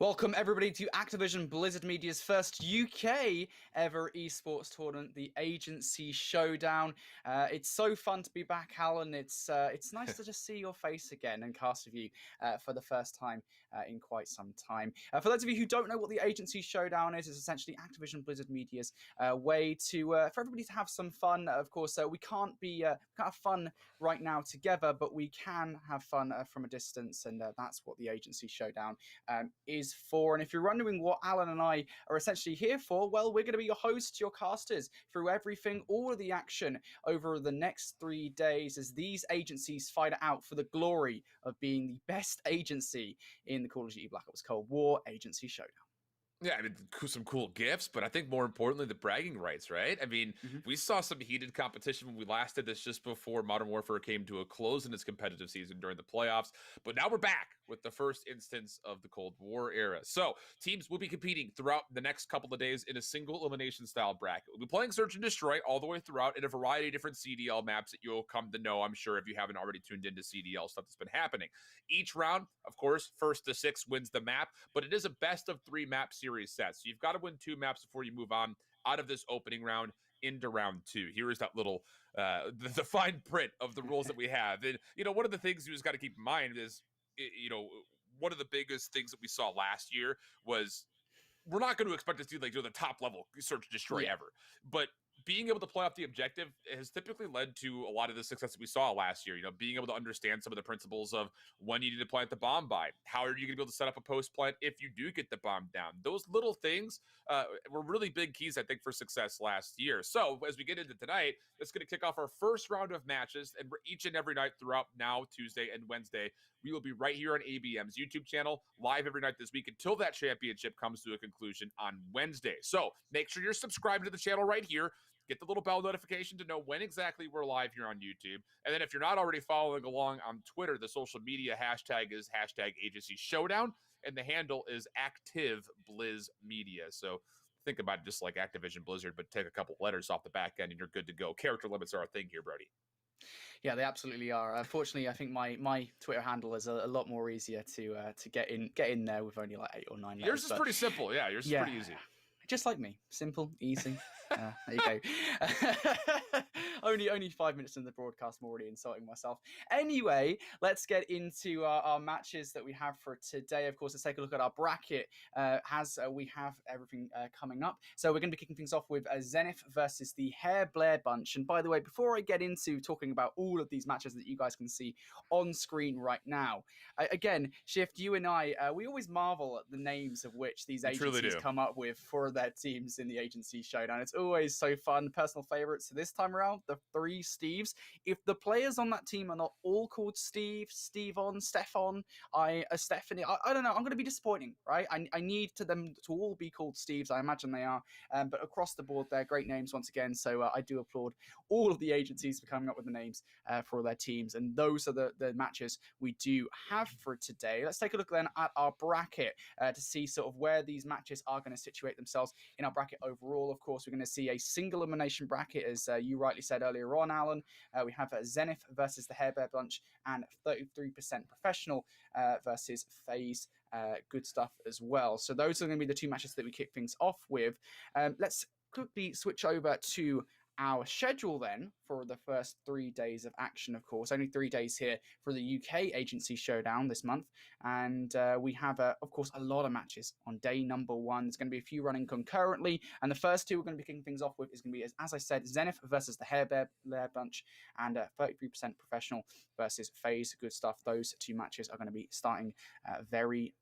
Welcome everybody to Activision Blizzard Media's first UK ever esports tournament, the Agency Showdown. It's so fun to be back, Alan. It's nice to just see your face again and cast with you for the first time in quite some time. For those of you who don't know what the Agency Showdown is, it's essentially Activision Blizzard Media's way to for everybody to have some fun. Of course, we can't have fun right now together, but we can have fun from a distance, and that's what the Agency Showdown is for. And if you're wondering what Alan and I are essentially here for, well, we're going to be your hosts, your casters through everything, all of the action over the next 3 days as these agencies fight it out for the glory of being the best agency in the Call of Duty Black Ops Cold War Agency Showdown. Yeah, I mean, some cool gifts, but I think more importantly, the bragging rights, right? I mean, we saw some heated competition when we last did this just before Modern Warfare came to a close in its competitive season during the playoffs. But now we're back with the first instance of the Cold War era. So teams will be competing throughout the next couple of days in a single elimination style bracket. We'll be playing Search and Destroy all the way throughout in a variety of different CDL maps that you'll come to know, I'm sure, if you haven't already tuned into CDL stuff that's been happening. Each round, of course, 1st to 6 wins the map, but it is a best of 3 map series set. So you've got to win 2 maps before you move on out of this opening round into round 2. Here is that little the fine print of the rules that we have. And one of the things you just got to keep in mind is one of the biggest things that we saw last year was we're not going to expect to see the top level search and destroy ever, but being able to play off the objective has typically led to a lot of the success that we saw last year. Being able to understand some of the principles of when you need to plant the bomb by, how are you going to be able to set up a post plant if you do get the bomb down? Those little things were really big keys, I think, for success last year. So as we get into tonight, it's going to kick off our first round of matches, and each and every night throughout now, Tuesday and Wednesday, we will be right here on ABM's YouTube channel, live every night this week until that championship comes to a conclusion on Wednesday. So make sure you're subscribed to the channel right here. Get the little bell notification to know when exactly we're live here on YouTube. And then if you're not already following along on Twitter, the social media hashtag is #Agency Showdown, and the handle is ActiveBlizzMedia. So think about it just like Activision Blizzard, but take a couple letters off the back end and you're good to go. Character limits are a thing here, Brody. Yeah, they absolutely are. Unfortunately, I think my Twitter handle is a lot more easier to get in there with only like 8 or 9 letters. Yours is pretty simple. Yeah, yours is pretty easy. Just like me. Simple, easy. There you go. Only 5 minutes in the broadcast, I'm already insulting myself. Anyway, let's get into our matches that we have for today. Of course, let's take a look at our bracket as we have everything coming up. So we're going to be kicking things off with Zenith versus the Hair Blair Bunch. And by the way, before I get into talking about all of these matches that you guys can see on screen right now, again, Shift, you and I, we always marvel at the names of which these agencies come up with for their teams in the Agency Showdown. It's always so fun. Personal favorites. So this time around, the 3 Steves. If the players on that team are not all called Steve, Stefan, Stephanie, I don't know. I'm going to be disappointing, right? I need them to all be called Steves. I imagine they are. But across the board, they're great names once again. So I do applaud all of the agencies for coming up with the names for all their teams. And those are the matches we do have for today. Let's take a look then at our bracket to see sort of where these matches are going to situate themselves in our bracket overall. Of course, we're going to see a single elimination bracket, as you rightly said earlier on, Alan. We have Zenith versus the Hair Bear Bunch and 33% Professional versus FaZe Good Stuff as well. So those are going to be the 2 matches that we kick things off with. Let's quickly switch over to our schedule then for the first 3 days of action. Of course, only 3 days here for the UK Agency Showdown this month, and we have of course a lot of matches on day number 1. There's going to be a few running concurrently, and the first 2 we're going to be kicking things off with is going to be, as I said, Zenith versus the Hair Bear Bunch and 33% Professional versus FaZe Good Stuff. Those 2 matches are going to be starting very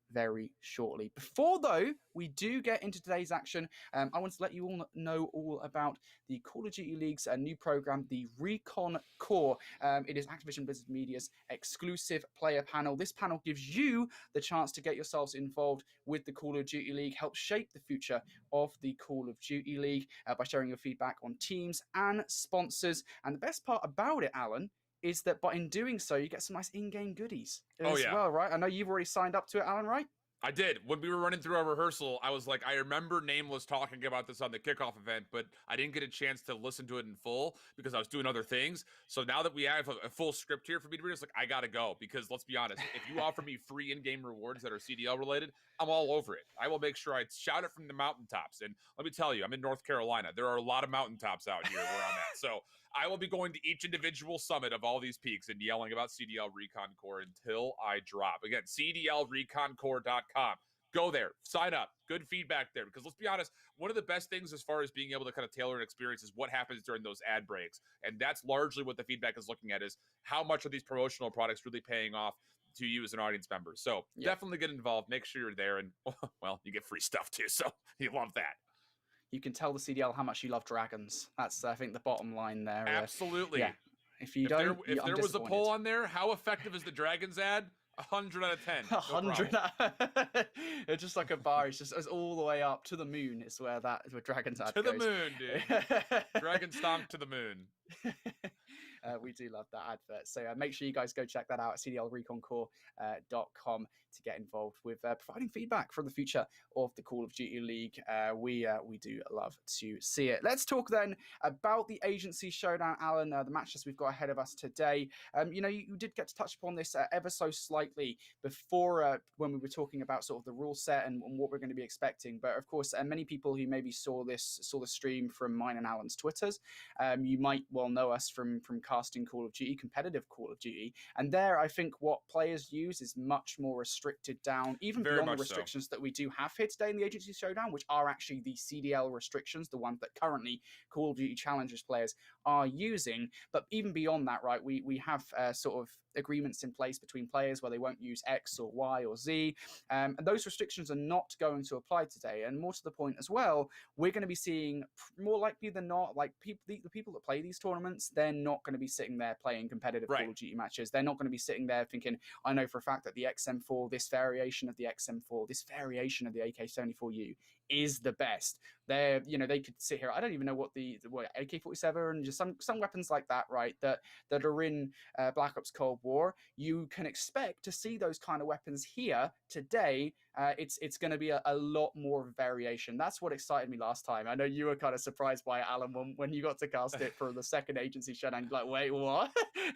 shortly. Before though we do get into today's action, I want to let you all know all about the Call of Duty League's new program, the Recon Core. It is Activision Blizzard Media's exclusive player panel. This panel gives you the chance to get yourselves involved with the Call of Duty League, help shape the future of the Call of Duty League by sharing your feedback on teams and sponsors. And the best part about it, Alan, is that in doing so, you get some nice in-game goodies as well, right? I know you've already signed up to it, Alan, right? I did. When we were running through our rehearsal, I was like, I remember Nameless talking about this on the kickoff event, but I didn't get a chance to listen to it in full because I was doing other things. So now that we have a full script here for me to read, it's like, I got to go because let's be honest, if you offer me free in-game rewards that are CDL related, I'm all over it. I will make sure I shout it from the mountaintops. And let me tell you, I'm in North Carolina. There are a lot of mountaintops out here where I'm at. So I will be going to each individual summit of all these peaks and yelling about CDL Recon Core until I drop. Again, CDLReconCore.com. Go there, sign up, good feedback there. Because let's be honest, one of the best things as far as being able to kind of tailor an experience is what happens during those ad breaks. And that's largely what the feedback is looking at, is how much are these promotional products really paying off to you as an audience member. So definitely get involved, make sure you're there, and well, you get free stuff too. So you love that. You can tell the CDL how much you love dragons. That's, I think, the bottom line there. Absolutely. Yeah. If you don't, if there was a poll on there, how effective is the dragons ad? 100 out of 10. 100. It's just like a bar. It's all the way up to the moon. It's where dragons ad to goes. The moon, dude. Dragon stomp to the moon. We do love that advert. So make sure you guys go check that out at cdlreconcore.com to get involved with providing feedback for the future of the Call of Duty League. We do love to see it. Let's talk then about the agency showdown, Alan, the matches we've got ahead of us today. You did get to touch upon this ever so slightly before when we were talking about sort of the rule set and what we're going to be expecting. But of course, many people who maybe saw the stream from mine and Alan's Twitters, you might well know us from casting Call of Duty, competitive Call of Duty. And there, I think what players use is much more restricted down, even Very beyond the restrictions that we do have here today in the Agency Showdown, which are actually the CDL restrictions, the ones that currently Call of Duty Challengers players are using. But even beyond that, right, we have sort of agreements in place between players where they won't use X or Y or Z. And those restrictions are not going to apply today. And more to the point as well, we're going to be seeing more likely than not, like the people that play these tournaments, they're not going to be sitting there playing competitive Call of Duty matches. They're not going to be sitting there thinking, I know for a fact that the XM4, this variation of the XM4, this variation of the AK-74U is the best. They could sit here. I don't even know what the AK-47 and just some weapons like that, right? That are in Black Ops Cold War. You can expect to see those kind of weapons here today. It's going to be a lot more variation. That's what excited me last time. I know you were kind of surprised by it, Alan, when you got to cast it for the second agency showdown. You're like, wait, what?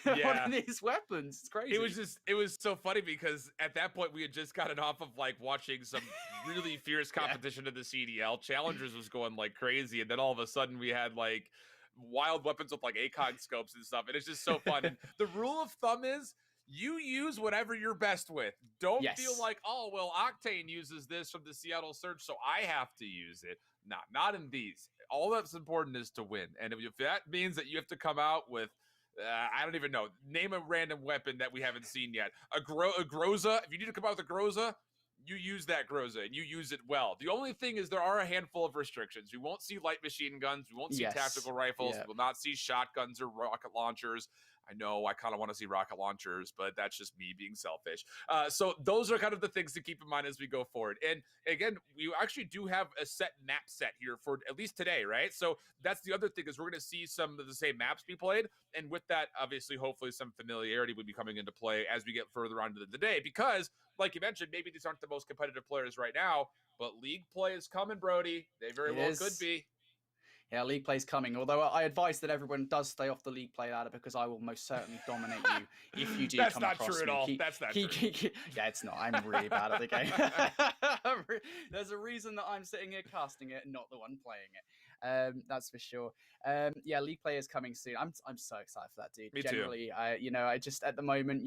Yeah. What are these weapons? It's crazy. It was so funny because at that point we had just gotten off of like watching some really fierce competition to the CDL. Challengers was going like crazy, and then all of a sudden we had like wild weapons with like ACOG scopes and stuff, and it's just so fun. And the rule of thumb is you use whatever you're best with. Don't feel like, oh, well, Octane uses this from the Seattle Surge, so I have to use it. Not in these. All that's important is to win. And if that means that you have to come out with, I don't even know, name a random weapon that we haven't seen yet. A Groza, if you need to come out with a Groza, you use that Groza and you use it well. The only thing is there are a handful of restrictions. We won't see light machine guns. We won't see tactical rifles. We will not see shotguns or rocket launchers. I know I kind of want to see rocket launchers, but that's just me being selfish. So those are kind of the things to keep in mind as we go forward. And again, we actually do have a set map set here for at least today, right? So that's the other thing, is we're going to see some of the same maps be played. And with that, obviously, hopefully some familiarity would be coming into play as we get further on into the day, because like you mentioned, maybe these aren't the most competitive players right now, but league play is coming, Brody. They very well could be. Yeah, league play's coming. Although I advise that everyone does stay off the league play ladder, because I will most certainly dominate you if you do come across me. That's not true at all. That's not true. Yeah, it's not. I'm really bad at the game. There's a reason that I'm sitting here casting it, not the one playing it. That's for sure. Yeah, league play is coming soon. I'm so excited for that, dude. Me Generally, too. I just at the moment,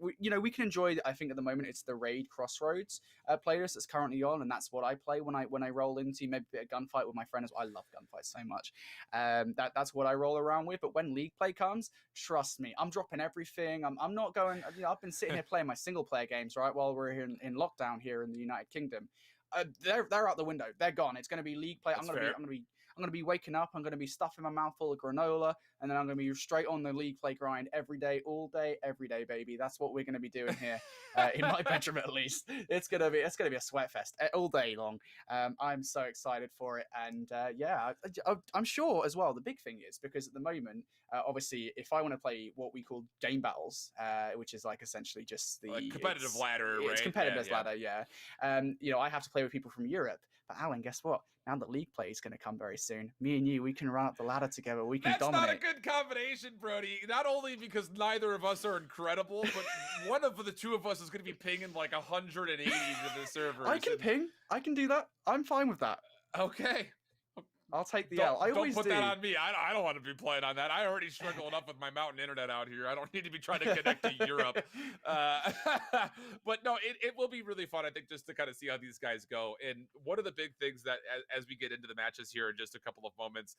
we can enjoy. I think at the moment it's the Raid Crossroads playlist that's currently on, and that's what I play when I roll into maybe a bit of gunfight with my friends. I love gunfights so much. That's what I roll around with. But when league play comes, trust me, I'm dropping everything. I'm not going. I've been sitting here playing my single player games right while we're here in lockdown here in the United Kingdom. They're out the window. They're gone. It's going to be league play. I'm going to be I'm going to be waking up, I'm going to be stuffing my mouth full of granola, and then I'm going to be straight on the league play grind every day, all day, every day, baby. That's what we're going to be doing here in my bedroom, at least. It's going to be a sweat fest all day long. I'm so excited for it, and yeah, I'm sure as well. The big thing is because at the moment, obviously, if I want to play what we call game battles, which is like essentially just the like competitive ladder, right? It's competitive ladder, yeah. You know, I have to play with people from Europe. But Alan, guess what? Now that league play is going to come very soon. Me and you, we can run up the ladder together. We can dominate. That's not a good combination, Brody. Not only because neither of us are incredible, but one of the two of us is going to be pinging like 180 to the server. I can ping. I can do that. I'm fine with that. Okay. I'll take the L. I always don't put that on me. I don't want to be playing on that. I already struggle enough with my mountain internet out here. I don't need to be trying to connect to Europe. But no, it will be really fun, I think, just to kind of see how these guys go. And one of the big things that as we get into the matches here in just a couple of moments,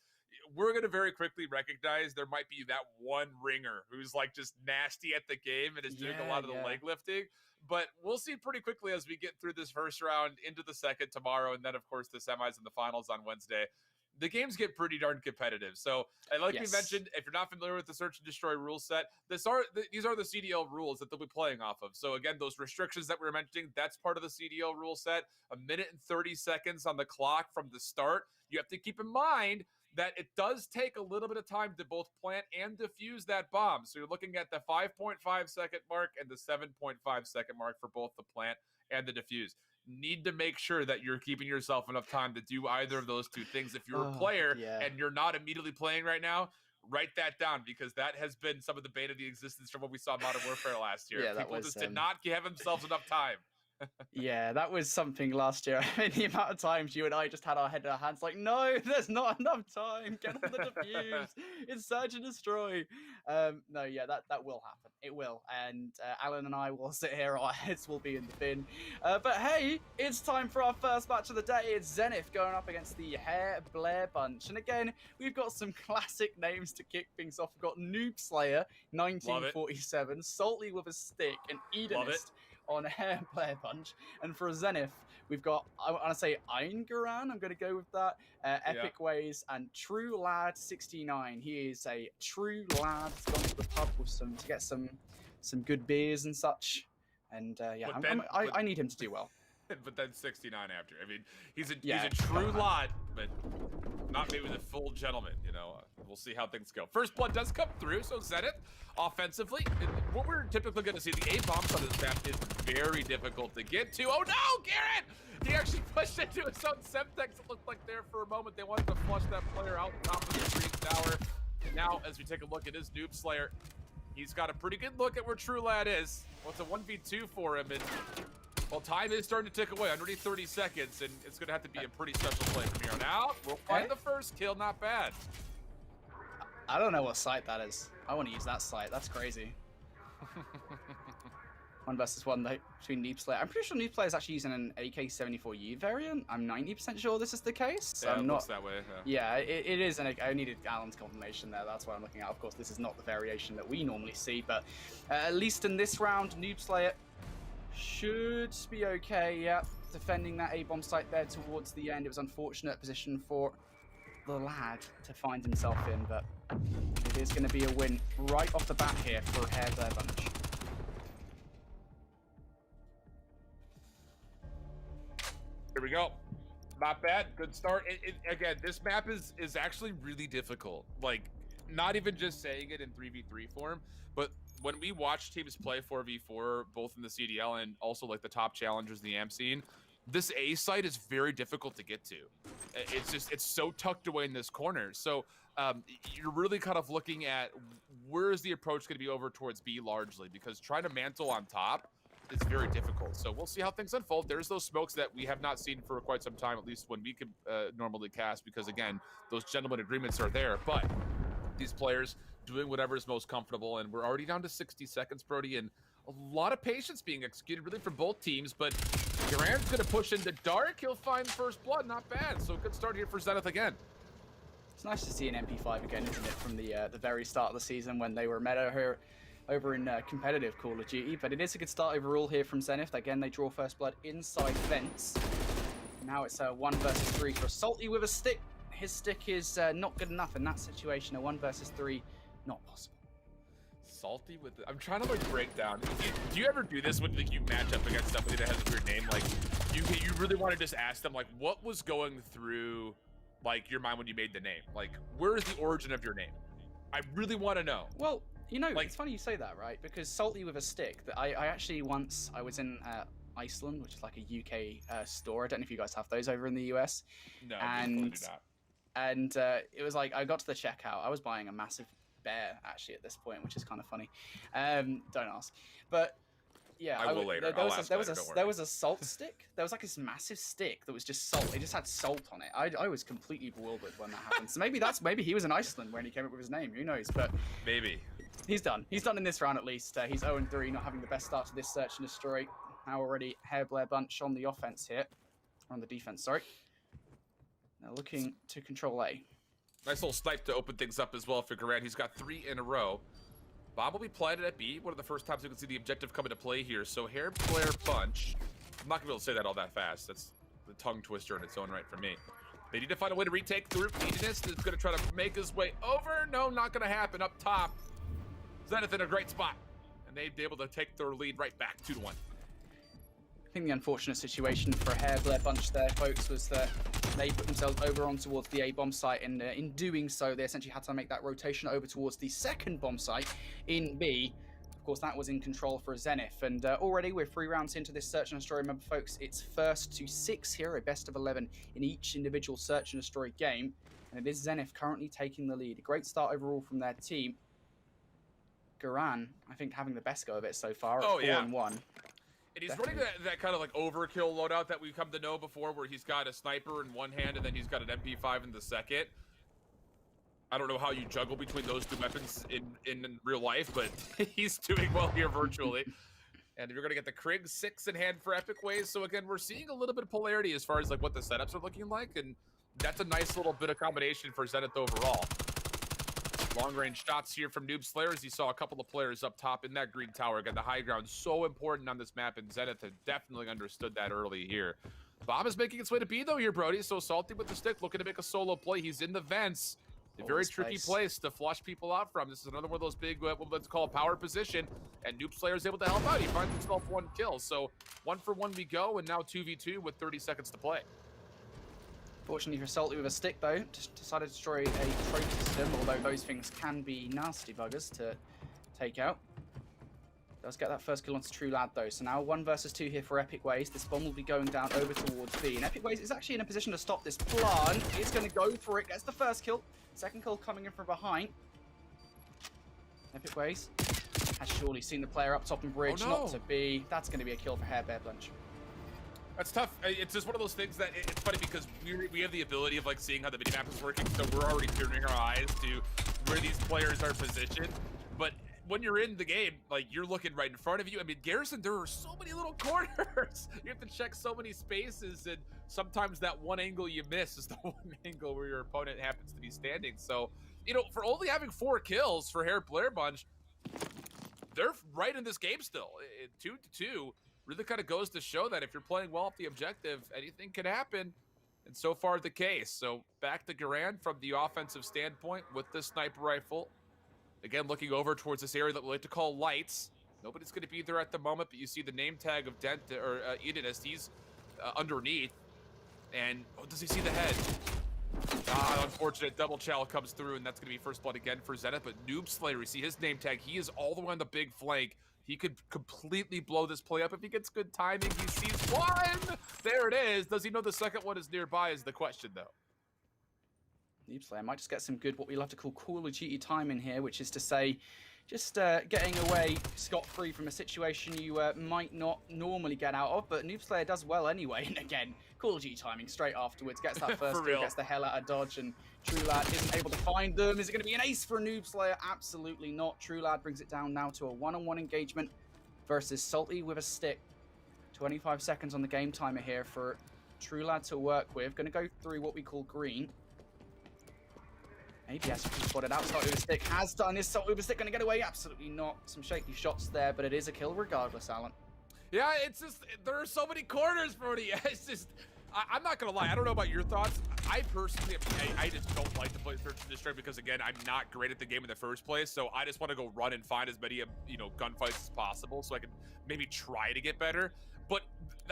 we're going to very quickly recognize there might be that one ringer who's like just nasty at the game and is doing a lot of the leg lifting. But we'll see pretty quickly as we get through this first round into the second tomorrow. And then, of course, the semis and the finals on Wednesday. The games get pretty darn competitive. So, and like we mentioned, if you're not familiar with the Search and Destroy rule set, these are the CDL rules that they'll be playing off of. So again, those restrictions that we were mentioning, that's part of the CDL rule set. 1 minute and 30 seconds on the clock from the start. You have to keep in mind that it does take a little bit of time to both plant and defuse that bomb. So you're looking at the 5.5 second mark and the 7.5 second mark for both the plant and the defuse. Need to make sure that you're keeping yourself enough time to do either of those two things. If you're a player and you're not immediately playing right now, write that down, because that has been some of the bane of the existence from what we saw Modern Warfare last year. People just did not give themselves enough time. Yeah, that was something last year. I mean, the amount of times you and I just had our head in our hands like, no, there's not enough time. Get on the defuse. It's Search and Destroy. No, yeah, that will happen. It will. And Alan and I will sit here. Our heads will be in the bin. But hey, it's time for our first match of the day. It's Zenith going up against the Hair Blair Bunch. And again, we've got some classic names to kick things off. We've got Noob Slayer, 1947, Salty with a Stick, and Edenist on Hair Blair Bunch. And for Zenith, we've got, I want to say Eingaran, I'm going to go with that, Epic Ways, and True Lad 69. He is a true lad. He's gone to the pub with to get some good beers and such. And I need him to do well. But then 69 after. I mean, he's a true lad, but not maybe the full gentleman, you know. We'll see how things go. First blood does come through, so Zenith offensively. What we're typically going to see, the A-bombs on this map is very difficult to get to. Oh no, Garrett! He actually pushed into his own Semtex. It looked like there for a moment they wanted to flush that player out top of the Green Tower. Now, as we take a look at his Noob Slayer, he's got a pretty good look at where True Lad is. Well, it's a 1v2 for him, and well, time is starting to tick away, underneath 30 seconds, and it's going to have to be a pretty special play from here on out. We'll find the first kill, not bad. I don't know what sight that is. I want to use that sight. That's crazy. 1 versus 1 between Noob Slayer. I'm pretty sure Noob Slayer is actually using an AK-74U variant. I'm 90% sure this is the case. Yeah, I'm it not looks that way. Yeah, it is, and I needed Alan's confirmation there. That's what I'm looking at. Of course, this is not the variation that we normally see, but at least in this round, Noob Slayer should be okay. Yeah, defending that A-bomb site there towards the end. It was unfortunate position for the lad to find himself in, but it is going to be a win right off the bat here for Hair Blair Bunch. Here we go. Not bad. Good start. Again, this map is actually really difficult. Like, not even just saying it in 3v3 form, but when we watch teams play 4v4, both in the CDL and also like the top challengers in the AMP scene, this A site is very difficult to get to. It's so tucked away in this corner. So you're really kind of looking at where is the approach going to be over towards B largely, because trying to mantle on top is very difficult. So we'll see how things unfold. There's those smokes that we have not seen for quite some time, at least when we could normally cast, because again, those gentleman agreements are there. But these players doing whatever is most comfortable, and we're already down to 60 seconds, Brody, and a lot of patience being executed really from both teams. But Duran's going to push into dark. He'll find first blood. Not bad. So good start here for Zenith again. It's nice to see an MP5 again, isn't it, from the very start of the season when they were meta here over in competitive Call of Duty. But it is a good start overall here from Zenith. Again, they draw first blood inside fence. Now it's a 1 versus 3 for Salty with a Stick. his stick is not good enough in that situation. A 1 versus 3, not possible. Salty with I'm trying to like break down. Do you ever do this when like, you match up against somebody that has a weird name? Like you really want to just ask them like what was going through like your mind when you made the name? Like where is the origin of your name? I really want to know. Well, you know, like, it's funny you say that, right? Because Salty with a Stick, that I actually once, I was in Iceland, which is like a UK store. I don't know if you guys have those over in the US. No, and we do not. And it was like, I got to the checkout. I was buying a massive bear actually at this point, which is kind of funny. Don't ask. But yeah, I will later. There was a salt stick. There was like this massive stick that was just salt. It just had salt on it. I was completely bewildered when that happened. So maybe he was in Iceland when he came up with his name. Who knows? But maybe he's done. He's done in this round at least. He's 0-3, not having the best start to this search and destroy. Now already Hair Blair bunch on the offense here, or on the defense. Sorry. Now looking to control A. Nice little snipe to open things up as well for Garand. He's got 3 in a row. Bomb will be planted at B. One of the first times we can see the objective come into play here. So Hair Blair bunch. I'm not gonna be able to say that all that fast. That's the tongue twister in its own right for me. They need to find a way to retake through. Edinist is gonna try to make his way over. No, not gonna happen. Up top, Zenith in a great spot, and they'd be able to take their lead right back 2-1. I think the unfortunate situation for Hair Blair bunch there, folks, was that they put themselves over on towards the A bomb site, and in doing so, they essentially had to make that rotation over towards the second bomb site in B. Of course, that was in control for Zenith, and already we're 3 rounds into this search and destroy. Remember, folks, it's first to 6 here, a best of 11 in each individual search and destroy game, and it is Zenith currently taking the lead. A great start overall from their team. Garan, I think, having the best go of it so far at 4-1. And he's running that kind of like overkill loadout that we've come to know before, where he's got a sniper in one hand and then he's got an MP5 in the second. I don't know how you juggle between those 2 weapons in real life, but he's doing well here virtually. And you're going to get the Krieg 6 in hand for Epic Ways. So again, we're seeing a little bit of polarity as far as like what the setups are looking like. And that's a nice little bit of combination for Zenith overall. Long-range shots here from Noob Slayer as you saw a couple of players up top in that green tower. Again, the high ground so important on this map, and Zenith had definitely understood that early here. Bomb is making its way to B, though, here, Brody. So Salty with the stick, looking to make a solo play. He's in the vents. A very tricky place to flush people out from. This is another one of those big, let's call it power position, and Noob Slayer is able to help out. He finds himself 1 kill. So 1 for 1 we go, and now 2v2 with 30 seconds to play. Fortunately for Salty with a stick, though, just decided to destroy a trophy system, although those things can be nasty buggers to take out. Does get that first kill onto True Lad, though. So now 1 versus 2 here for Epic Ways. This bomb will be going down over towards B. And Epic Ways is actually in a position to stop this plant. It's going to go for it. Gets the first kill. Second kill coming in from behind. Epic Ways has surely seen the player up top and bridge. Oh, no. Not to be. That's going to be a kill for Hair Bear Blunch. That's tough. It's just one of those things that it's funny because we have the ability of like seeing how the minimap is working, so we're already turning our eyes to where these players are positioned. But when you're in the game, like you're looking right in front of you. I mean, Garrison, there are so many little corners. You have to check so many spaces, and sometimes that one angle you miss is the one angle where your opponent happens to be standing. So, you know, for only having 4 kills for Hair Blair Bunch, they're right in this game still. 2-2. Really kind of goes to show that if you're playing well off the objective, anything can happen. And so far the case. So back to Garand from the offensive standpoint with the sniper rifle. Again, looking over towards this area that we like to call lights. Nobody's going to be there at the moment, but you see the name tag of Dent or Edinist. He's underneath. And does he see the head? Unfortunate double chow comes through, and that's going to be first blood again for Zenith. But Noob Slayer, you see his name tag. He is all the way on the big flank. He could completely blow this play up if he gets good timing. He sees 1. There it is. Does he know the second one is nearby is the question, though. Noob Slayer might just get some good, what we love to call Call of Duty time in here, which is to say, just getting away scot-free from a situation you might not normally get out of, but Noob Slayer does well anyway. And again, Call of Duty timing straight afterwards, gets that first kill, gets the hell out of dodge, and True Lad isn't able to find them. Is it going to be an ace for Noob Slayer? Absolutely not. True Lad brings it down now to a 1-on-1 engagement versus Salty with a stick. 25 seconds on the game timer here for True Lad to work with. Going to go through what we call green. Maybe has spotted out. Salty with a stick has done this. Salty with a stick going to get away? Absolutely not. Some shaky shots there, but it is a kill regardless, Alan. Yeah, it's just, there are so many corners, Brody. It's just, I'm not gonna lie. I don't know about your thoughts. I personally, I just don't like to play Search and Destroy because again, I'm not great at the game in the first place. So I just want to go run and find as many gunfights as possible, so I can maybe try to get better. But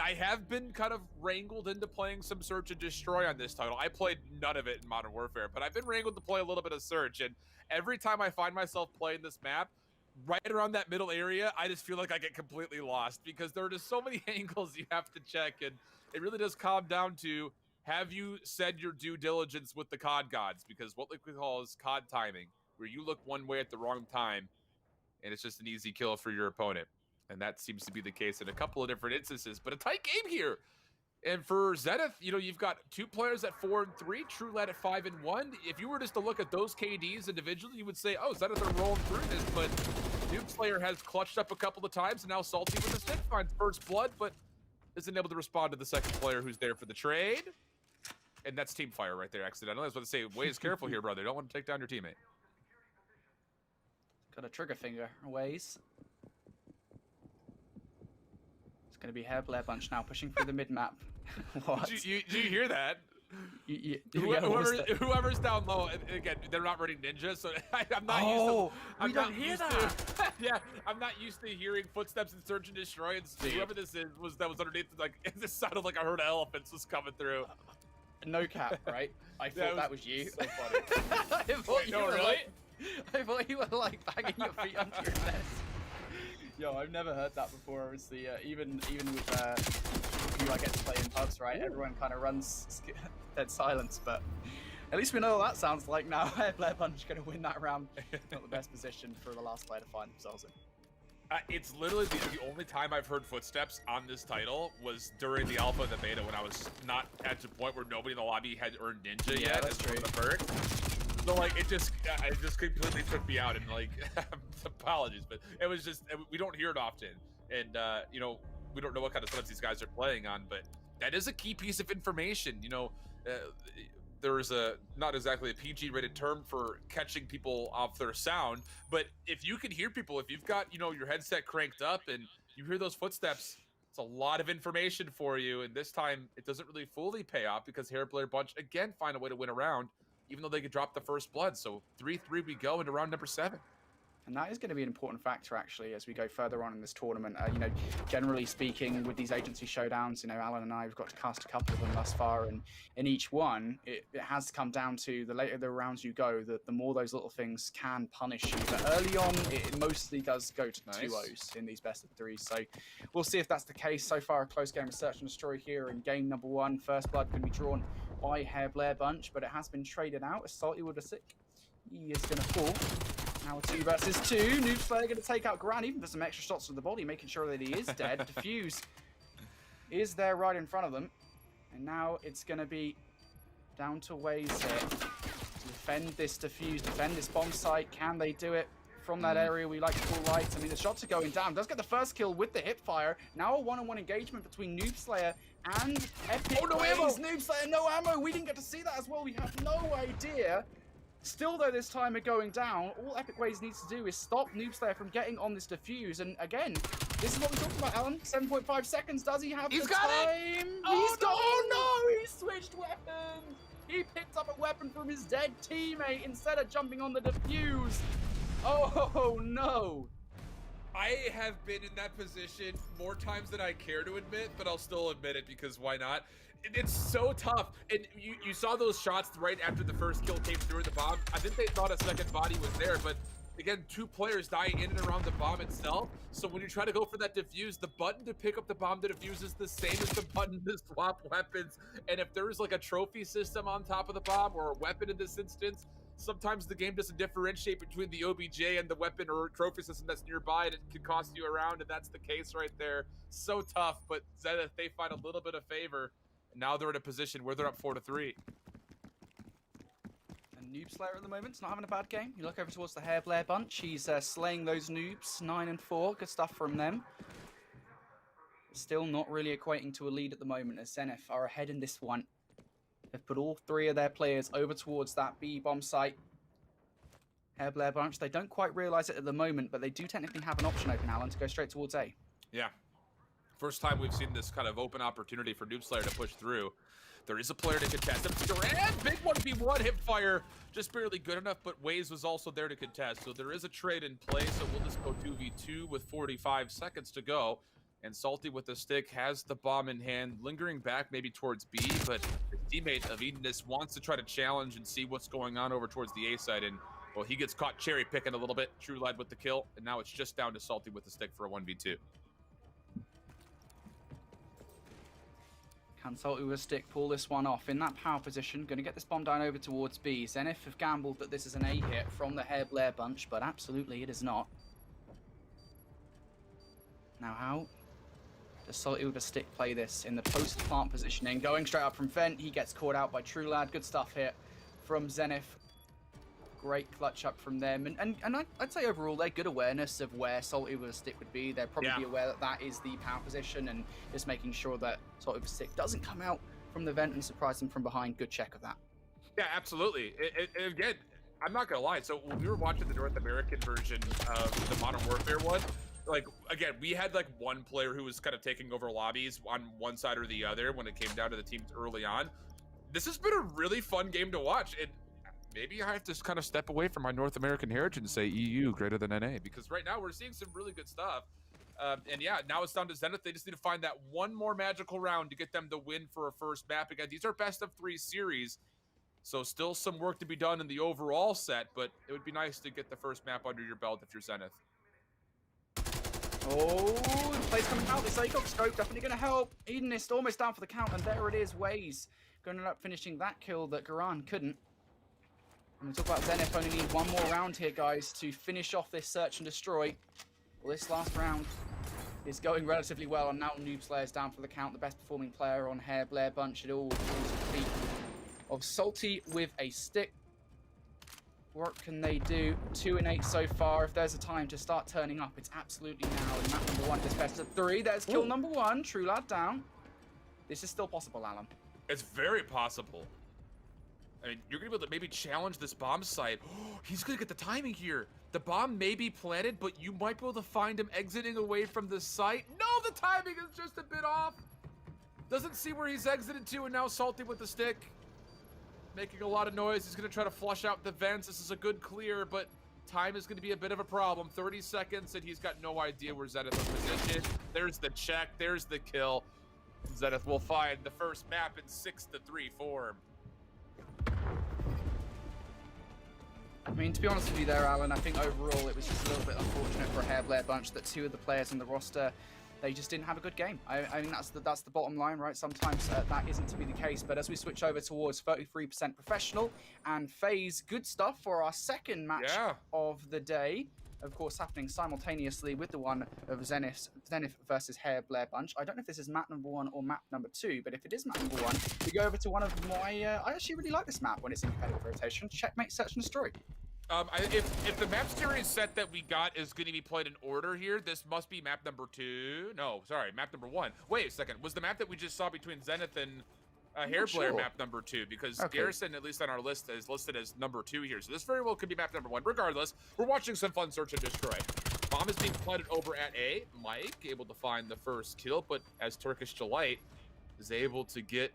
I have been kind of wrangled into playing some Search and Destroy on this title. I played none of it in Modern Warfare, but I've been wrangled to play a little bit of Search. And every time I find myself playing this map, right around that middle area, I just feel like I get completely lost because there are just so many angles you have to check, and it really does come down to, have you said your due diligence with the COD gods? Because what we call is COD timing, where you look one way at the wrong time, and it's just an easy kill for your opponent. And that seems to be the case in a couple of different instances, but a tight game here. And for Zenith, you've got 2 players at 4 and 3, TrueLad at 5 and 1. If you were just to look at those KDs individually, you would say, oh, Zenith are rolling through this, but Noobslayer has clutched up a couple of times, and now Salty with the stick finds first blood, but isn't able to respond to the second player who's there for the trade. And that's team fire right there, accidentally. I was about to say, Waze, careful here, brother. Don't want to take down your teammate. Got a trigger finger, Waze. It's going to be Hairblair Bunch now, pushing through the mid-map. What? Did you hear that? Whoever's down low, and again, they're not running ninja, so I'm not used to. We don't hear that. Yeah, I'm not used to hearing footsteps in Search and Destroy. And whoever this is that was underneath, like, it just sounded like I heard elephants was coming through. No cap, right? I thought that was you. So funny. I thought you were I thought you were like banging your feet onto your nest. Yo, I've never heard that before. Obviously, even with you, I get to play in pubs, right? Everyone kind of runs dead silence, but at least we know what that sounds like now. Blair Bunch going to win that round. Not the best position for the last player to find themselves in. It's literally the only time I've heard footsteps on this title was during the alpha and the beta, when I was not at the point where nobody in the lobby had earned ninja yet. That's true. The perk. So like it just completely took me out, and like apologies, but it was just, we don't hear it often, and we don't know what kind of setups these guys are playing on, but that is a key piece of information. There's not exactly a PG rated term for catching people off their sound, but if you can hear people, if you've got your headset cranked up and you hear those footsteps, it's a lot of information for you. And this time it doesn't really fully pay off because Hairblair Bunch again find a way to win a round, even though they could drop the first blood. So 3-3 we go into round number 7. And that is going to be an important factor, actually, as we go further on in this tournament. Generally speaking, with these agency showdowns, Alan and I have got to cast a couple of them thus far, and in each one, it has come down to the later the rounds you go, the more those little things can punish you. But early on, it mostly does go to 2-0s in these best of 3s. So we'll see if that's the case. So far, a close game of Search and Destroy here in game number 1. First blood can be drawn by Hairblair Bunch, but it has been traded out. As Salty with a sick, he is going to fall. Now 2 versus 2. Noobslayer going to take out Gran, even for some extra shots to the body, making sure that he is dead. Defuse is there right in front of them. And now it's going to be down to Waze here to defend this defuse, defend this bomb site. Can they do it from that area we like to call right? I mean, the shots are going down. Does get the first kill with the hip fire. Now a one-on-one engagement between Noobslayer and Epic. Oh, no ammo! Noobslayer, no ammo. We didn't get to see that as well. We have no idea. Still, though, this time are going down. All Epic Ways needs to do is stop Noobslayer from getting on this defuse. And again, this is what we talked about, Alan. 7.5 seconds. Does he have the time? Oh, no! He switched weapons. He picked up a weapon from his dead teammate instead of jumping on the defuse. Oh, no. I have been in that position more times than I care to admit, but I'll still admit it because why not? It's so tough. And you saw those shots right after the first kill came through the bomb. I think they thought a second body was there, but again, 2 players die in and around the bomb itself. So when you try to go for that defuse, the button to pick up the bomb to defuse is the same as the button to swap weapons. And if there's like a trophy system on top of the bomb, or a weapon in this instance, sometimes the game doesn't differentiate between the OBJ and the weapon or trophy system that's nearby, and it can cost you a round, and that's the case right there. So tough, but Zenith, they find a little bit of favor. Now they're in a position where they're up 4-3. And Noobslayer at the moment is not having a bad game. You look over towards the Hairblair Bunch. He's slaying those noobs. 9 and 4. Good stuff from them. Still not really equating to a lead at the moment, as Zenith are ahead in this one. They've put all 3 of their players over towards that B bomb site. Hairblair Bunch, they don't quite realize it at the moment, but they do technically have an option open, Alan, to go straight towards A. Yeah. First time we've seen this kind of open opportunity for Noobslayer to push through. There is a player to contest him. Durant, big 1v1 hip fire, just barely good enough, but Waze was also there to contest. So there is a trade in play, so we'll just go 2v2 with 45 seconds to go. And Salty with the stick has the bomb in hand, lingering back maybe towards B, but his teammate of Edenus wants to try to challenge and see what's going on over towards the A side. And, well, he gets caught cherry picking a little bit. True Lad with the kill, and now it's just down to Salty with the stick for a 1v2. Can Salty with a stick pull this one off in that power position? Going to get this bomb down over towards B. Zenith have gambled that this is an A hit from the Hair Blair bunch, but absolutely it is not. Now how does Salty with a stick play this in the post-plant positioning? Going straight up from Vent, he gets caught out by True Lad. Good stuff here from Zenith. Great clutch up from them. And I'd say overall, they're good awareness of where Salty with a stick would be. They're probably aware that that is the power position and just making sure that Salty with a stick doesn't come out from the vent and surprise them from behind. Good check of that. Yeah, absolutely. Again, I'm not going to lie. So when we were watching the North American version of the Modern Warfare one, like, again, we had like one player who was kind of taking over lobbies on one side or the other when it came down to the teams early on. This has been a really fun game to watch. Maybe I have to kind of step away from my North American heritage and say EU greater than NA, because right now we're seeing some really good stuff. And yeah, now it's down to Zenith. They just need to find that one more magical round to get them the win for a first map. Again, these are best of 3 series, so still some work to be done in the overall set, but it would be nice to get the first map under your belt if you're Zenith. Oh, the play's coming out. This ACOG scope definitely going to help. Edenist almost down for the count, and there it is. Waze going to end up finishing that kill that Garan couldn't. And we talk about Zenith only need one more round here, guys, to finish off this search and destroy. Well, this last round is going relatively well, and now Noobslayer's down for the count. The best performing player on Hair Blair bunch. It all falls at the feet of Salty with a stick. What can they do? 2 and 8 so far. If there's a time to start turning up, it's absolutely now. And map number 1 is best of 3. There's kill number 1. True Lad down. This is still possible, Alan. It's very possible. I mean, you're going to be able to maybe challenge this bomb site. He's going to get the timing here. The bomb may be planted, but you might be able to find him exiting away from the site. No, the timing is just a bit off. Doesn't see where he's exited to, and now Salty with the stick. Making a lot of noise. He's going to try to flush out the vents. This is a good clear, but time is going to be a bit of a problem. 30 seconds, and he's got no idea where Zenith is positioned. There's the check. There's the kill. Zenith will find the first map in 6-3 form. I mean, to be honest with you there, Alan, I think overall it was just a little bit unfortunate for a Hair Blair bunch that 2 of the players on the roster, they just didn't have a good game. I mean, that's the bottom line, right? Sometimes that isn't to be the case, but as we switch over towards 33% professional and FaZe, good stuff for our second match of the day. Of course, happening simultaneously with the one of Zenith versus Hair Blair bunch. I don't know if this is map number 1 or map number 2, but if it is map number 1, we go over to one of my... I actually really like this map when it's in competitive rotation. Checkmate, Search and Destroy. If the map series set that we got is going to be played in order here, this must be map number 2. No, sorry, map number 1. Wait a second. Was the map that we just saw between Zenith and Hair Blair map number 2? Because Garrison, at least on our list, is listed as number 2 here. So this very well could be map number 1. Regardless, we're watching some fun search and destroy. Bomb is being planted over at A. Mike able to find the first kill, but as Turkish Delight is able to get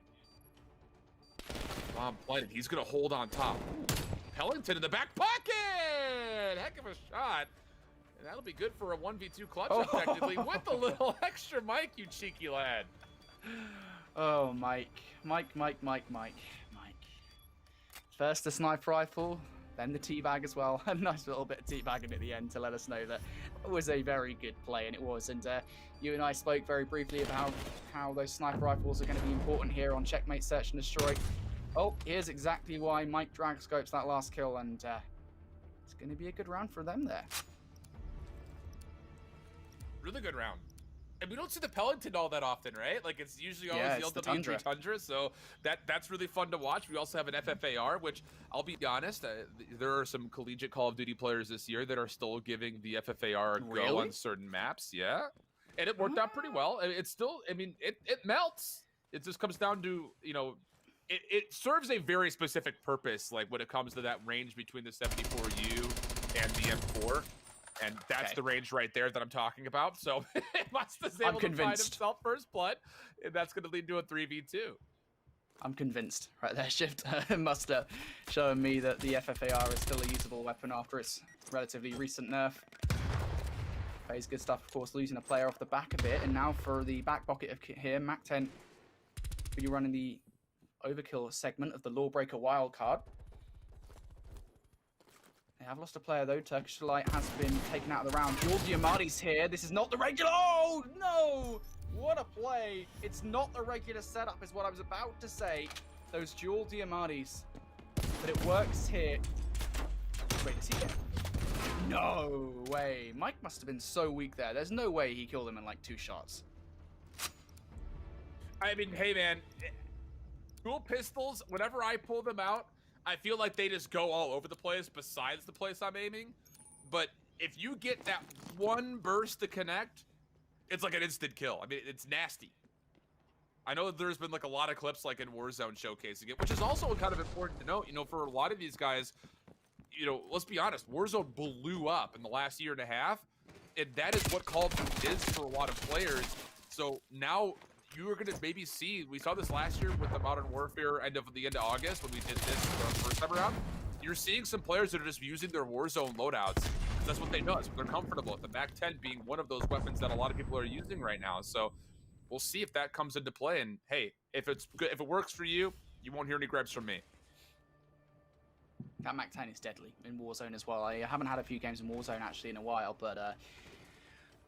bomb planted, he's going to hold on top. Pellington in the back pocket! Heck of a shot. And that'll be good for a 1v2 clutch, effectively, with a little extra Mike, you cheeky lad. Oh, Mike. First the sniper rifle, then the teabag as well. A nice little bit of teabagging at the end to let us know that it was a very good play, and it was. And you and I spoke very briefly about how those sniper rifles are going to be important here on Checkmate Search and Destroy. Oh, here's exactly why Mike drag scopes that last kill, and it's going to be a good round for them there. Really good round. And we don't see the Pellington all that often, right? Like, it's usually always the LW3 Tundra, so that's really fun to watch. We also have an FFAR, which, I'll be honest, there are some collegiate Call of Duty players this year that are still giving the FFAR a go on certain maps. Yeah. And it worked out pretty well. It's still, I mean, it melts. It just comes down to, you know, it serves a very specific purpose, like when it comes to that range between the 74U and the M4. And that's the range right there that I'm talking about. So Musta's able to find himself first blood, and that's going to lead to a 3v2. I'm convinced right there, Shift. Musta showing me that the FFAR is still a usable weapon after its relatively recent nerf. FaZe good stuff, of course, losing a player off the back of it. And now for the back pocket of here, Mac-10 will be running the overkill segment of the Lawbreaker wildcard. They have lost a player though. Turkish Delight has been taken out of the round. Dual Diamandis here. This is not the regular. Oh no! What a play! It's not the regular setup, is what I was about to say. Those dual Diamandis, but it works here. Wait, is he dead? No way! Mike must have been so weak there. There's no way he killed him in like 2 shots. I mean, hey man, dual pistols. Whenever I pull them out, I feel like they just go all over the place besides the place I'm aiming. But if you get that one burst to connect, it's like an instant kill. I mean, it's nasty. I know there's been like a lot of clips like in Warzone showcasing it, which is also kind of important to note. You know, for a lot of these guys, you know, let's be honest, Warzone blew up in the last year and a half, and that is what Call of Duty is for a lot of players. So now you are going to maybe see, we saw this last year with the Modern Warfare end of August when we did this for the first time around. You're seeing some players that are just using their Warzone loadouts. That's what they know. That's what they're comfortable with. The Mac-10 being one of those weapons that a lot of people are using right now. So we'll see if that comes into play. And hey, if it's good, if it works for you, you won't hear any gripes from me. That Mac-10 is deadly in Warzone as well. I haven't had a few games in Warzone actually in a while, but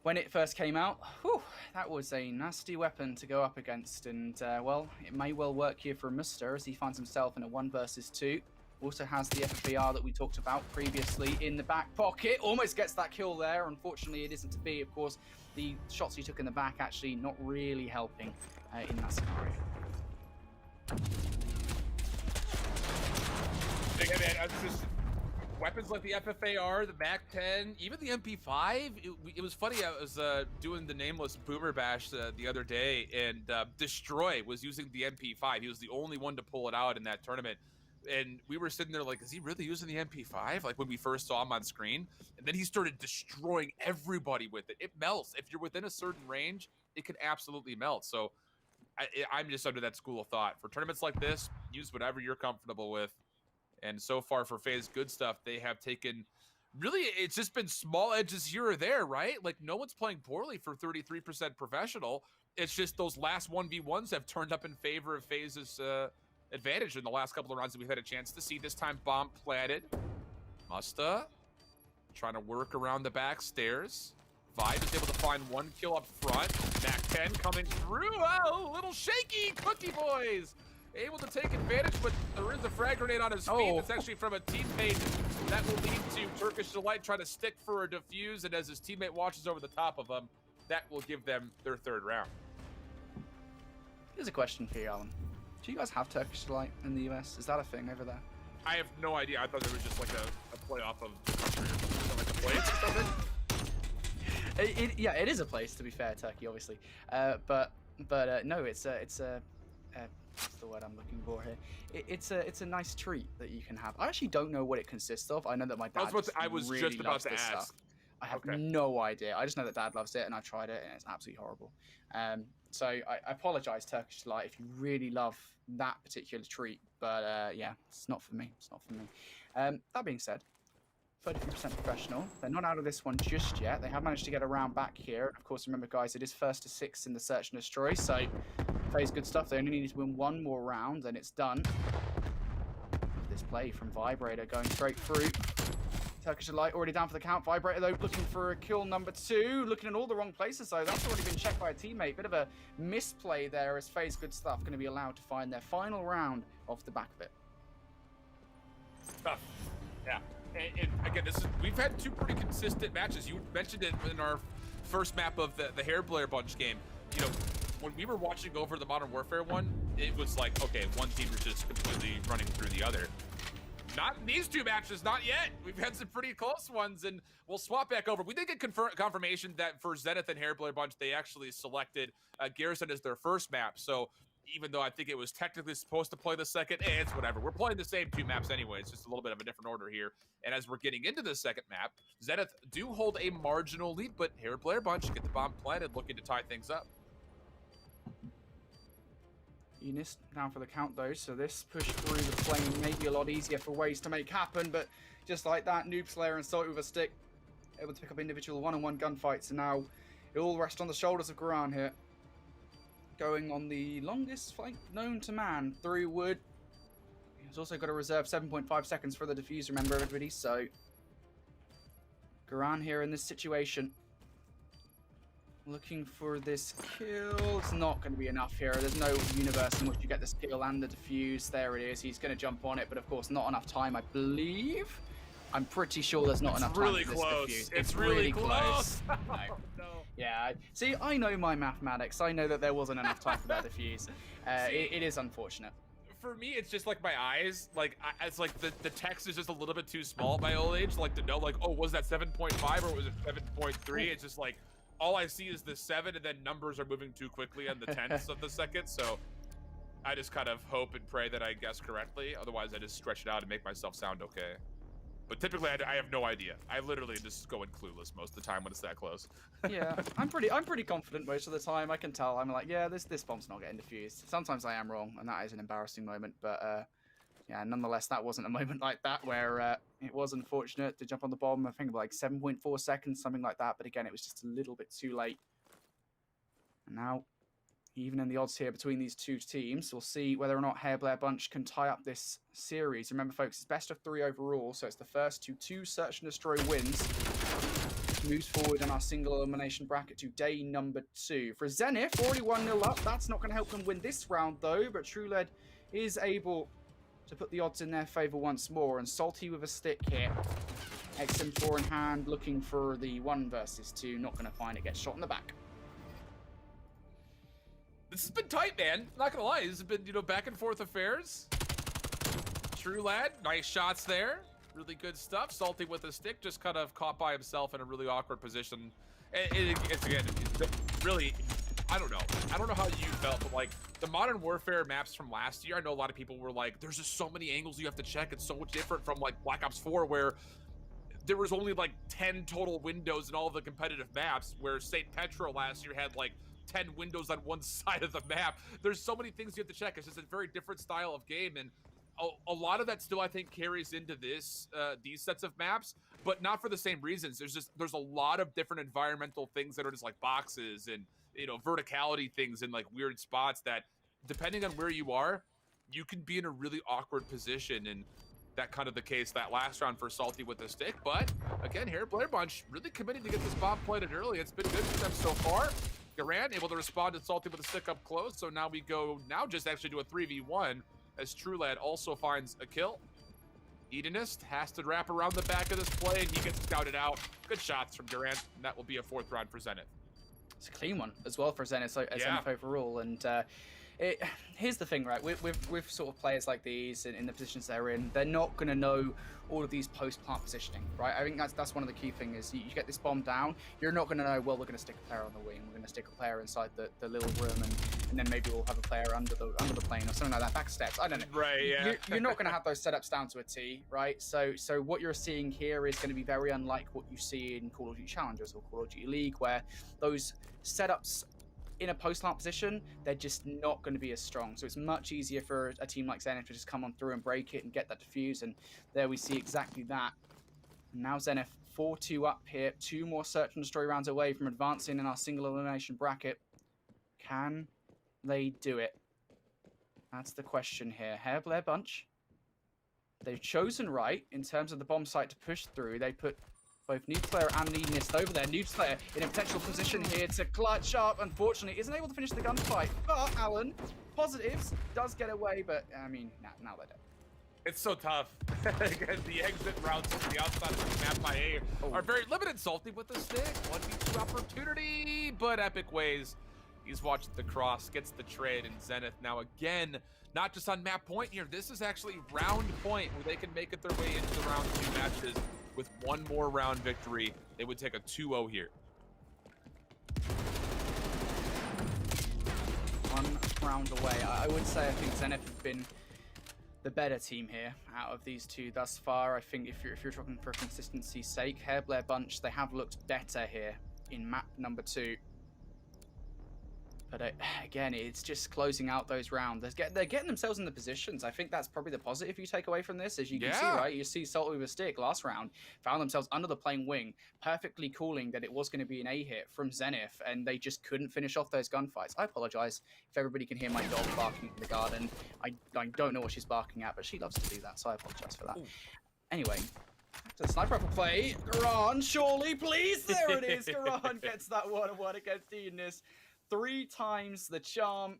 when it first came out, whew, that was a nasty weapon to go up against. And well, it may well work here for Musta as he finds himself in a 1 versus 2. Also has the FFAR that we talked about previously in the back pocket. Almost gets that kill there. Unfortunately, it isn't to be. Of course, the shots he took in the back actually not really helping in that scenario. Man, just weapons like the FFAR, the Mac-10, even the MP5. It was funny. I was doing the nameless Boomer Bash the other day, and Destroy was using the MP5. He was the only one to pull it out in that tournament. And we were sitting there like, is he really using the MP5? Like when we first saw him on screen. And then he started destroying everybody with it. It melts. If you're within a certain range, it can absolutely melt. So I'm just under that school of thought. For tournaments like this, use whatever you're comfortable with. And so far for FaZe good stuff, they have taken, really, it's just been small edges here or there, right? Like no one's playing poorly for 33% professional. It's just those last 1v1s have turned up in favor of FaZe's advantage in the last couple of rounds that we've had a chance to see. This time bomb planted. Musta trying to work around the back stairs. Vibe is able to find 1 kill up front. Mac-10 coming through. Oh, a little shaky. Cookie Boys able to take advantage, but there is a frag grenade on his feet. It's actually from a teammate. That will lead to Turkish Delight trying to stick for a defuse, and as his teammate watches over the top of him, that will give them their 3rd round. Here's a question for you, Alan. Do you guys have Turkish Delight in the US? Is that a thing over there? I have no idea. I thought it was just like a play off of the country, like a place or something. Yeah, it is a place, to be fair, Turkey, obviously. But no, it's what's the word I'm looking for here? It's a nice treat that you can have. I actually don't know what it consists of. I know that my dad I was really just about loves to this ask. stuff. I have no idea. I just know that Dad loves it, and I've tried it, and it's absolutely horrible. So I apologize, Turkish Delight, if you really love that particular treat. But yeah, it's not for me. It's not for me. That being said, 33% professional. They're not out of this one just yet. They have managed to get around back here. Of course, remember, guys, it is 1st to 6 in the search and destroy. So, FaZe good stuff. They only need to win 1 more round, and it's done. This play from Vibrator going straight through. Turkish Delight already down for the count. Vibrator, though, looking for a kill number 2. Looking in all the wrong places, so that's already been checked by a teammate. Bit of a misplay there as FaZe good stuff going to be allowed to find their final round off the back of it. Tough. Yeah. And again, we've had 2 pretty consistent matches. You mentioned it in our first map of the Hairblayer Bunch game. You know, when we were watching over the Modern Warfare one, it was like, okay, one team was just completely running through the other. Not in these 2 matches, not yet. We've had some pretty close ones, and we'll swap back over. We did get confirmation that for Zenith and Hairblayer Bunch, they actually selected Garrison as their first map. So even though I think it was technically supposed to play the second, it's whatever. We're playing the same 2 maps anyway. It's just a little bit of a different order here. And as we're getting into the second map, Zenith do hold a marginal lead, but Hair Blair Bunch get the bomb planted, looking to tie things up. Eunice down for the count though, so this push through the flame may be a lot easier for Waze to make happen, but just like that, Noob Slayer and Salty with a stick, able to pick up individual one-on-one gunfights, and now it all rests on the shoulders of Garan here. Going on the longest flank known to man through wood. He's also got to reserve 7.5 seconds for the defuse, remember everybody, so Garan here in this situation. Looking for this kill. It's not going to be enough here. There's no universe in which you get this kill and the defuse. There it is. He's going to jump on it, but of course not enough time, I believe. I'm pretty sure there's not enough time for this defuse. It's really close. No. No. Yeah, see, I know my mathematics. I know that there wasn't enough time for that defuse. It is unfortunate. For me, it's just like my eyes. Like, it's like the text is just a little bit too small at my old age. Like, to know, like, oh, was that 7.5 or was it 7.3? It's just like, all I see is the 7, and then numbers are moving too quickly on the tenths of the second. So I just kind of hope and pray that I guess correctly. Otherwise, I just stretch it out and make myself sound okay. But typically, I have no idea. I literally just go in clueless most of the time when it's that close. Yeah, I'm pretty confident most of the time. I can tell. I'm like, yeah, this bomb's not getting defused. Sometimes I am wrong, and that is an embarrassing moment. But yeah, nonetheless, that wasn't a moment like that where it was unfortunate to jump on the bomb. I think like 7.4 seconds, something like that. But again, it was just a little bit too late. And now, even in the odds here between these two teams, we'll see whether or not Hair Blair Bunch can tie up this series. Remember, folks, it's best of 3 overall, so it's the first to 2 Search and Destroy wins. Moves forward in our single elimination bracket to day number 2. For Zenith, already 1-0 up. That's not going to help them win this round, though, but TrueLed is able to put the odds in their favor once more, and Salty with a stick here. XM4 in hand, looking for the 1 versus 2. Not going to find it. Gets shot in the back. This has been tight, man. Not gonna lie, this has been, back and forth affairs. TrueLad, nice shots there. Really good stuff. Salty with a stick, just kind of caught by himself in a really awkward position. It's really, I don't know. I don't know how you felt, but like the Modern Warfare maps from last year, I know a lot of people were like, there's just so many angles you have to check. It's so much different from like Black Ops 4, where there was only like 10 total windows in all the competitive maps, where St. Petro last year had like 10 windows on one side of the map. There's so many things you have to check. It's just a very different style of game, and a lot of that still, I think, carries into this these sets of maps, but not for the same reasons. There's a lot of different environmental things that are just like boxes and verticality things in like weird spots that, depending on where you are, you can be in a really awkward position, and that kind of the case that last round for Salty with the stick. But again, Hair Blair Bunch really committing to get this bomb planted early. It's been good for them so far. Garan able to respond to Salty with a stick up close, so now we go just actually do a 3v1 as TrueLad also finds a kill. Hedonist has to wrap around the back of this play, and he gets scouted out. Good shots from Garan, and that will be a 4th round for Zenith. It's a clean one as well for Zenith, Zenith overall, and here's the thing, right? With sort of players like these in the positions they're in, they're not going to know all of these post-plant positioning, right? I think that's one of the key things is you get this bomb down, you're not going to know, well, we're going to stick a player on the wing, we're going to stick a player inside the little room, and then maybe we'll have a player under the plane or something like that, back steps, I don't know. Right, yeah. You're not going to have those setups down to a T, right? So what you're seeing here is going to be very unlike what you see in Call of Duty Challengers or Call of Duty League, where those setups in a post-plant position, they're just not going to be as strong. So it's much easier for a team like Zenith to just come on through and break it and get that defuse. And there we see exactly that. And now Zenith 4-2 up here. 2 more Search and Destroy rounds away from advancing in our single elimination bracket. Can they do it? That's the question here. Hair Blair Bunch, they've chosen right in terms of the bomb site to push through. They put both Noob Slayer and Hedonist over there. Noob Slayer in a potential position here to clutch up. Unfortunately, isn't able to finish the gunfight. But Alan, positives, does get away. But, I mean, now they're dead. It's so tough. Again, the exit routes from the outside of the map by A are very limited. Salty with the stick. 1v2 opportunity, but Epic Ways. He's watched the cross, gets the trade, and Zenith now again, not just on map point here. This is actually round point where they can make it their way into the round 2 matches. With 1 more round victory, they would take a 2-0 here. 1 round away. I would say I think Zenith have been the better team here out of these two thus far. I think if you're talking for consistency's sake, Hairblair Bunch, they have looked better here in map number 2. But again, it's just closing out those rounds. They're getting themselves in the positions. I think that's probably the positive you take away from this. As you can see, right? You see Salt with a Stick last round found themselves under the plane wing, perfectly calling that it was going to be an A hit from Zenith, and they just couldn't finish off those gunfights. I apologize if everybody can hear my dog barking in the garden. I don't know what she's barking at, but she loves to do that, so I apologize for that. Ooh. Anyway, back to the sniper rifle play. Garan, surely, please. There it is. Garan gets that 1-on-1 against Eunice. 3 times the charm,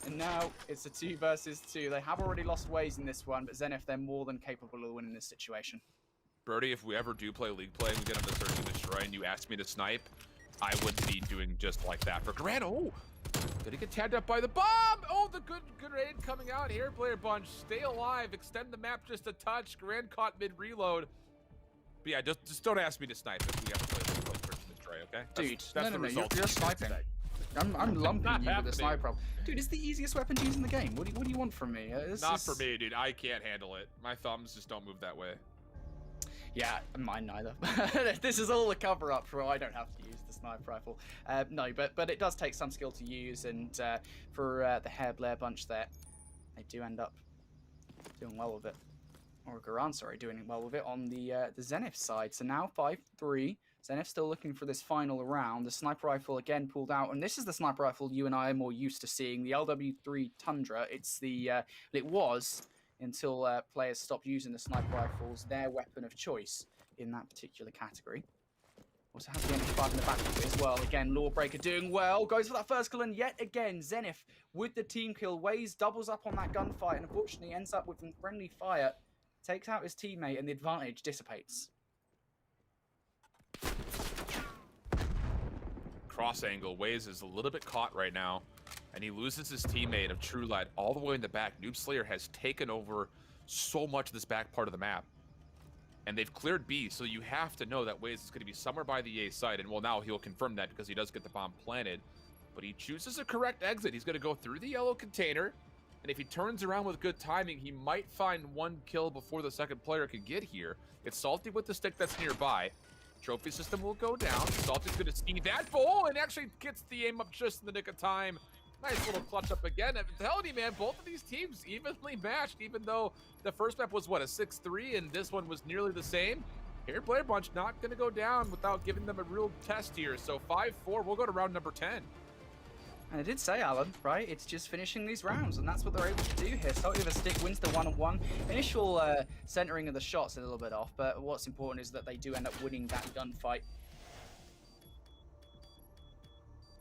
and now it's a 2 versus 2. They have already lost ways in this one, but Zenith, they're more than capable of winning this situation. Brody, if we ever do play League play and we get on the Search and Destroy and you ask me to snipe, I would be doing just like that. For Grant, oh, did he get tagged up by the bomb? Oh, the good raid coming out here. Player Bunch, stay alive, extend the map just a touch. Grant caught mid-reload. But yeah, just don't ask me to snipe if we ever play League play Search and Destroy, okay? Dude, that's no, you're sniping. I'm lumping you with a sniper rifle. Dude, it's the easiest weapon to use in the game. What do you want from me? Not for me, dude. I can't handle it. My thumbs just don't move that way. Yeah, mine neither. This is all a cover-up for I don't have to use the sniper rifle. No, but it does take some skill to use, and for the Hairblair Bunch there, they do end up doing well with it. Or Garan, sorry, doing well with it on the Zenith side. So now 5-3. Zenith still looking for this final round. The sniper rifle again pulled out, and this is the sniper rifle you and I are more used to seeing. The LW3 Tundra. It's the it was until players stopped using the sniper rifles, their weapon of choice in that particular category. Also has the MP5 in the back of it as well. Again, Lawbreaker doing well. Goes for that first kill, and yet again, Zenith with the team kill. Waze doubles up on that gunfight, and unfortunately ends up with friendly fire. Takes out his teammate, and the advantage dissipates. Cross angle. Waze is a little bit caught right now, and he loses his teammate of True Light all the way in the back. Noob Slayer has taken over so much of this back part of the map, and they've cleared B, so you have to know that Waze is going to be somewhere by the A site, and well, now he'll confirm that because he does get the bomb planted, but he chooses a correct exit. He's going to go through the yellow container, and if he turns around with good timing, he might find 1 kill before the second player can get here. It's Salty with the stick that's nearby. Trophy system will go down. Salty's going to see that ball and actually gets the aim up just in the nick of time. Nice little clutch up again. I'm telling you, man, both of these teams evenly matched, even though the first map was, what, a 6-3, and this one was nearly the same. Here, Player Bunch not going to go down without giving them a real test here. So 5-4, we'll go to round number 10. And I did say, Alan, right? It's just finishing these rounds, and that's what they're able to do here. Salty with a stick wins the 1-on-1. Initial centering of the shots a little bit off, but what's important is that they do end up winning that gunfight.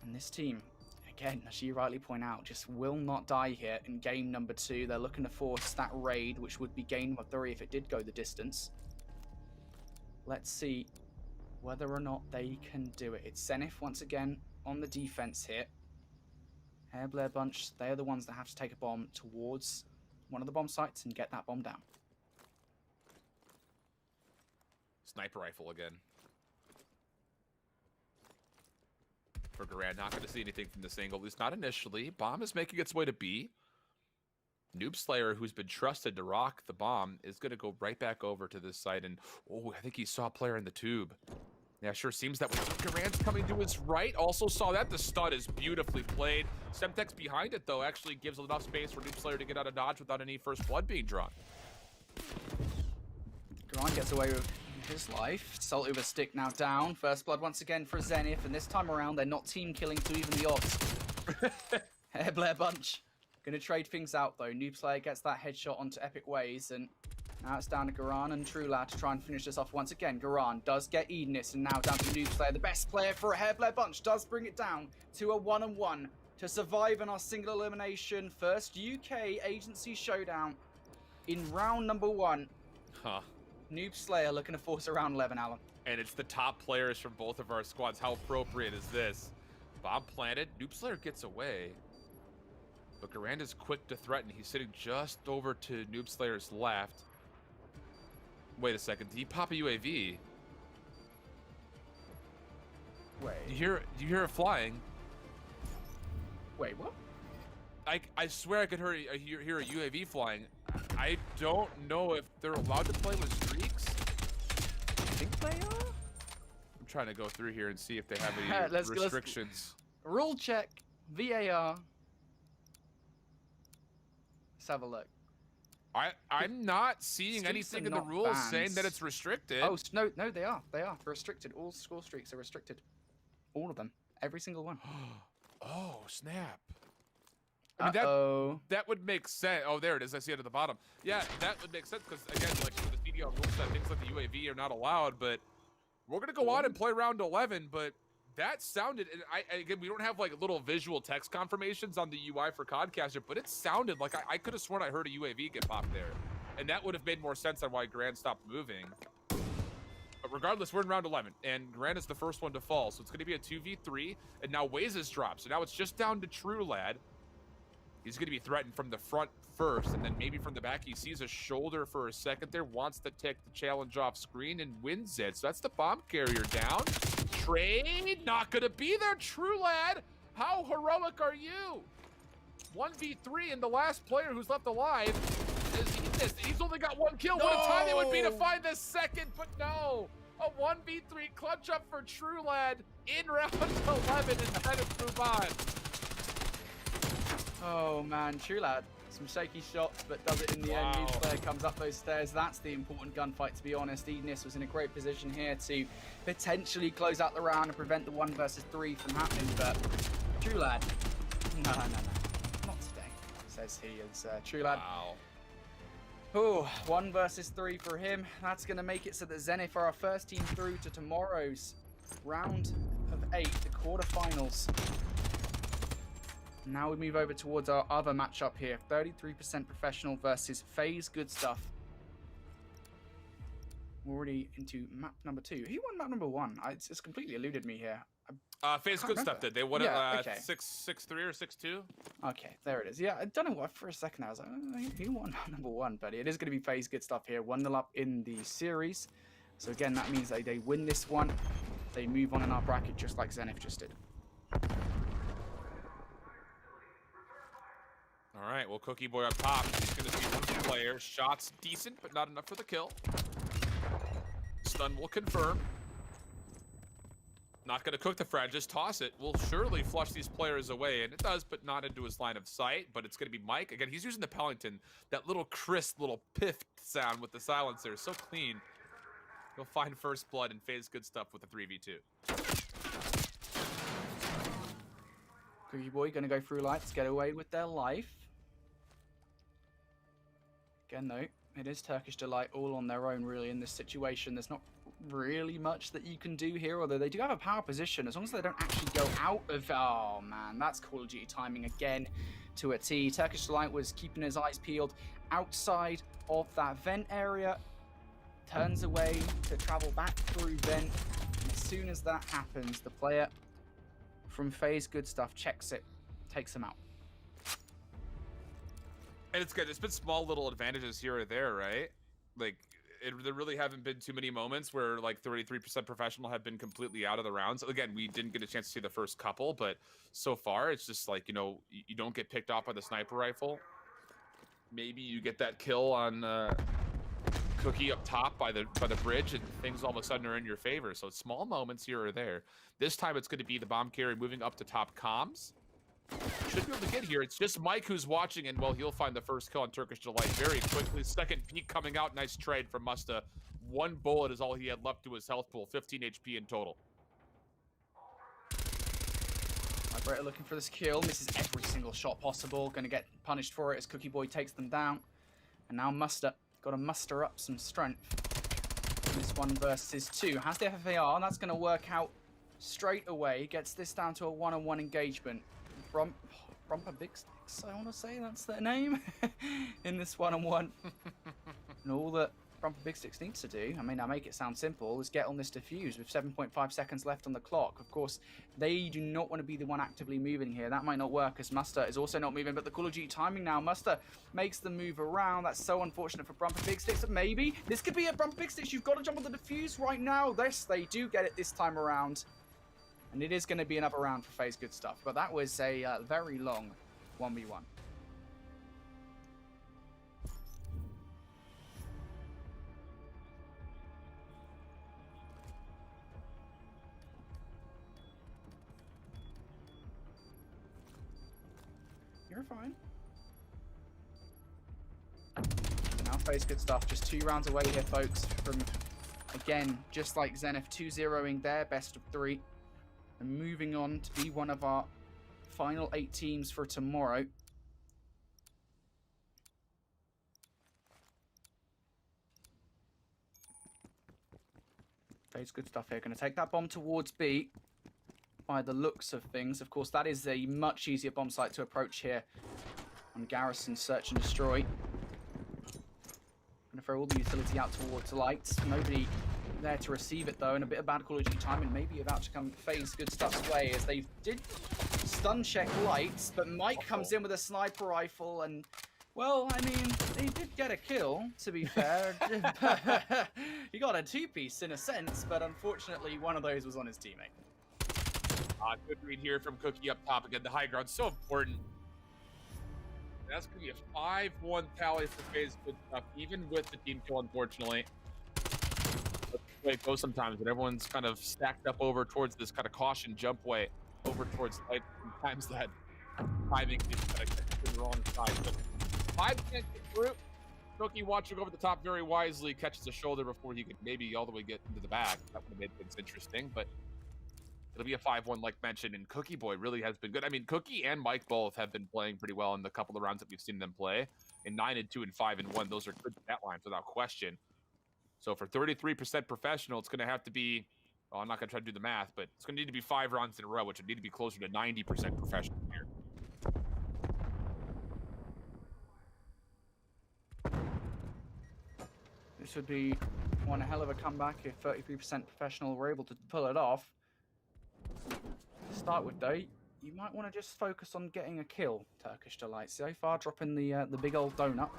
And this team, again, as you rightly point out, just will not die here in game number 2. They're looking to force that raid, which would be game number 3 if it did go the distance. Let's see whether or not they can do it. It's Zenith once again on the defense here. Hairblair Bunch, they are the ones that have to take a bomb towards one of the bomb sites and get that bomb down. Sniper rifle again. For Garand, not going to see anything from this angle, at least not initially. Bomb is making its way to B. Noob Slayer, who's been trusted to rock the bomb, is going to go right back over to this site. And, oh, I think he saw a player in the tube. Yeah, sure seems that way. Garand's coming to his right. Also saw that. The stud is beautifully played. Semtex behind it, though, actually gives enough space for Noob Slayer to get out of dodge without any first blood being drawn. Garand gets away with his life. Salt over stick now down. First blood once again for Zenith, and this time around they're not team killing to even the odds. Hairblair Bunch gonna trade things out though. Noob Slayer gets that headshot onto Epic Ways, and now it's down to Garan and True Lad to try and finish this off once again. Garan does get Edenis, and now down to Noob Slayer. The best player for a Hairblair Bunch does bring it down to a 1-on-1 to survive in our single elimination first UK agency showdown in round number 1. Huh. Noob Slayer looking to force a round 11, Alan. And it's the top players from both of our squads. How appropriate is this? Bomb planted. Noob Slayer gets away. But Garand is quick to threaten. He's sitting just over to Noob Slayer's left. Wait a second. Did he pop a UAV? Wait. Do you hear it flying? Wait, what? I swear I could hear a UAV flying. I don't know if they're allowed to play with streaks. I think they are. I'm trying to go through here and see if they have any restrictions. Rule check. VAR. Let's have a look. I'm not seeing anything in the rules saying that it's restricted. Oh, no, they are. They are restricted. All score streaks are restricted. All of them. Every single one. Oh, snap. I mean, that would make sense. Oh, there it is. I see it at the bottom. Yeah, that would make sense because, again, like for the CDL rule set, things like the UAV are not allowed, but we're going to go on and play round 11, but that sounded, and again, we don't have like little visual text confirmations on the UI for Codcaster, but it sounded like I could have sworn I heard a UAV get popped there, and that would have made more sense on why Grand stopped moving. But regardless, we're in round 11, and Grand is the first one to fall, so it's going to be a 2v3, and now Waze has dropped, so now it's just down to True Lad. He's going to be threatened from the front first, and then maybe from the back. He sees a shoulder for a second there, wants to take the challenge off screen, and wins it. So that's the bomb carrier down. Trade, not going to be there, True Lad. How heroic are you? 1v3, and the last player who's left alive is Edith. He's only got one kill. What a time it would be to find the second, but no. A 1v3 clutch up for True Lad in round 11, and then it's move on. Oh man, True Lad. Some shaky shots, but does it in the end. Each player comes up those stairs. That's the important gunfight, to be honest. Ednis was in a great position here to potentially close out the round and prevent the 1 versus 3 from happening, but True Lad, no, not today, says he. Is True Lad. Wow. Oh, 1 versus 3 for him. That's going to make it so that Zenith are our first team through to tomorrow's round of 8, the quarterfinals. Now we move over towards our other matchup here. 33% professional versus FaZe Good Stuff. We're already into map number 2. Who won map number 1? It's completely eluded me here. FaZe Good Stuff did. They won it 6-3 or 6-2. Okay, there it is. Yeah, I don't know what. For a second I was like, who won map number 1? But it is going to be FaZe Good Stuff here. 1-0 up in the series. So again, that means that they win this one. They move on in our bracket just like Zenith just did. All right, well, Cookie Boy up top. He's going to see one player. Shots decent, but not enough for the kill. Stun will confirm. Not going to cook the frag, just toss it. Will surely flush these players away, and it does, but not into his line of sight. But it's going to be Mike. Again, he's using the Pellington, that little crisp, little piff sound with the silencer. So clean. He'll find first blood and FaZe Good Stuff with a 3v2. Cookie Boy going to go through lights, get away with their life. Again, though, it is Turkish Delight all on their own, really, in this situation. There's not really much that you can do here, although they do have a power position, as long as they don't actually go out of... Oh, man, that's Call of Duty timing again to a T. Turkish Delight was keeping his eyes peeled outside of that vent area, turns away to travel back through vent, and as soon as that happens, the player from FaZe Good Stuff checks it, takes him out. And it's good. It's been small little advantages here or there, right? Like, there really haven't been too many moments where, like, 33% professional have been completely out of the rounds. Again, we didn't get a chance to see the first couple, but so far, it's just like, you know, you don't get picked off by the sniper rifle. Maybe you get that kill on Cookie up top by the bridge, and things all of a sudden are in your favor. So it's small moments here or there. This time, it's going to be the bomb carrier moving up to top comms. Should be able to get here. It's just Mike who's watching, and well, he'll find the first kill on Turkish Delight very quickly. Second peek coming out. Nice trade from Musta. 1 bullet is all he had left to his health pool. 15 HP in total. Vibrator looking for this kill. Misses every single shot possible. Going to get punished for it as Cookie Boy takes them down. And now Musta got to muster up some strength. This 1 versus 2. Has the FFAR, and that's going to work out straight away. Gets this down to a 1-on-1 engagement. Brumper Big Sticks, I want to say that's their name, in this 1-on-1. And all that Brumper Big Sticks needs to do, I mean, I make it sound simple, is get on this defuse with 7.5 seconds left on the clock. Of course, they do not want to be the one actively moving here. That might not work, as Muster is also not moving, but the Call of Duty timing now. Muster makes the move around. That's so unfortunate for Brumper Big Sticks, but maybe this could be a Brumper Big Sticks. You've got to jump on the defuse right now. Yes, they do get it this time around. And it is going to be another round for FaZe Good Stuff. But that was a very long 1v1. You're fine. Now FaZe, good stuff. Just 2 rounds away here, folks, from, again, just like Zenith, 2-0ing their best of 3. And moving on to be one of our final 8 teams for tomorrow. FaZe, good stuff here. Going to take that bomb towards B. By the looks of things, of course, that is a much easier bomb site to approach here on Garrison Search and Destroy. Going to throw all the utility out towards lights. Nobody there to receive it though, and a bit of bad Call of Duty timing maybe about to come FaZe good stuff's way as they did stun check lights, but Mike comes in with a sniper rifle and, well, I mean, he did get a kill, to be fair. He got a 2-piece in a sense, but unfortunately one of those was on his teammate. Good read here from Cookie up top. Again, the high ground so important. That's going to be a 5-1 tally for FaZe good stuff, even with the team kill, unfortunately. That's the way it goes sometimes, when everyone's kind of stacked up over towards this kind of caution jump way, over towards light. Sometimes that timing is kind of to the wrong side. But 5 can't get through. Cookie watching over the top very wisely, catches the shoulder before he could maybe all the way get into the back. That would have made things interesting, but it'll be a 5-1 like mentioned, and Cookie Boy really has been good. I mean, Cookie and Mike both have been playing pretty well in the couple of rounds that we've seen them play. In 9-2 and 5-1, those are good stat lines without question. So for 33% professional, it's going to have to be, well, I'm not going to try to do the math, but it's going to need to be 5 rounds in a row, which would need to be closer to 90% professional here. This would be one hell of a comeback if 33% professional were able to pull it off. To start with though, you might want to just focus on getting a kill, Turkish Delight. So far, dropping the big old donut.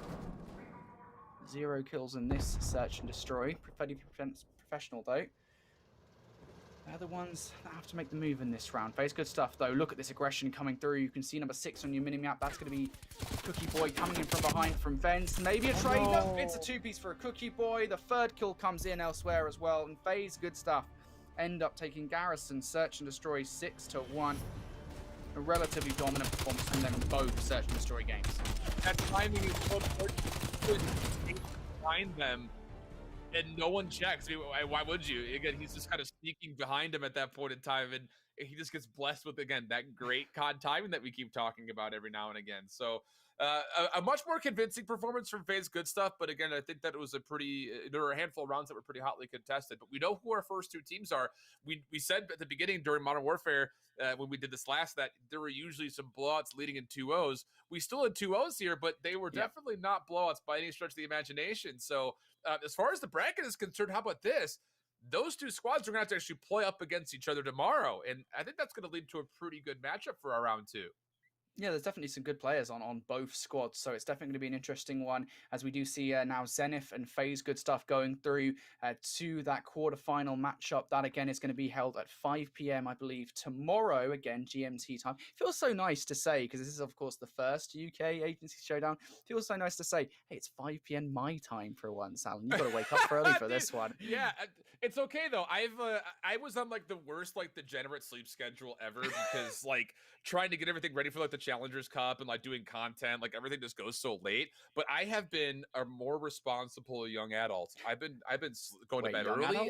0 kills in this search and destroy. 33% professional though. They're the ones that have to make the move in this round. FaZe, good stuff though. Look at this aggression coming through. You can see number 6 on your minimap. That's going to be Cookie Boy coming in from behind from Vents. Maybe a trade. No, it's a 2-piece for a Cookie Boy. The 3rd kill comes in elsewhere as well. And FaZe, good stuff. End up taking Garrison, Search and Destroy 6-1. A relatively dominant performance from them in both Search and Destroy games. That timing is so important. Behind them, and no one checks. I mean, why would you? Again, he's just kind of sneaking behind him at that point in time, and he just gets blessed with, again, that great COD timing that we keep talking about every now and again. So a much more convincing performance from FaZe good stuff, but again, I think that it was there were a handful of rounds that were pretty hotly contested, but we know who our first 2 teams are. We said at the beginning during Modern Warfare, when we did this last, that there were usually some blowouts leading in 2-0s. We still had 2-0s here, but they were definitely not blowouts by any stretch of the imagination. So as far as the bracket is concerned, how about this? Those 2 squads are going to have to actually play up against each other tomorrow, and I think that's going to lead to a pretty good matchup for our round 2. Yeah, there's definitely some good players on both squads, so it's definitely going to be an interesting one as we do see now Zenith and FaZe good stuff going through to that quarterfinal matchup. That again is going to be held at 5 p.m. I believe tomorrow, again GMT time. Feels so nice to say, because this is of course the first UK agency showdown. Feels so nice to say, hey, it's 5 p.m. my time for once, Alan. You got to wake up early for this one. Yeah, it's okay though. I was on like the worst like degenerate sleep schedule ever because like trying to get everything ready for like the Challengers Cup and like doing content, like everything just goes so late. But I have been a more responsible young adult. I've been going to bed early. Adult?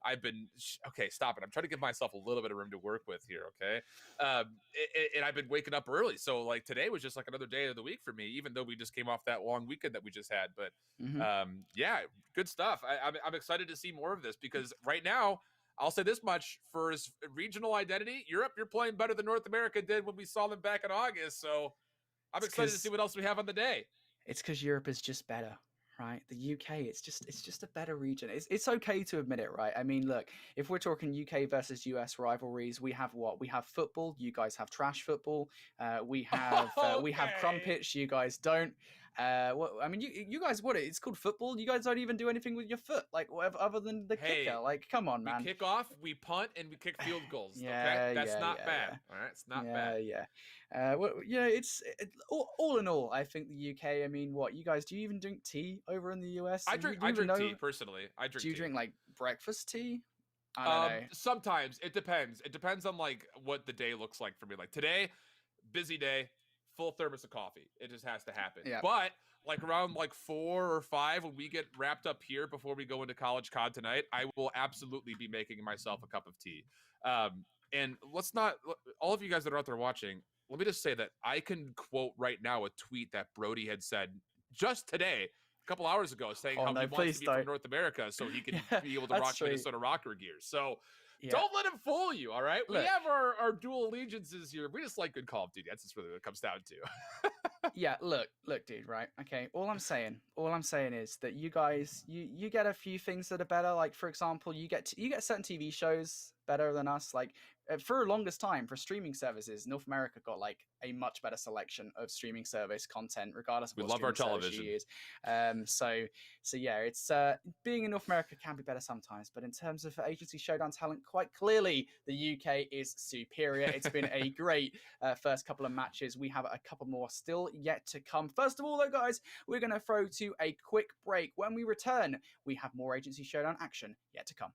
I've been okay. Stop it. I'm trying to give myself a little bit of room to work with here. Okay, and I've been waking up early. So like today was just like another day of the week for me, even though we just came off that long weekend that we just had. But yeah, good stuff. I'm excited to see more of this because right now, I'll say this much: for his regional identity, Europe, you're playing better than North America did when we saw them back in August. So I'm excited to see what else we have on the day. It's because Europe is just better, right? The UK, it's just a better region. It's okay to admit it, right? I mean, look, if we're talking UK versus US rivalries, we have what? We have football. You guys have trash football. We have we have crumpets. You guys don't. What I mean, you guys, what it's called football. You guys don't even do anything with your foot, like whatever, other than the kicker. Like, come on, we man. kick off, we punt, and we kick field goals. Okay, Yeah, that's not yeah, bad. yeah. All right, it's not Yeah, bad. yeah. Well, yeah, all in all, I think the UK. I mean, what you guys do? You even drink tea over in the US? I Do you drink even know? tea personally. I drink Do you tea. drink like breakfast tea? I don't know. Sometimes it depends. It depends on like what the day looks like for me. Like today, busy day, full thermos of coffee. It just has to happen. Yeah. But like around like 4 or 5 when we get wrapped up here before we go into College Con tonight, I will absolutely be making myself a cup of tea. And let's not, all of you guys that are out there watching, let me just say that I can quote right now a tweet that Brody had said just today, a couple hours ago, saying how he wants to be from North America so he can be able to rock Minnesota Rocker gear. So don't let him fool you, all right? We have our dual allegiances here. We just like good Call of Duty. That's just really what it comes down to. Yeah, look, dude, right? Okay, all I'm saying is that you guys, you get a few things that are better. Like, for example, you get certain TV shows better than us. Like, for the longest time, for streaming services, North America got like a much better selection of streaming service content, regardless of what love our television. You use. So yeah, it's being in North America can be better sometimes, but in terms of Agency Showdown talent, quite clearly the UK is superior. It's been a great first couple of matches. We have a couple more still yet to come. First of all, though, guys, we're going to throw to a quick break. When we return, we have more Agency Showdown action yet to come.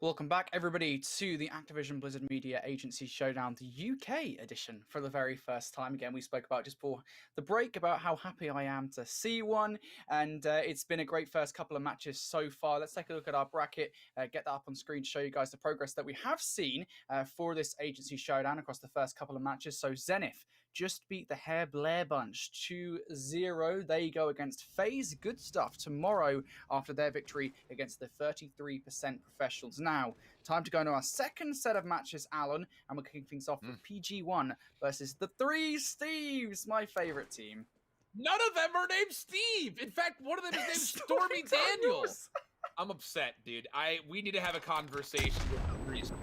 Welcome back, everybody, to the Activision Blizzard Media Agency Showdown, the UK edition, for the very first time. Again, we spoke about just before the break about how happy I am to see one, and it's been a great first couple of matches so far. Let's take a look at our bracket, get that up on screen to show you guys the progress that we have seen for this Agency Showdown across the first couple of matches. So Zenith just beat the Hair Blair Bunch 2-0. They go against FaZe. Good stuff tomorrow after their victory against the 33% professionals. Now, time to go into our second set of matches, Alan, and we're kicking things off with PG1 versus the Three Steves, my favorite team. None of them are named Steve. In fact, one of them is named Stormy Daniels. I'm upset, dude. We need to have a conversation with the Three Steves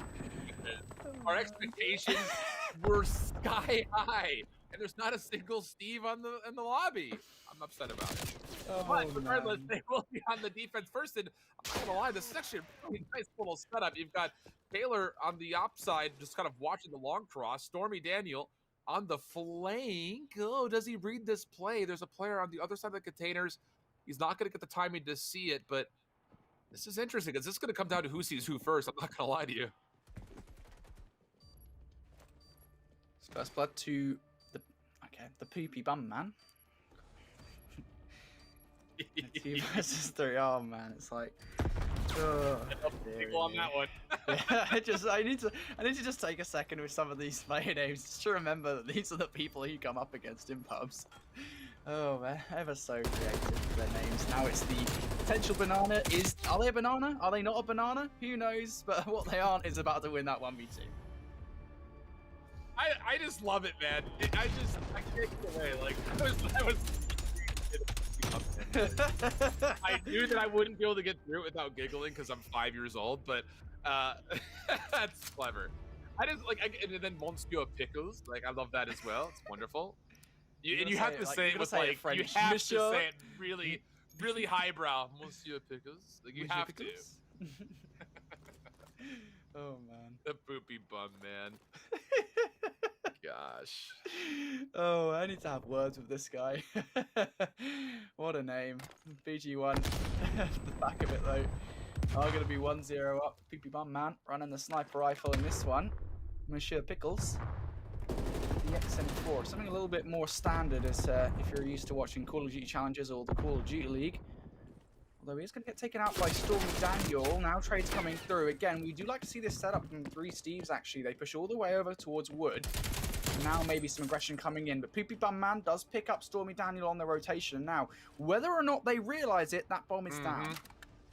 because our expectations were sky high, and there's not a single Steve in the lobby. I'm upset about it. But regardless, they will be on the defense first, and I'm not gonna lie, this is actually a really nice little setup. You've got Taylor on the op side, just kind of watching the long cross. Stormy Daniel on the flank. Oh, does he read this play? There's a player on the other side of the containers. He's not gonna get the timing to see it, but this is interesting because this is gonna come down to who sees who first. I'm not gonna lie to you. First blood to the poopy bum man. 2 versus 3. Oh man, it's like on that one. Yeah, I need to just take a second with some of these player names just to remember that these are the people you come up against in pubs. Oh man, ever so creative with their names. Now it's the potential banana. Are they a banana? Are they not a banana? Who knows? But what they aren't is about to win that 1v2. I just love it, man. I can't get away. Like I was I knew that I wouldn't be able to get through it without giggling because I'm 5 years old, but that's clever. I just and then Monsieur Pickles, like I love that as well. It's wonderful. You have to say it with like you have to say it really, really highbrow, Monsieur Pickles. Like you have to. Oh man, the poopy bum man. Gosh. Oh, I need to have words with this guy. What a name. BG1. The back of it though. Are going to be 1-0 up. Poopy bum man running the sniper rifle in this one. Monsieur Pickles. The XM4. Something a little bit more standard is if you're used to watching Call of Duty challenges or the Call of Duty League. Although he is going to get taken out by Stormy Daniel. Now trades coming through. Again, we do like to see this setup from Three Steves, actually. They push all the way over towards Wood. Now maybe some aggression coming in. But Poopy Bum Man does pick up Stormy Daniel on the rotation. Now, whether or not they realize it, that bomb is down.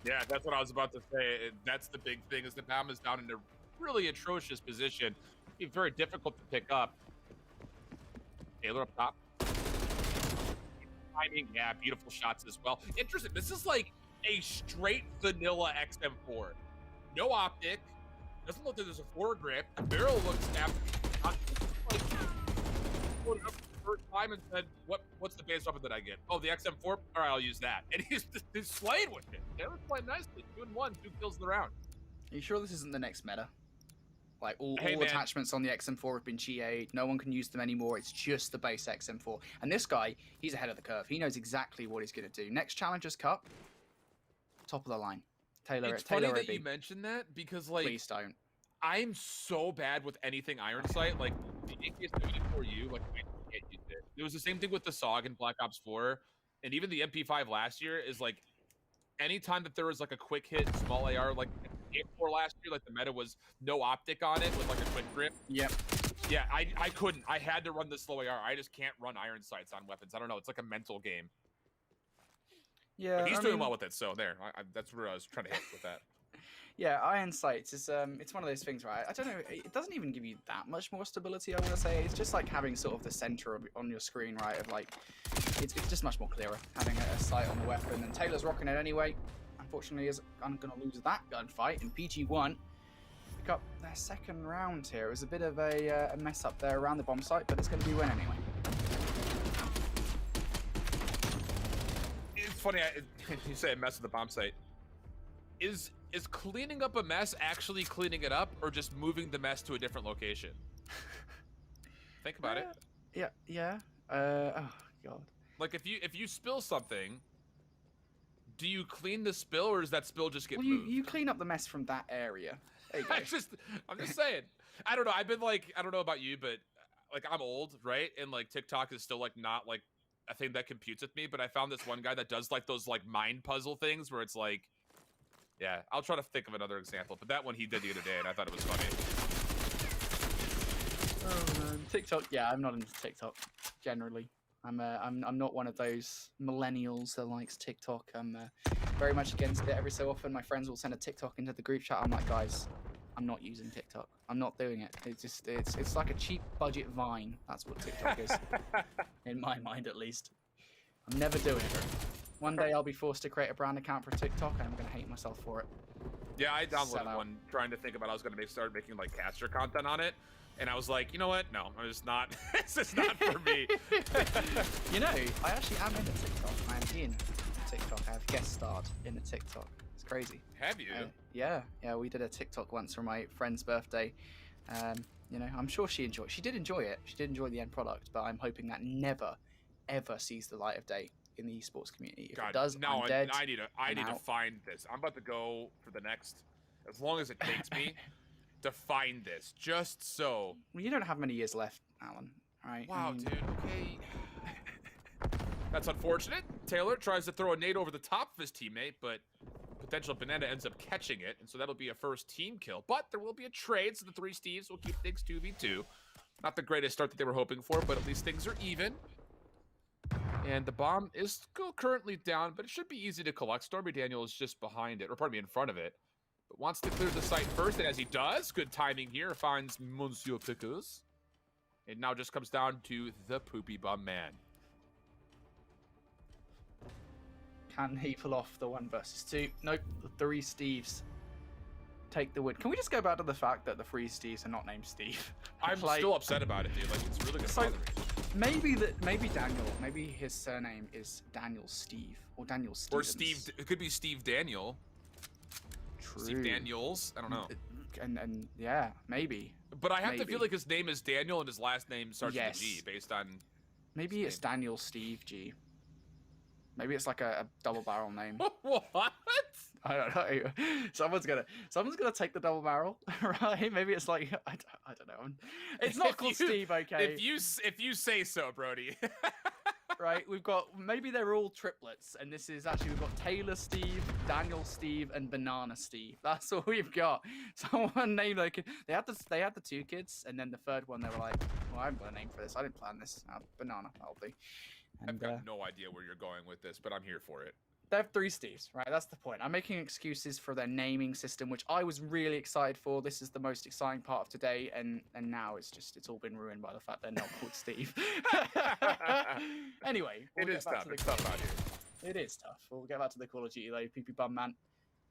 Yeah, that's what I was about to say. That's the big thing, is the bomb is down in a really atrocious position. It's very difficult to pick up. Taylor up top. Timing, yeah, beautiful shots as well. Interesting. This is like a straight vanilla XM4. No optic. Doesn't look like there's a foregrip. The barrel looks like pulled it up for the first time and said, "What's the base weapon that I get? Oh, the XM4. All right, I'll use that." And he's slaying with it. Taylor's playing nicely. 2-1, 2 kills in the round. Are you sure this isn't the next meta? Like all attachments on the XM4 have been GA'd. No one can use them anymore. It's just the base XM4. And this guy, he's ahead of the curve. He knows exactly what he's going to do. Next Challengers Cup, top of the line. Taylor. It's funny that you mentioned that because, like, please don't. I'm so bad with anything iron sight. Like the AK-74U, like I can't use it. It was the same thing with the SOG in Black Ops 4, and even the MP5 last year. Is like anytime that there was like a quick hit small AR, like AK-4 last year, like the meta was no optic on it with like a quick grip. Yep. Yeah, I couldn't. I had to run the slow AR. I just can't run iron sights on weapons. I don't know. It's like a mental game. Yeah, but he's doing well with it. So there, that's where I was trying to hit with that. Yeah, iron sights is it's one of those things, right? I don't know. It doesn't even give you that much more stability. I want to say it's just like having sort of the center on your screen, right? Of like, it's just much more clearer having a sight on the weapon. And Taylor's rocking it anyway. Unfortunately, I'm going to lose that gunfight. And PG1 pick up their second round here. It was a bit of a mess up there around the bomb site, but it's going to be a win anyway. It's funny, you say a mess at the bomb site. Is cleaning up a mess actually cleaning it up, or just moving the mess to a different location? Think about it. Yeah. Oh God. Like if you spill something, do you clean the spill, or does that spill just get Well, moved? you clean up the mess from that area. There you go. I'm just saying. I don't know. I've been like, I don't know about you, but like I'm old, right? And like TikTok is still like not like a thing that computes with me. But I found this one guy that does like those like mind puzzle things where it's like, yeah, I'll try to think of another example. But that one he did the other day, and I thought it was funny. Oh man, TikTok. Yeah, I'm not into TikTok generally. I'm not one of those millennials that likes TikTok. I'm very much against it. Every so often, my friends will send a TikTok into the group chat. I'm like, guys, I'm not using TikTok. I'm not doing it. It's like a cheap budget Vine. That's what TikTok is, in my mind at least. I'm never doing it. One day I'll be forced to create a brand account for TikTok, and I'm gonna hate myself for it. Yeah, I downloaded one trying to think about I was gonna start making like caster content on it. And I was like, you know what? No, I'm just not. It's just not for me. You know, I actually am in a TikTok. I am in TikTok. I have guest starred in a TikTok. It's crazy. Have you? Yeah. We did a TikTok once for my friend's birthday. You know, I'm sure she enjoyed. She did enjoy it. She did enjoy the end product, but I'm hoping that never, ever sees the light of day in the esports community. If it does, I'm dead. I need to find this. I'm about to go for the next, as long as it takes me. To find this, just so. Well, you don't have many years left, Alan. Right? Wow, dude. Okay. That's unfortunate. Taylor tries to throw a nade over the top of his teammate, but potential Banana ends up catching it, and so that'll be a first team kill. But there will be a trade, so the three Steves will keep things 2v2. Not the greatest start that they were hoping for, but at least things are even. And the bomb is still currently down, but it should be easy to collect. Stormy Daniel is just behind it, or pardon me, in front of it. But wants to clear the site first, and as he does, good timing here, finds Monsieur Pickles. It now just comes down to the Poopy Bum Man. Can he pull off the 1 versus 2? Nope, the 3 Steves take the win. Can we just go back to the fact that the 3 Steves are not named Steve? I'm still upset about it, dude. Like, it's really gonna bother me. Maybe Daniel, maybe his surname is Daniel Steve, or Daniel Stevens. Or Steve, it could be Steve Daniel. True. Steve Daniels, I don't know. And yeah, maybe. But I have to feel like his name is Daniel and his last name starts with a G, based on. Maybe it's Daniel Steve G. Maybe it's like a double barrel name. What? I don't know. Someone's gonna take the double barrel, right? Maybe it's like I don't know. It's not called Steve, okay? If you say so, Brody. Right, maybe they're all triplets, and this is actually, we've got Taylor Steve, Daniel Steve, and Banana Steve. That's all we've got. Someone named they had the 2 kids, and then the third one they were like, well, I haven't got a name for this. I didn't plan this. Banana, that'll do. And, I've got no idea where you're going with this, but I'm here for it. They have 3 Steves, right? That's the point. I'm making excuses for their naming system, which I was really excited for. This is the most exciting part of today, and now it's all been ruined by the fact they're not called Steve. Anyway, it is tough. It's tough out here. It is tough. We'll get back to the Call of Duty though. PP Bum Man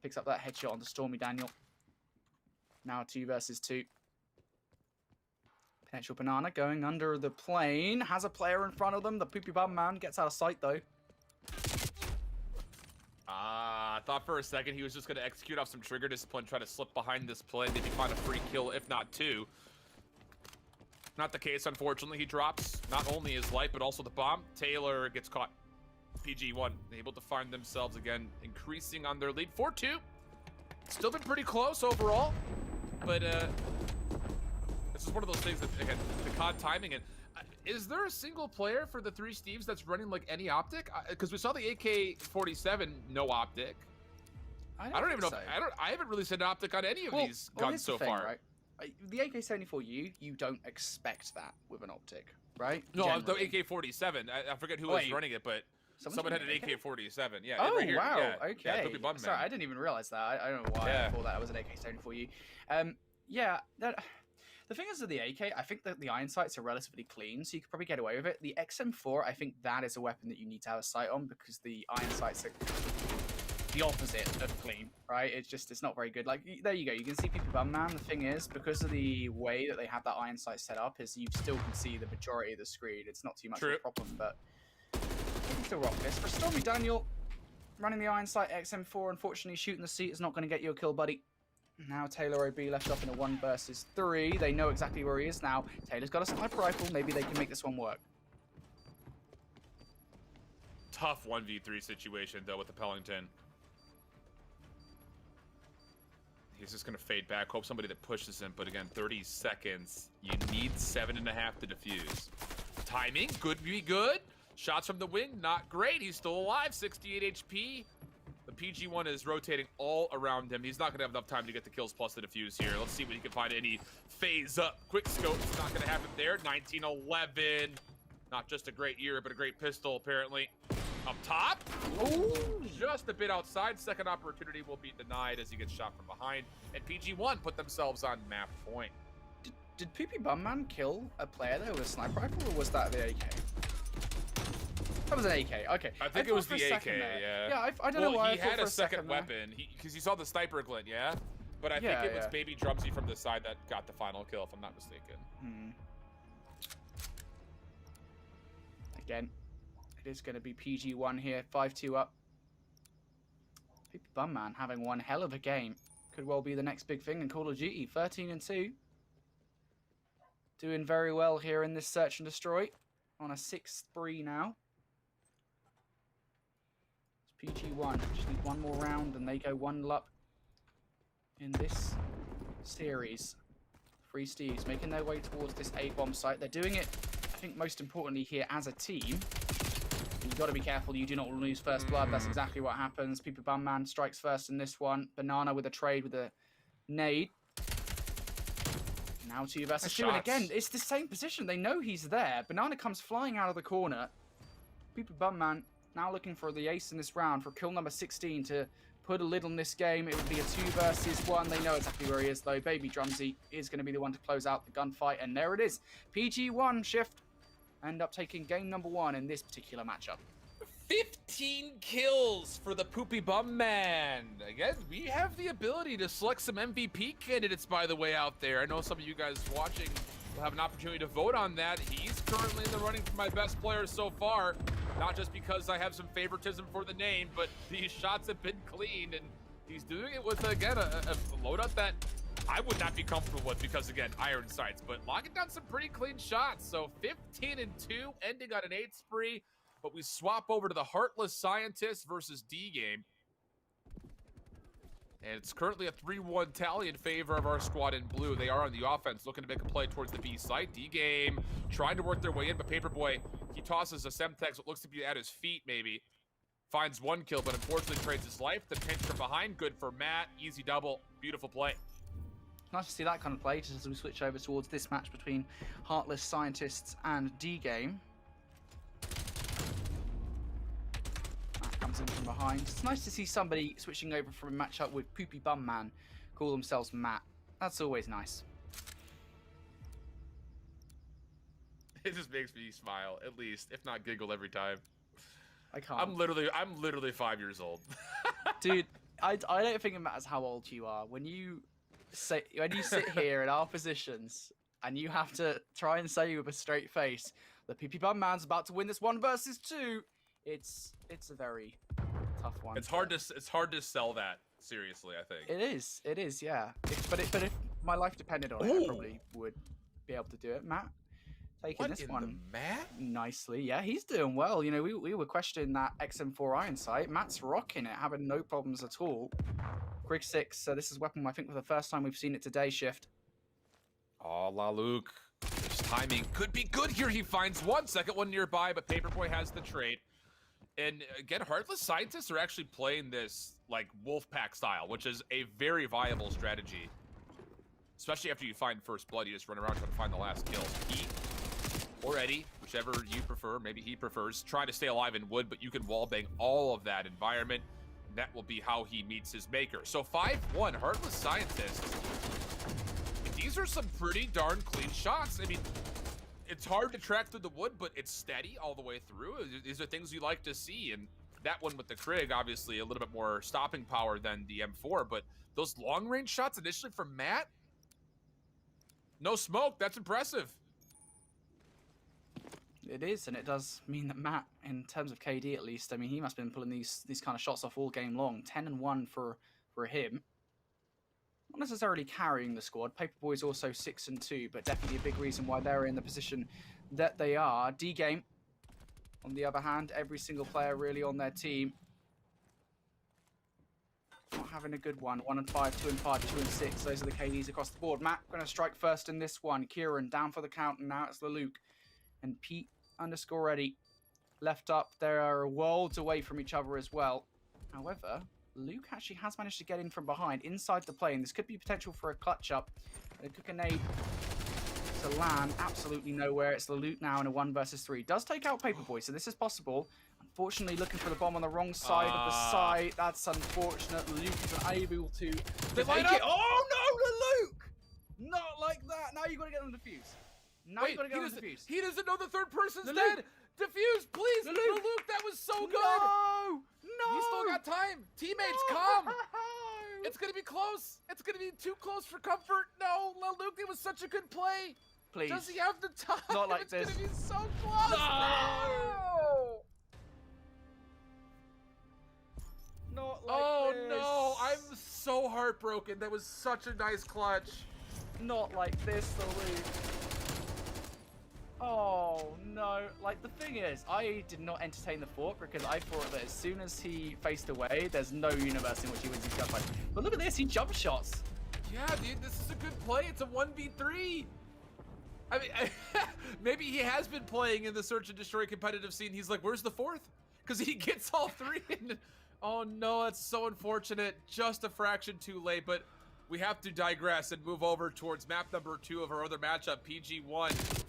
picks up that headshot onto Stormy Daniel. Now 2 versus 2. Potential Banana going under the plane. Has a player in front of them. The Poopy Bum Man gets out of sight though. I thought for a second he was just going to execute off some trigger discipline, try to slip behind this play, maybe find a free kill, if not 2. Not the case, unfortunately. He drops not only his life, but also the bomb. Taylor gets caught. PG1 able to find themselves again, increasing on their lead. 4-2. Still been pretty close overall, but this is one of those things that, again, the COD timing. And is there a single player for the 3 Steves that's running like any optic? Because we saw the AK-47 no optic. I don't even know. I haven't really seen an optic on any of these guns so far. Right? The AK-74U, you don't expect that with an optic, right? No, generally. The AK-47. I forget who was running it, but someone had an AK-47. Yeah. Oh, right here. wow. Yeah. Okay. Yeah, sorry, I didn't even realize that. I don't know why I thought that was an AK-74U. Yeah, the thing is with the AK, I think that the iron sights are relatively clean, so you could probably get away with it. The XM4, I think that is a weapon that you need to have a sight on because the iron sights are the opposite of clean, right? It's not very good. Like, there you go. You can see people Bum Man. The thing is, because of the way that they have that iron sight set up, is you still can see the majority of the screen. It's not too much of a problem, but you can still rock this. For Stormy Daniel, running the iron sight XM4, unfortunately, shooting the seat is not going to get you a kill, buddy. Now Taylor OB left up in a 1 versus 3. They know exactly where he is now. Taylor's got a sniper rifle. Maybe they can make this one work. tough 1v3 situation, though, with the Pellington. He's just going to fade back, hope somebody that pushes him. But again, 30 seconds. You need 7.5 to defuse. Timing could be good. Shots from the wing, not great. He's still alive, 68 HP. The PG-1 is rotating all around him. He's not going to have enough time to get the kills plus the defuse here. Let's see what he can find. Any phase up. Quick scope. It's not going to happen there. 1911. Not just a great year, but a great pistol, apparently. Up top. Ooh, just a bit outside. Second opportunity will be denied as he gets shot from behind. And PG-1 put themselves on map point. Did Poopy Bumman kill a player there with a sniper rifle, or was that the AK? That was an AK. Okay. I think it was the AK. Yeah. Yeah. I don't know why. He had a second weapon because he saw the sniper glint. Yeah. But I think it was Baby Drumsy from the side that got the final kill, if I'm not mistaken. Again, it is going to be PG-1 here, 5-2 up. Poopy Bumman having one hell of a game. Could well be the next big thing in Call of Duty. 13-2. Doing very well here in this search and destroy. On a 6th spree now. It's PG-1. Just need one more round and they go 1-0 up in this series. Three Steves making their way towards this A-bomb site. They're doing it, I think, most importantly here as a team. You've got to be careful you do not lose first blood. That's exactly what happens. Poopy Bumman strikes first in this one. Banana with a trade with a nade. Now 2 versus 2, and again, it's the same position. They know he's there. Banana comes flying out of the corner. Poopy Bumman now looking for the ace in this round for kill number 16 to put a lid on this game. It would be a 2 versus 1. They know exactly where he is, though. Baby Drumsy is going to be the one to close out the gunfight, and there it is. PG-1 shift end up taking game number 1 in this particular matchup. 15 kills for the Poopy Bumman. Again, we have the ability to select some MVP candidates, by the way, out there. I know some of you guys watching will have an opportunity to vote on that. He's currently in the running for my best player so far. Not just because I have some favoritism for the name, but these shots have been cleaned, and he's doing it with, again, a loadout that I would not be comfortable with because, again, iron sights, but locking down some pretty clean shots. So 15-2, ending on an 8th spree. But we swap over to the Heartless Scientist versus D-Game. And it's currently a 3-1 tally in favor of our squad in blue. They are on the offense, looking to make a play towards the B site. D-Game trying to work their way in, but Paperboy, he tosses a Semtex, what looks to be at his feet, maybe. Finds 1 kill, but unfortunately trades his life. The pinch from behind, good for Matt. Easy double, beautiful play. Nice to see that kind of play, just as we switch over towards this match between Heartless Scientists and D-Game. Comes in from behind. It's nice to see somebody switching over from a matchup with Poopy Bumman call themselves Matt. That's always nice. It just makes me smile, at least, if not giggle every time. I can't. I'm literally 5 years old. Dude, I don't think it matters how old you are. When you sit here in our positions and you have to try and say with a straight face that Poopy Bumman's about to win this 1 versus 2, it's a very tough one. It's hard to sell that seriously, I think. It is, yeah. But if my life depended on it, I probably would be able to do it. Matt taking this one nicely. Yeah, he's doing well. You know, we were questioning that XM4 iron sight. Matt's rocking it, having no problems at all. Grig 6. So this is weapon, I think, for the first time we've seen it today. Shift. Oh, La Luke. His timing could be good here. He finds 1, second one nearby, but Paperboy has the trade. And again, Heartless Scientists are actually playing this like Wolfpack style, which is a very viable strategy. Especially after you find first blood, you just run around trying to find the last kill. He or Eddie, whichever you prefer, maybe he prefers, trying to stay alive in wood, but you can wallbang all of that environment. And that will be how he meets his maker. So 5-1, Heartless Scientists. These are some pretty darn clean shots. I mean, it's hard to track through the wood, but it's steady all the way through. These are things you like to see, and that one with the Krig, obviously a little bit more stopping power than the M4, but those long-range shots initially from Matt, no smoke, that's impressive. It is, and it does mean that Matt, in terms of KD at least, I mean, he must have been pulling these kind of shots off all game long. 10-1 for him. Not necessarily carrying the squad. Paperboy's also 6-2, but definitely a big reason why they're in the position that they are. D-Game On the other hand, every single player really on their team not having a good one. 1 and 5, 2 and 5, 2 and 6. Those are the KDs across the board. Matt going to strike first in this one. Kieran down for the count, and now it's Leluke. And Pete underscore ready. Left up, they are worlds away from each other as well. However, Luke actually has managed to get in from behind, inside the plane. This could be potential for a clutch up. A grenade to land absolutely nowhere. It's Leluke now in a 1 versus 3. Does take out Paperboy, so this is possible. Unfortunately, looking for the bomb on the wrong side of the site. That's unfortunate. Luke is unable to take it. Oh no, Leluke! Not like that. Now you've got to get on the defuse. Now you've got to get on the defuse. He doesn't know the third person's dead. Defuse, please. Leluke, that was so good. No! He still got time. Teammates, come. It's going to be close. It's going to be too close for comfort. No, Leluke, it was such a good play. Please. Does he have the time? Not like this. It's going to be so close. No! Not like this. No, I'm so heartbroken. That was such a nice clutch. Not like this, Leluke. Oh no, like the thing is, I did not entertain the thought because I thought that as soon as he faced away, there's no universe in which he wins these gunfights. But look at this, he jump shots. Yeah, dude, this is a good play. It's a 1v3. I mean, maybe he has been playing in the search and destroy competitive scene. He's like, where's the fourth? Because he gets all 3. And, oh no, that's so unfortunate. Just a fraction too late, but we have to digress and move over towards map number 2 of our other matchup, PG1.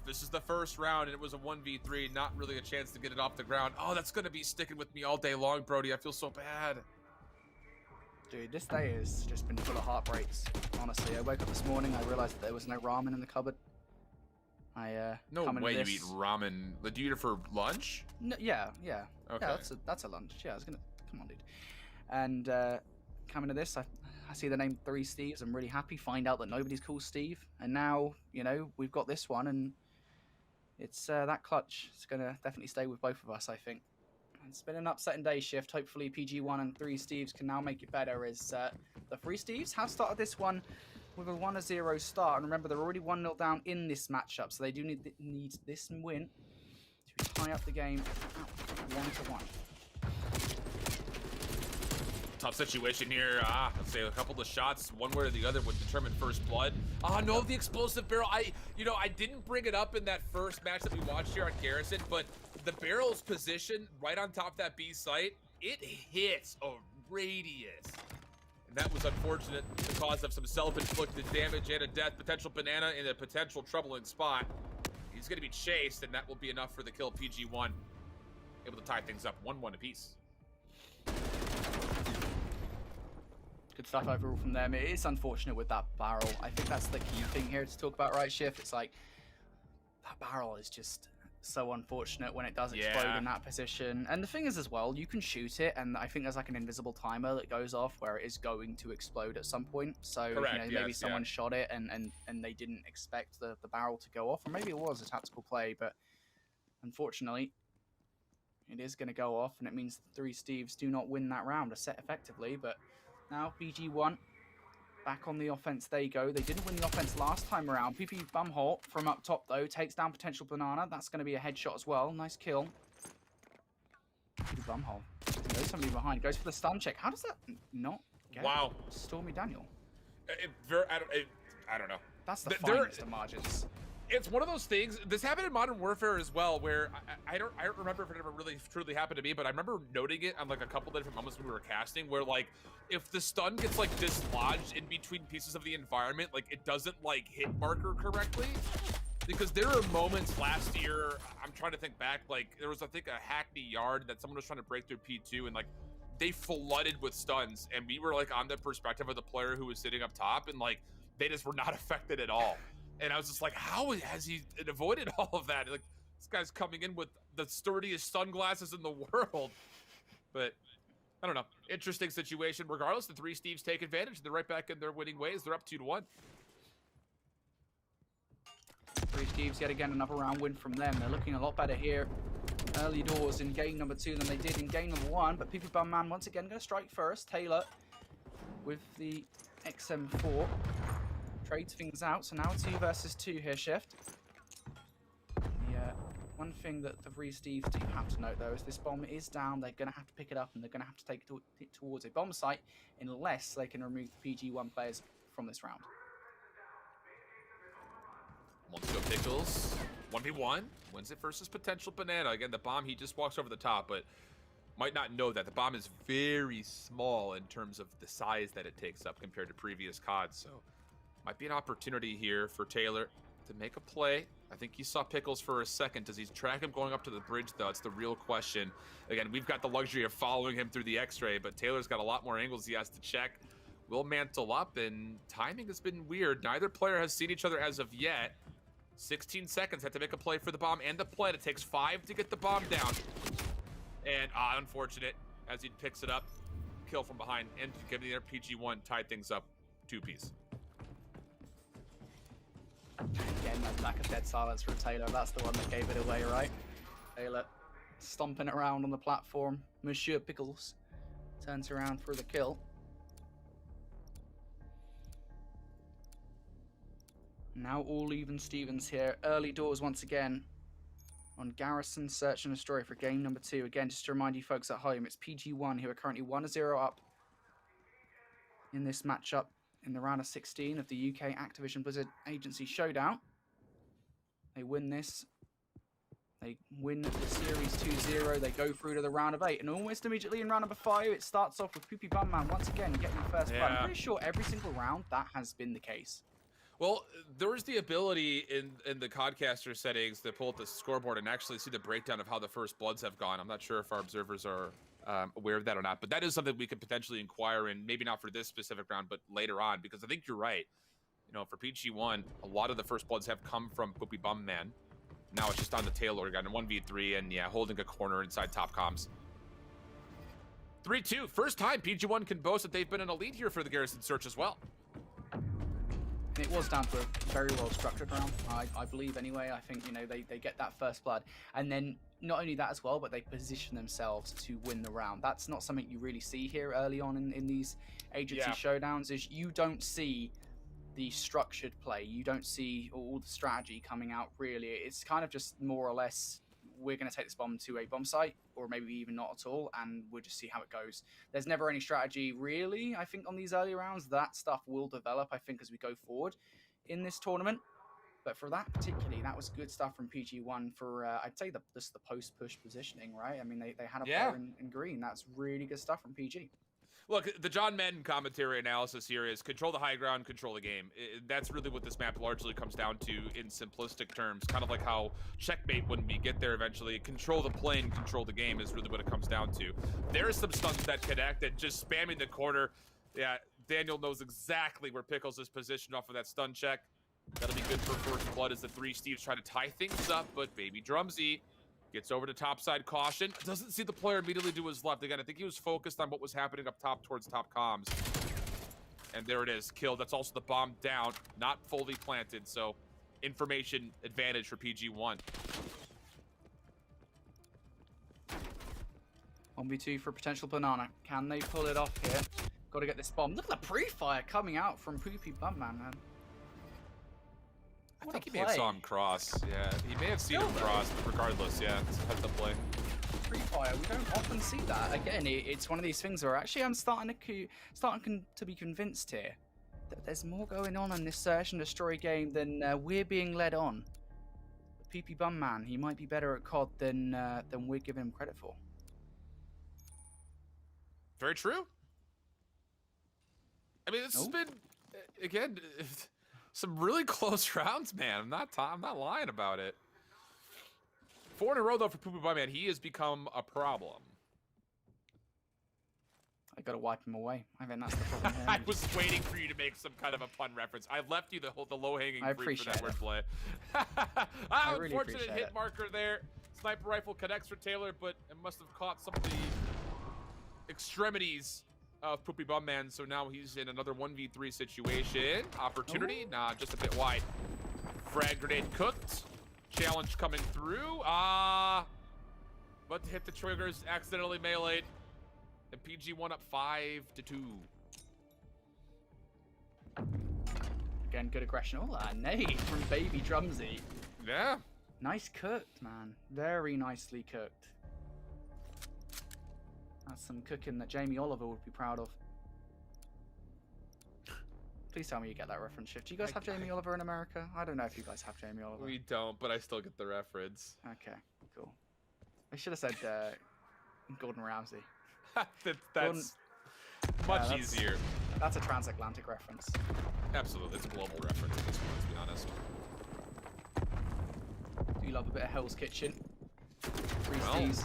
This is the first round, and it was a 1v3, not really a chance to get it off the ground. Oh, that's going to be sticking with me all day long, Brody. I feel so bad. Dude, this day has just been full of heartbreaks, honestly. I woke up this morning, I realized that there was no ramen in the cupboard. No way you eat ramen. Do you eat it for lunch? No, yeah. Okay. Yeah, that's a lunch. Yeah, I was going to... Come on, dude. And coming to this, I see the name 3 Steves. I'm really happy. Find out that nobody's called Steve. And now, you know, we've got this one, and... It's that clutch. It's going to definitely stay with both of us, I think. It's been an upsetting day shift. Hopefully PG1 and 3 Steves can now make it better as the 3 Steves have started this one with a 1-0 start. And remember, they're already 1-0 down in this matchup, so they do need this win to tie up the game at 1-1. Tough situation here. Let's say a couple of shots, one way or the other, would determine first blood. No, the explosive barrel. I didn't bring it up in that first match that we watched here on Garrison, but the barrel's position right on top of that B site, it hits a radius. And that was unfortunate, the cause of some self-inflicted damage and a death. Potential banana in a potential troubling spot. He's going to be chased, and that will be enough for the kill. PG1 able to tie things up 1-1 apiece. Good stuff overall from them. It is unfortunate with that barrel. I think that's the key thing here to talk about, right, Shift? It's like, that barrel is just so unfortunate when it does explode in that position. And the thing is as well, you can shoot it, and I think there's like an invisible timer that goes off where it is going to explode at some point. So correct, maybe someone shot it and they didn't expect the barrel to go off, or maybe it was a tactical play, but unfortunately, it is going to go off, and it means the 3 Steves do not win that round, a set effectively, but now PG1 back on the offense. They go. They didn't win the offense last time around. PP Bumholt from up top, though, takes down potential banana. That's going to be a headshot as well. Nice kill. Bumholt. There's somebody behind. Goes for the stun check. How does that not get Stormy Daniel? I don't know. That's the finest of margins. It's one of those things. This happened in Modern Warfare as well, where I don't remember if it ever really truly happened to me, but I remember noting it on like a couple of different moments when we were casting, where like if the stun gets like dislodged in between pieces of the environment, like it doesn't like hit marker correctly. Because there are moments last year, I'm trying to think back, like there was I think a Hackney yard that someone was trying to break through P2, and like they flooded with stuns, and we were like on the perspective of the player who was sitting up top, and like they just were not affected at all. And I was just like, how has he avoided all of that? Like, this guy's coming in with the sturdiest sunglasses in the world. But, I don't know. Interesting situation. Regardless, the 3 Steves take advantage. They're right back in their winning ways. They're up 2-1. 3 Steves, yet again, another round win from them. They're looking a lot better here early doors in game number 2 than they did in game number 1. But PP Bumman once again going to strike first. Taylor with the XM4. Trades things out, so now 2 versus 2 here, Shift. The One thing that the three Steves do have to note, though, is this bomb is down. They're going to have to pick it up, and they're going to have to take it towards a bomb site unless they can remove the PG1 players from this round. Wants to go Pickles. 1v1. Wins it versus potential Banana. Again, the bomb, he just walks over the top, but might not know that. The bomb is very small in terms of the size that it takes up compared to previous CODs. So might be an opportunity here for Taylor to make a play. I think you saw Pickles for a second. Does he track him going up to the bridge, though? It's the real question. Again, we've got the luxury of following him through the X-ray, but Taylor's got a lot more angles he has to check. Will mantle up, and timing has been weird. Neither player has seen each other as of yet. 16 seconds, have to make a play for the bomb and the plant. It takes 5 to get the bomb down. And unfortunate, as he picks it up, kill from behind, and giving the PG1 tied things up 2-piece. Again, that lack of dead silence for Taylor. That's the one that gave it away, right? Taylor stomping around on the platform. Monsieur Pickles turns around for the kill. Now all even Stevens here. Early doors once again on Garrison, Search and Destroy for game number 2. Again, just to remind you folks at home, it's PG1 who are currently 1-0 up in this matchup in the round of 16 of the UK Activision Blizzard Agency Showdown. They win this. They win the series 2-0. They go through to the round of 8. And almost immediately in round number 5, it starts off with Poopy Bumman once again getting the first blood. I'm pretty sure every single round that has been the case. Well, there's the ability in the Codcaster settings to pull up the scoreboard and actually see the breakdown of how the first bloods have gone. I'm not sure if our observers are aware of that or not, but that is something we could potentially inquire in, maybe not for this specific round, but later on, because I think you're right. You know, for PG1, a lot of the first bloods have come from Poopy Bum Man. Now it's just on the Taylor gun, 1v3, and yeah, holding a corner inside top comms. 3-2, first time PG1 can boast that they've been in a lead here for the Garrison Search as well. It was down to a very well structured round, I believe anyway. I think, you know, they get that first blood. And then not only that as well, but they position themselves to win the round. That's not something you really see here early on in these agency showdowns, is you don't see the structured play. You don't see all the strategy coming out really. It's kind of just more or less, we're going to take this bomb to a bomb site, or maybe even not at all, and we'll just see how it goes. There's never any strategy, really, I think, on these early rounds. That stuff will develop, I think, as we go forward in this tournament. But for that particularly, that was good stuff from PG1 for, I'd say, just the post-push positioning, right? I mean, they had a player in green. That's really good stuff from PG. Look, the John Madden commentary analysis here is control the high ground, control the game. That's really what this map largely comes down to in simplistic terms. Kind of like how checkmate, when we get there eventually, control the plane, control the game is really what it comes down to. There's some stuns that connect, and just spamming the corner. Yeah, Daniel knows exactly where Pickles is positioned off of that stun check. That'll be good for first blood as the three Steves try to tie things up, but Baby Drumsy gets over to topside caution. Doesn't see the player immediately to his left. Again, I think he was focused on what was happening up top towards top comms. And there it is, killed. That's also the bomb down, not fully planted. So information advantage for PG1. 1v2 for potential Banana. Can they pull it off here? Got to get this bomb. Look at the pre-fire coming out from Poopy Bumman, man. I think he may have saw him cross. Yeah, he may have seen him cross, but regardless, yeah, it's a heads-up play. Pre-fire, we don't often see that. Again, it's one of these things where actually I'm starting to be convinced here that there's more going on in this Search and Destroy game than we're being led on. PP Bum Man, he might be better at COD than we're giving him credit for. Very true. I mean, this has been, again, some really close rounds, man. I'm not lying about it. 4 in a row, though, for Poopy Boy, man. He has become a problem. I gotta wipe him away. I think that's the problem here. I was waiting for you to make some kind of a pun reference. I left you the low-hanging fruit for that wordplay. Really unfortunate hit marker there. Sniper rifle connects for Taylor, but it must have caught some of the extremities of Poopy Bum Man, so now he's in another 1v3 situation. Opportunity, nah, just a bit wide. Frag grenade cooked. Challenge coming through. But to hit the triggers, accidentally meleeed. And PG1 up 5-2. Again, good aggression. Oh, a nade from Baby Drumsy. Yeah. Nice cooked, man. Very nicely cooked. That's some cooking that Jamie Oliver would be proud of. Please tell me you get that reference, Shift. Do you guys have Jamie Oliver in America? I don't know if you guys have Jamie Oliver. We don't, but I still get the reference. Okay, cool. I should have said Gordon Ramsay. That's much easier. That's a transatlantic reference. Absolutely, it's a global reference at this point, to be honest. Do you love a bit of Hell's Kitchen? Three Steves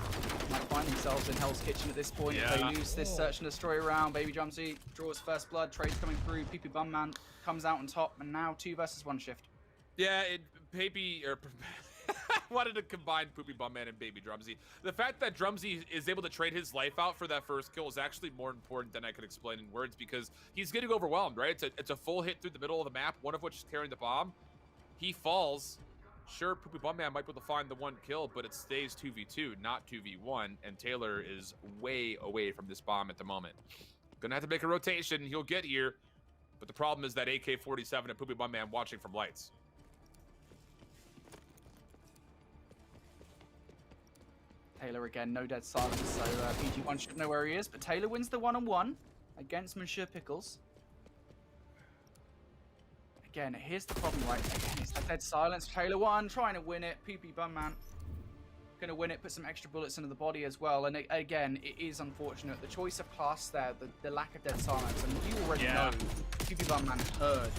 might find themselves in Hell's Kitchen at this point. Yeah. If they lose this search and destroy round, Baby Drumsy draws first blood, trades coming through, Pee Pee Bum Man comes out on top, and now 2 versus 1 Shift. Yeah, wanted to combine Poopy Bum Man and Baby Drumsy. The fact that Drumsy is able to trade his life out for that first kill is actually more important than I could explain in words, because he's getting overwhelmed, right? It's a full hit through the middle of the map, one of which is carrying the bomb. He falls. Sure, Poopy Bum Man might be able to find the 1 kill, but it stays 2v2, not 2v1, and Taylor is way away from this bomb at the moment. Gonna have to make a rotation. He'll get here, but the problem is that AK-47 and Poopy Bum Man watching from lights. Taylor again, no dead silence, so PG1 should know where he is, but Taylor wins the 1-on-1 against Monsieur Pickles. Again, here's the problem, right? Again, it's that dead silence. Taylor 1 trying to win it. PP Bum Man gonna win it, put some extra bullets into the body as well. And again, it is unfortunate. The choice of class there, the lack of dead silence, and you already know PP Bum Man heard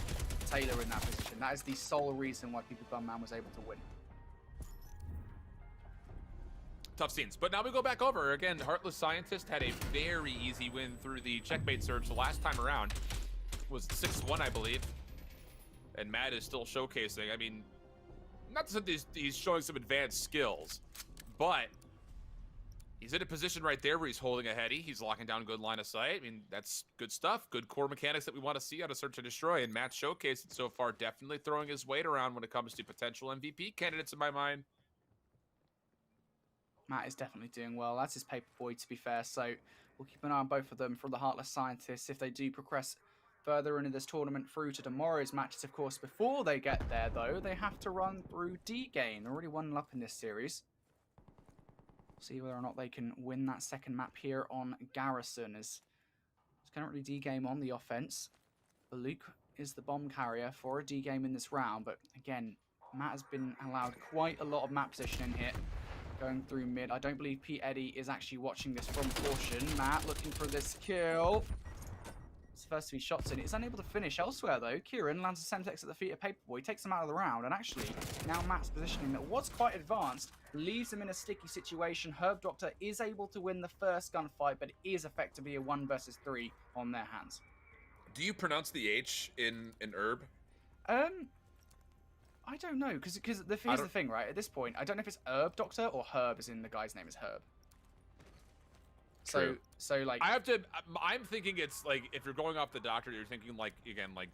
Taylor in that position. That is the sole reason why PP Bum Man was able to win. Tough scenes. But now we go back over. Again, Heartless Scientist had a very easy win through the checkmate surge the last time around. It was 6-1, I believe. And Matt is still showcasing. I mean, not to say he's showing some advanced skills, but he's in a position right there where he's holding a heady. He's locking down good line of sight. I mean, that's good stuff. Good core mechanics that we want to see out of Search and Destroy. And Matt's showcased it so far, definitely throwing his weight around when it comes to potential MVP candidates in my mind. Matt is definitely doing well. That's his paper boy, to be fair. So we'll keep an eye on both of them from the Heartless Scientists. If they do progress further into this tournament through to tomorrow's matches, of course, before they get there, though, they have to run through D-Game. They're already 1-up in this series. See whether or not they can win that second map here on Garrison. As it's currently D-Game on the offense. Luke is the bomb carrier for a D-Game in this round. But again, Matt has been allowed quite a lot of map positioning here. Going through mid. I don't believe Pete Eddy is actually watching this from portion. Matt looking for this kill. His first 3 shots in. He's unable to finish elsewhere, though. Kieran lands a Semtex at the feet of Paperboy, takes him out of the round, and actually, now Matt's positioning that was quite advanced, leaves him in a sticky situation. Herb Doctor is able to win the first gunfight, but it is effectively a 1 versus 3 on their hands. Do you pronounce the H in herb? I don't know, because here's the thing, right? At this point, I don't know if it's Herb Doctor or Herb, as in the guy's name is Herb. True. So like I'm thinking it's like, if you're going off the doctor, you're thinking like, again, like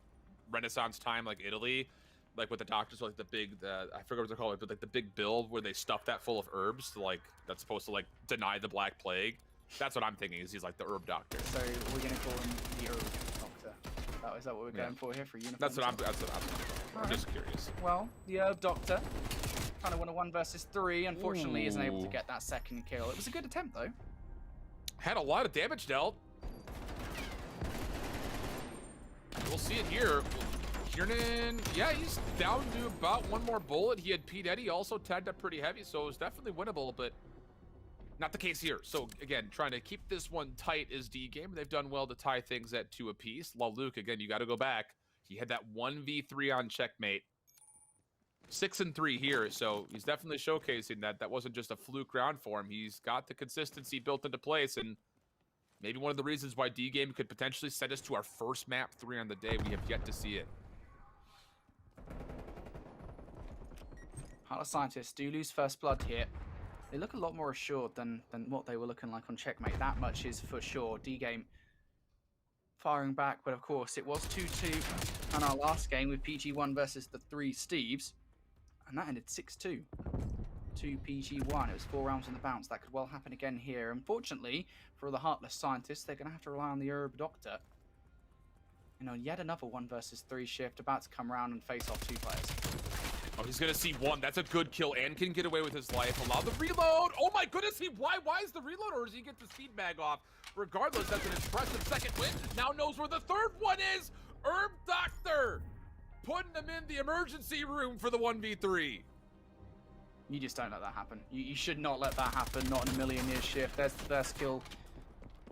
Renaissance time, like Italy, like with the doctors, like the big, I forget what they're called, but like the big bill where they stuff that full of herbs to like, that's supposed to like deny the Black Plague. That's what I'm thinking, is he's like the herb doctor. So we're gonna call him the Herb Doctor. Is that what we're going for here for uniform? That's what I'm I'm just curious. Well, the Herb Doctor kind of won a 1 versus 3. Unfortunately, isn't able to get that second kill. It was a good attempt, though. Had a lot of damage dealt. We'll see it here. Kiernan, yeah, he's down to about 1 more bullet. He had Pete Eddy also tagged up pretty heavy, so it was definitely winnable, but not the case here. So again, trying to keep this one tight is D-Game. They've done well to tie things at 2 apiece. Luke, again, you got to go back. He had that 1v3 on checkmate. 6-3 here, so he's definitely showcasing that that wasn't just a fluke round for him. He's got the consistency built into place, and maybe one of the reasons why D-Game could potentially send us to our first map 3 on the day. We have yet to see it. Heartless Scientists do lose first blood here. They look a lot more assured than what they were looking like on checkmate. That much is for sure. D-Game firing back, but of course it was 2-2 on our last game with PG1 versus the 3 Steves. And that ended 6-2 to PG1. It was 4 rounds on the bounce. That could well happen again here. Unfortunately, for the Heartless Scientists, they're going to have to rely on the Herb Doctor. You know, yet another 1 versus 3 shift about to come around and face off 2 players. Oh, he's gonna see one. That's a good kill and can get away with his life. Allow the reload. Oh my goodness, why is the reload, or does he get the speed mag off? Regardless, that's an impressive second win. Now knows where the third one is. Herb Doctor putting him in the emergency room for the 1v3. You just don't let that happen. You should not let that happen, not in a million years shift. There's the first kill.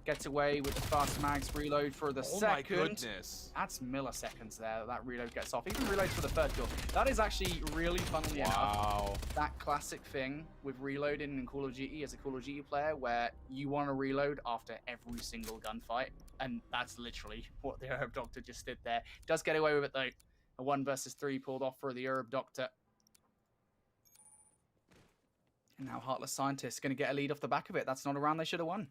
Gets away with the fast mags, reload for the second. Oh my goodness. That's milliseconds there that reload gets off. Even reloads for the third kill. That is actually really funnily enough, that classic thing with reloading in Call of Duty as a Call of Duty player where you want to reload after every single gunfight. And that's literally what the Herb Doctor just did there. Does get away with it though. A 1 versus 3 pulled off for the Herb Doctor. And now Heartless Scientist going to get a lead off the back of it. That's not a round they should have won.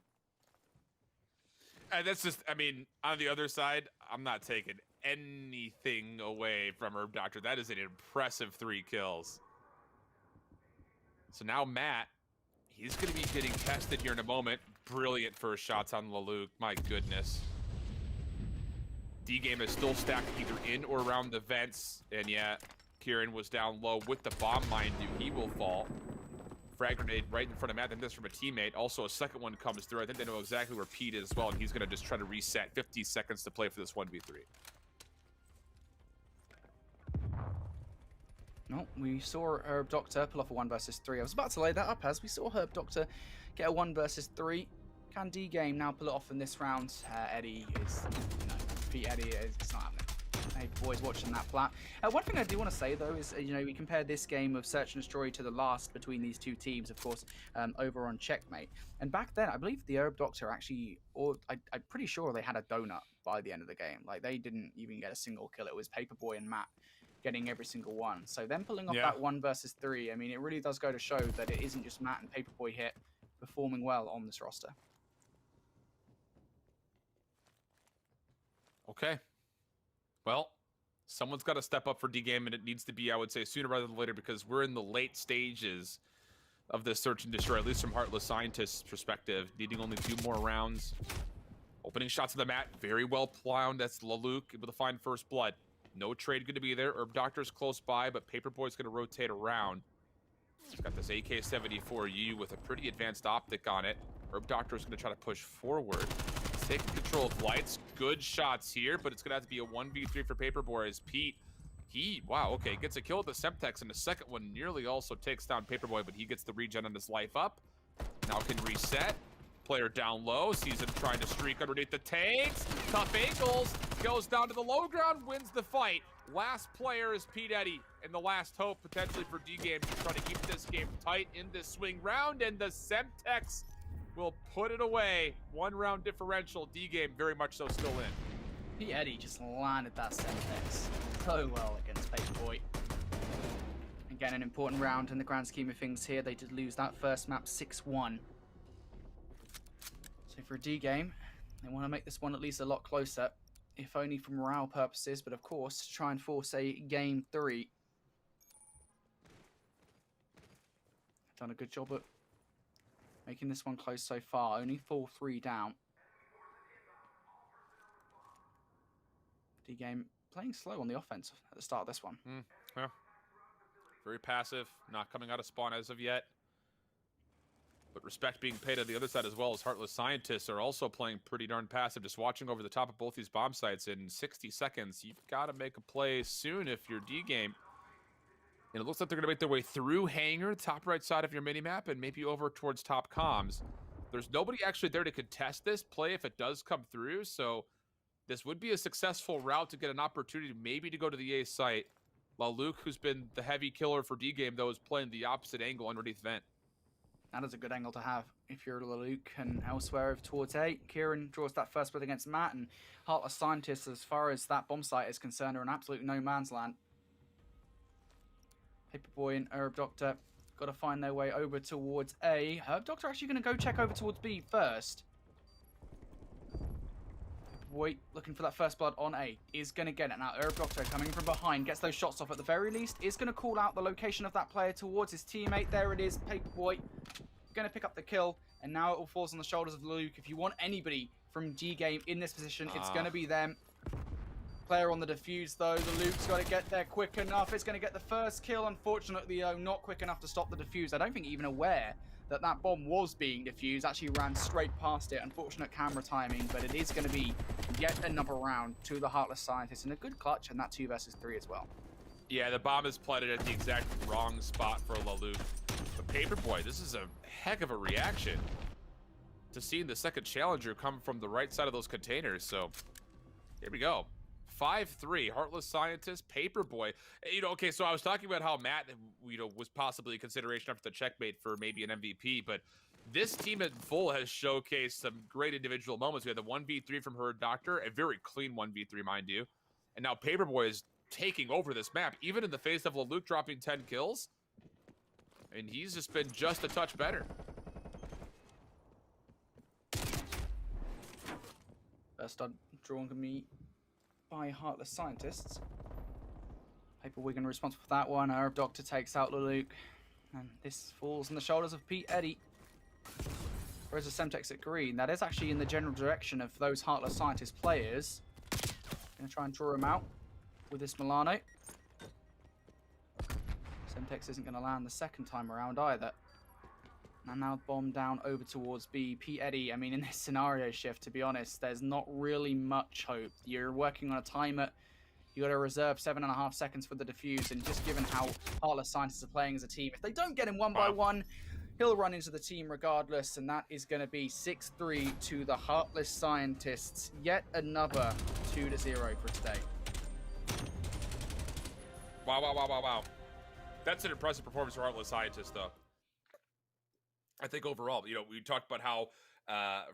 And that's just, I mean, on the other side, I'm not taking anything away from Herb Doctor. That is an impressive 3 kills. So now Matt, he's going to be getting tested here in a moment. Brilliant first shots on Laluk. My goodness. D-Game is still stacked either in or around the vents. And yeah, Kieran was down low with the bomb. Mind you, he will fall. Frag grenade right in front of Matt, and this from a teammate. Also, a second one comes through. I think they know exactly where Pete is as well, and he's going to just try to reset. 50 seconds to play for this 1v3. No, we saw Herb Doctor pull off a 1 versus 3. I was about to lay that up as we saw Herb Doctor get a 1 versus 3. Can D-Game now pull it off in this round? Eddie is... No, Pete Eddie is... It's not happening. Hey, boys watching that plat. One thing I do want to say though is, we compare this game of Search and Destroy to the last between these two teams, of course, over on Checkmate. And back then, I believe the Herb Doctor actually, or I'm pretty sure they had a donut by the end of the game. Like they didn't even get a single kill. It was Paperboy and Matt getting every single one. So them pulling off that 1 versus 3, I mean, it really does go to show that it isn't just Matt and Paperboy hit performing well on this roster. Okay. Well, someone's got to step up for D-Game, and it needs to be, I would say, sooner rather than later, because we're in the late stages of this Search and Destroy, at least from Heartless Scientist's perspective, needing only 2 more rounds. Opening shots of the mat, very well plowed. That's Laluk able to find first blood. No trade going to be there. Herb Doctor's close by, but Paperboy's going to rotate around. He's got this AK-74U with a pretty advanced optic on it. Herb Doctor's going to try to push forward. Taking control of lights. Good shots here, but it's going to have to be a 1v3 for Paperboy as Pete. Gets a kill with the Semtex, and the second one nearly also takes down Paperboy, but he gets the regen on his life up. Now can reset. Player down low, sees him trying to streak underneath the tanks. Tough angles, goes down to the low ground, wins the fight. Last player is Pete Eddy, and the last hope potentially for D-Game to try to keep this game tight in this swing round, and the Semtex will put it away. 1 round differential. D-Game very much so still in. Pete Eddy just landed that Semtex so well against Paperboy. Again, an important round in the grand scheme of things here. They did lose that first map 6-1. So for D-Game, they want to make this one at least a lot closer, if only for morale purposes, but of course, to try and force a game 3. Done a good job at making this one close so far. Only 4-3 down. D-Game playing slow on the offense at the start of this one. Yeah. Very passive, not coming out of spawn as of yet. But respect being paid on the other side as well, as Heartless Scientists are also playing pretty darn passive, just watching over the top of both these bomb sites. In 60 seconds, you've got to make a play soon if you're D-Game. And it looks like they're going to make their way through Hangar, top right side of your minimap, and maybe over towards top comms. There's nobody actually there to contest this play if it does come through, so this would be a successful route to get an opportunity maybe to go to the A site. Laluk, who's been the heavy killer for D-Game, though, is playing the opposite angle underneath vent. That is a good angle to have if you're Laluk, and elsewhere over towards A. Kieran draws that first blood against Matt, and Heartless Scientists, as far as that bomb site is concerned, are in absolute no man's land. Paperboy and Herb Doctor got to find their way over towards A. Herb Doctor actually going to go check over towards B first. Paperboy looking for that first blood on A. Is going to get it. Now Herb Doctor coming from behind, gets those shots off at the very least. Is going to call out the location of that player towards his teammate. There it is. Paperboy going to pick up the kill. And now it all falls on the shoulders of Luke. If you want anybody from D-Game in this position, it's going to be them. Player on the defuse, though. The Luke's got to get there quick enough. It's going to get the first kill. Unfortunately, though, not quick enough to stop the defuse. I don't think even aware that that bomb was being defused. Actually ran straight past it. Unfortunate camera timing, but it is going to be yet another round to the Heartless Scientists. And a good clutch, and that 2 versus 3 as well. Yeah, the bomb is planted at the exact wrong spot for Laluk. But Paperboy, this is a heck of a reaction to seeing the second challenger come from the right side of those containers. So here we go. 5-3, Heartless Scientist, Paperboy. Okay, so I was talking about how Matt, was possibly a consideration after the checkmate for maybe an MVP, but this team in full has showcased some great individual moments. We had the 1v3 from her Doctor, a very clean 1v3, mind you. And now Paperboy is taking over this map, even in the face of Laluk dropping 10 kills. And he's just been just a touch better. First on drawing me by Heartless Scientists. Paperwigan responsible for that one. Herb Doctor takes out Laluk. And this falls on the shoulders of Pete Eddy. Whereas the Semtex at green, that is actually in the general direction of those Heartless Scientist players. Gonna try and draw him out with this Milano. Semtex isn't gonna land the second time around either. And now bomb down over towards B. Pete Eddy, I mean, in this scenario shift, to be honest, there's not really much hope. You're working on a timer. You got to reserve 7.5 seconds for the defuse, and just given how Heartless Scientists are playing as a team, if they don't get him one by one, he'll run into the team regardless, and that is going to be 6-3 to the Heartless Scientists. Yet another 2-0 for today. Wow. That's an impressive performance for Heartless Scientists, though. I think overall, we talked about how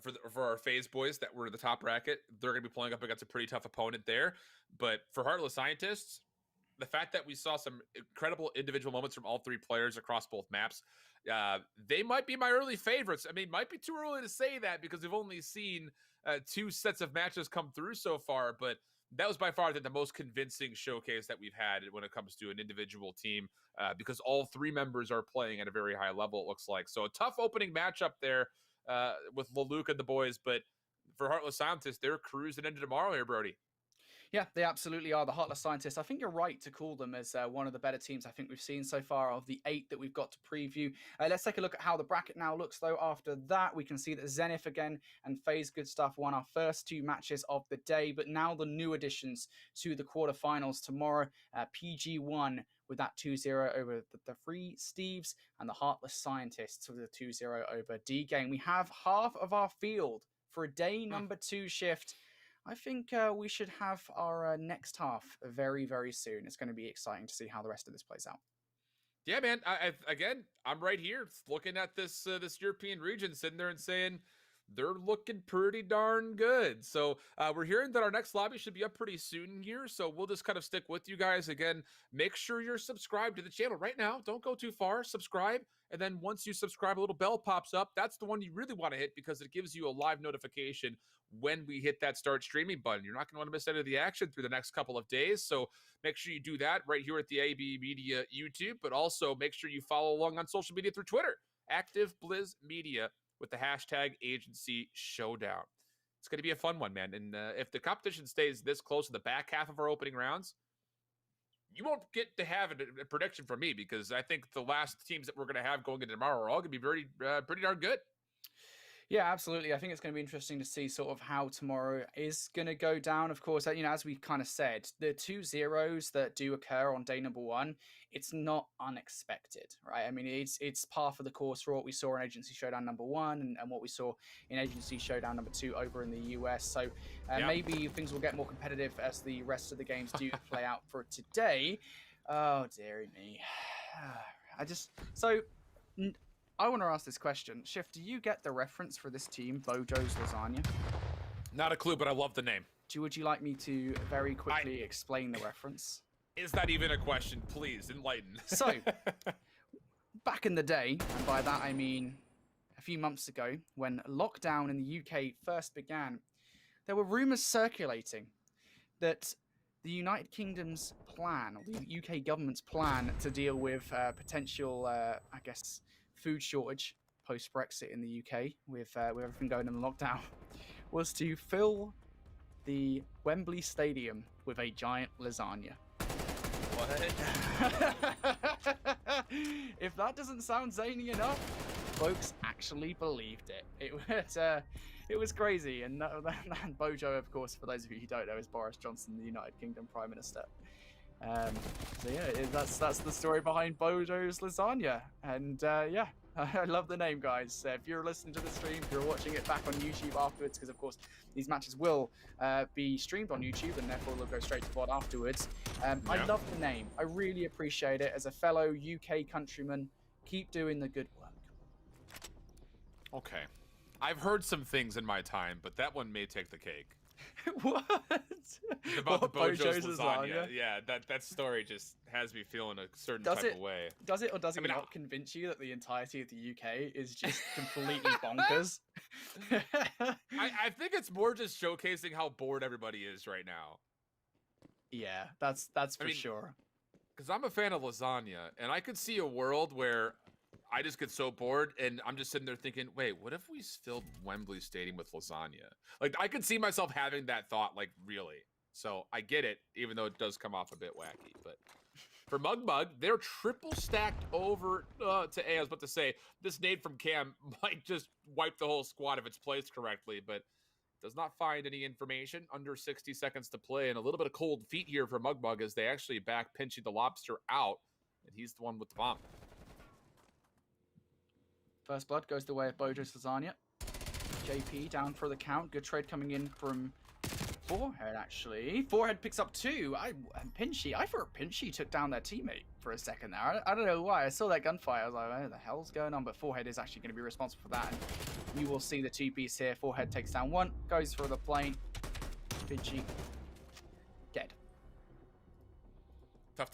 for our FaZe boys that were in the top bracket, they're going to be playing up against a pretty tough opponent there. But for Heartless Scientists, the fact that we saw some incredible individual moments from all 3 players across both maps, they might be my early favorites. I mean, might be too early to say that because we've only seen 2 sets of matches come through so far, but that was by far the most convincing showcase that we've had when it comes to an individual team, because all 3 members are playing at a very high level, it looks like. So a tough opening matchup there with Laluk and the boys, but for Heartless Scientists, they're cruising into tomorrow here, Brody. Yeah, they absolutely are. The Heartless Scientists, I think you're right to call them as one of the better teams I think we've seen so far of the 8 that we've got to preview. Let's take a look at how the bracket now looks, though. After that, we can see that Zenith again and FaZe Good Stuff won our first 2 matches of the day, but now the new additions to the quarterfinals tomorrow. PG1 with that 2-0 over the Free Steves, and the Heartless Scientists with a 2-0 over D-Game. We have half of our field for a day number 2 shift. I think we should have our next half very, very soon. It's going to be exciting to see how the rest of this plays out. Yeah, man. I'm right here looking at this European region, sitting there and saying they're looking pretty darn good. So we're hearing that our next lobby should be up pretty soon here. So we'll just kind of stick with you guys. Again, make sure you're subscribed to the channel right now. Don't go too far. Subscribe. And then once you subscribe, a little bell pops up. That's the one you really want to hit because it gives you a live notification when we hit that start streaming button. You're not going to want to miss any of the action through the next couple of days. So make sure you do that right here at the ABMedia YouTube, but also make sure you follow along on social media through Twitter, Active Blizz Media, with the hashtag Agency Showdown. It's going to be a fun one, man. And if the competition stays this close to the back half of our opening rounds, you won't get to have a prediction from me because I think the last teams that we're going to have going into tomorrow are all going to be pretty darn good. Yeah, absolutely. I think it's going to be interesting to see sort of how tomorrow is going to go down. Of course, as we kind of said, the 2 zeros that do occur on day number 1, it's not unexpected, right? I mean, it's par for the course for what we saw in Agency Showdown number 1 and what we saw in Agency Showdown number 2 over in the US. So maybe things will get more competitive as the rest of the games do play out for today. Oh, dearie me. I want to ask this question. Shift, do you get the reference for this team, Bojo's Lasagna? Not a clue, but I love the name. Would you like me to very quickly explain the reference? Is that even a question? Please, enlighten. So, back in the day, and by that I mean a few months ago, when lockdown in the UK first began, there were rumours circulating that the United Kingdom's plan, or the UK government's plan to deal with potential, food shortage post-Brexit in the UK with everything going in the lockdown was to fill the Wembley Stadium with a giant lasagna. What? If that doesn't sound zany enough, folks actually believed it. It was crazy. And Bojo, of course, for those of you who don't know, is Boris Johnson, the United Kingdom Prime Minister. So yeah, that's the story behind Bojo's lasagna. And yeah, I love the name, guys. If you're listening to the stream, if you're watching it back on YouTube afterwards, because of course these matches will be streamed on YouTube and therefore they'll go straight to VOD afterwards. I love the name. I really appreciate it. As a fellow UK countryman, keep doing the good work. Okay. I've heard some things in my time, but that one may take the cake. What? About the Bojo's lasagna. Yeah, that story just has me feeling a certain type of way. Does it or does it not convince you that the entirety of the UK is just completely bonkers? I think it's more just showcasing how bored everybody is right now. Yeah, that's for sure. Because I'm a fan of lasagna, and I could see a world where I just get so bored, and I'm just sitting there thinking, wait, what if we filled Wembley Stadium with lasagna? Like, I could see myself having that thought, like, really. So I get it, even though it does come off a bit wacky. But for Mug, they're triple stacked over to A. I was about to say, this nade from Cam might just wipe the whole squad if it's placed correctly, but does not find any information. Under 60 seconds to play, and a little bit of cold feet here for Mug as they actually back Pinchy the Lobster out, and he's the one with the bomb. First blood goes the way of Bojo's lasagna. JP down for the count. Good trade coming in from Forehead, actually. Forehead picks up 2. Pinchy. I thought Pinchy took down their teammate for a second there. I don't know why. I saw that gunfire. I was like, what the hell's going on? But Forehead is actually going to be responsible for that. And you will see the 2-piece here. Forehead takes down 1. Goes for the plane. Pinchy. Dead. Tough.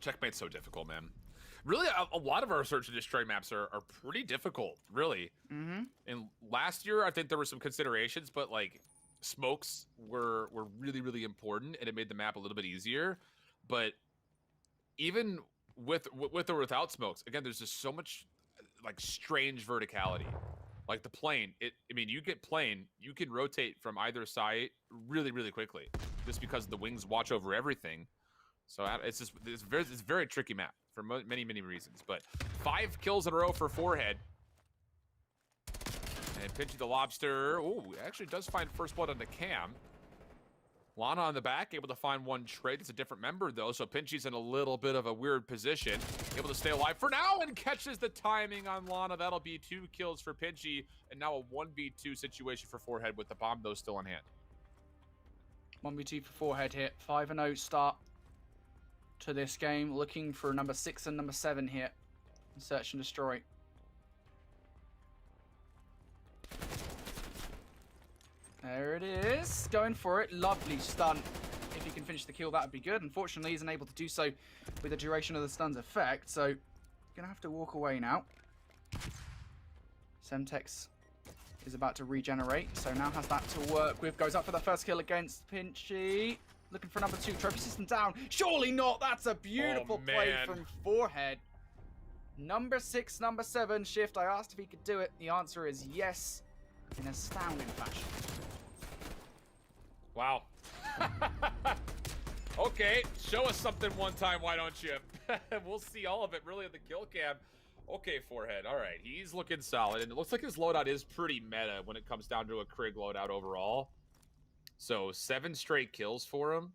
Checkmate's so difficult, man. Really, a lot of our search and destroy maps are pretty difficult, really. Mm-hmm. And last year, I think there were some considerations, but like smokes were really, really important, and it made the map a little bit easier. But even with or without smokes, again, there's just so much like strange verticality. Like the plane, you get plane, you can rotate from either side really, really quickly, just because the wings watch over everything. So it's a very tricky map for many reasons. But 5 kills in a row for Forehead. And Pinchy the Lobster, actually does find first blood on the Cam. Lana on the back, able to find 1 trade. It's a different member, though, so Pinchy's in a little bit of a weird position. Able to stay alive for now and catches the timing on Lana. That'll be 2 kills for Pinchy, and now a 1v2 situation for Forehead with the bomb, though, still in hand. 1v2 for Forehead here. 5-0 start to this game. Looking for number 6 and number 7 here. Search and destroy. There it is. Going for it. Lovely stun. If he can finish the kill, that would be good. Unfortunately, he's unable to do so with the duration of the stun's effect. So, going to have to walk away now. Semtex is about to regenerate. So now has that to work with. Goes up for the first kill against Pinchy. Looking for number 2. Trophy system down. Surely not. That's a beautiful play from Forehead. Number 6, number 7 shift. I asked if he could do it. The answer is yes. In astounding fashion. Wow. Okay, show us something one time, why don't you? We'll see all of it, really, in the kill cam. Okay, Forehead, all right. He's looking solid, and it looks like his loadout is pretty meta when it comes down to a Krieg loadout overall. So 7 straight kills for him.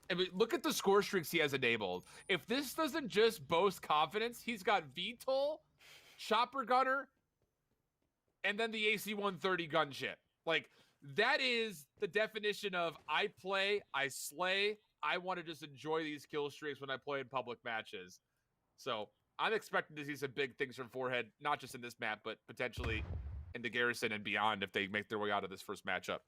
I mean, look at the score streaks he has enabled. If this doesn't just boast confidence, he's got VTOL, Chopper Gunner, and then the AC-130 gunship. Like, that is the definition of I play, I slay, I want to just enjoy these kill streaks when I play in public matches. So I'm expecting to see some big things from Forehead, not just in this map, but potentially in the Garrison and beyond if they make their way out of this first matchup.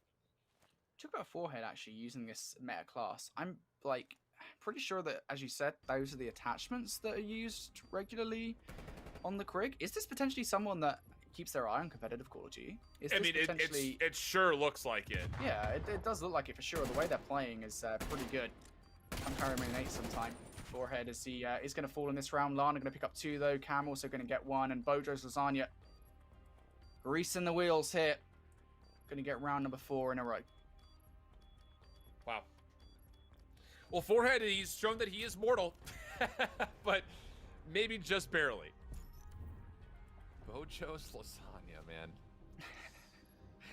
Talk about Forehead actually using this meta class. I'm like pretty sure that, as you said, those are the attachments that are used regularly on the Krieg. Is this potentially someone that keeps their eye on competitive Call of Duty? It sure looks like it. Yeah, it does look like it for sure. The way they're playing is pretty good. I'm carrying an 8 sometime. Forehead is going to fall in this round. Lana going to pick up 2 though. Cam also going to get 1, and Bojo's lasagna greasing the wheels here. going to get round number 4 in a row. Wow. Well, Forehead, he's shown that he is mortal, but maybe just barely. Bojo's lasagna, man.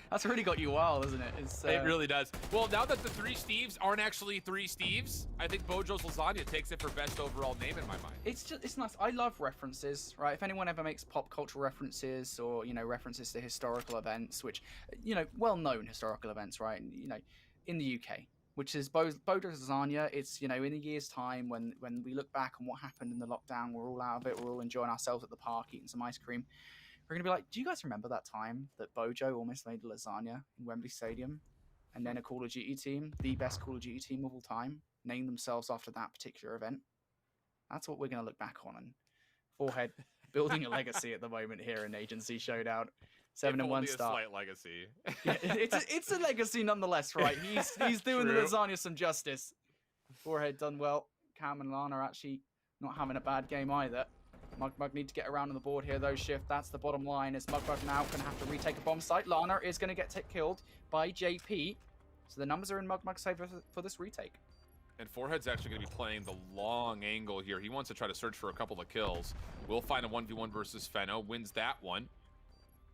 That's really got you wild, isn't it? It really does. Well, now that the 3 Steves aren't actually 3 Steves, I think Bojo's lasagna takes it for best overall name in my mind. It's nice. I love references, right? If anyone ever makes pop culture references or, you know, references to historical events, which, you know, well-known historical events, right? You know, in the UK, which is Bojo's lasagna. It's, you know, in a year's time when we look back on what happened in the lockdown, we're all out of it. We're all enjoying ourselves at the park, eating some ice cream. We're going to be like, do you guys remember that time that Bojo almost made a lasagna in Wembley Stadium? And then a Call of Duty team, the best Call of Duty team of all time, named themselves after that particular event. That's what we're going to look back on. And Forehead building a legacy at the moment here in Agency Showdown. 7-1 start. Slight legacy. Yeah, it's a legacy nonetheless, right? He's doing the lasagna some justice. Forehead done well. Cam and Lana actually not having a bad game either. Mugmug need to get around on the board here, though. Shift, that's the bottom line. Is Mugmug now going to have to retake a bomb site? Lana is going to get killed by JP. So the numbers are in Mugmug's favor for this retake. And Forehead's actually going to be playing the long angle here. He wants to try to search for a couple of kills. We'll find a 1v1 versus Fenno. Wins that one.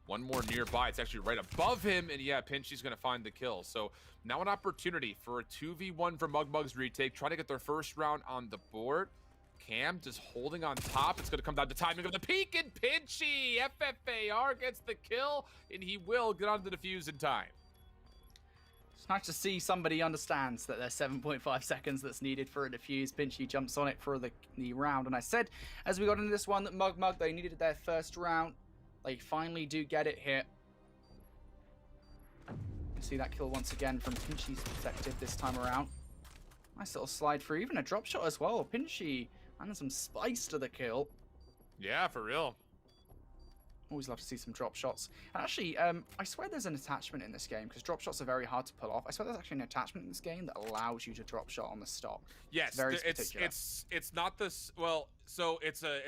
One more nearby. It's actually right above him. And yeah, Pinchy's going to find the kill. So now an opportunity for a 2v1 for Mugmug's retake. Trying to get their first round on the board. Cam just holding on top. It's going to come down to timing of the peek, and Pinchy FFAR gets the kill, and he will get on the defuse in time. It's nice to see somebody understands that there's 7.5 seconds that's needed for a defuse. Pinchy jumps on it for the round, and I said as we got into this one that Mugmug, they needed their first round. They finally do get it here. You see that kill once again from Pinchy's perspective this time around. Nice little slide through, even a drop shot as well. Pinchy and some spice to the kill. Yeah, for real. Always love to see some drop shots. And actually, I swear there's an attachment in this game, because drop shots are very hard to pull off. I swear there's actually an attachment in this game that allows you to drop shot on the stop. Yes, it's not this. Well, so it's a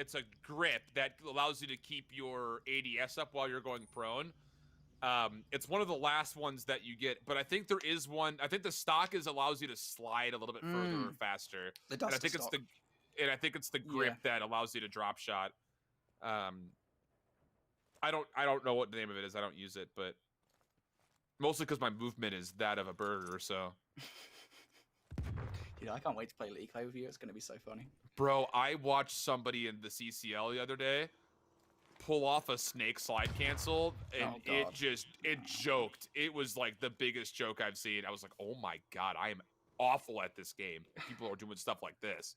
grip that allows you to keep your ADS up while you're going prone. It's one of the last ones that you get, but I think there is one. I think the stock allows you to slide a little bit further or faster. And I think it's the grip that allows you to drop shot. I don't know what the name of it is. I don't use it, but mostly because my movement is that of a burger. So, dude, I can't wait to play League Play with you. It's gonna be so funny, bro. I watched somebody in the CCL the other day pull off a snake slide cancel, and it joked. It was like the biggest joke I've seen. I was like, oh my god, I am awful at this game. People are doing stuff like this.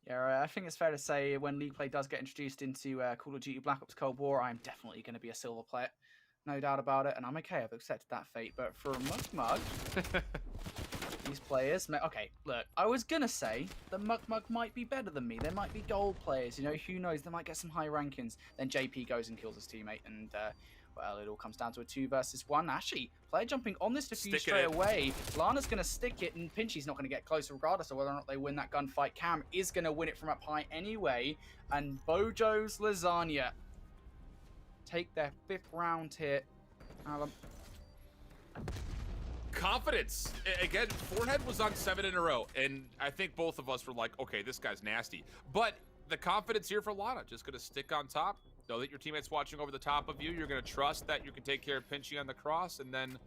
Yeah, I think it's fair to say when League Play does get introduced into Call of Duty Black Ops Cold War, I'm definitely going to be a silver player. No doubt about it, and I'm okay. I've accepted that fate. But for Mugmug, these players... Okay, look, I was going to say that Mugmug might be better than me. They might be gold players, you know, who knows? They might get some high rankings. Then JP goes and kills his teammate, and... well, it all comes down to a 2 versus 1. Actually, player jumping on this defuse straight away. Lana's going to stick it, and Pinchy's not going to get close regardless of whether or not they win that gunfight. Cam is going to win it from up high anyway. And Bojo's lasagna take their 5th round here. Confidence. Again, Forehead was on 7 in a row, and I think both of us were like, okay, this guy's nasty. But the confidence here for Lana, just going to stick on top. Know that your teammate's watching over the top of you. You're going to trust that you can take care of Pinchy on the cross, and then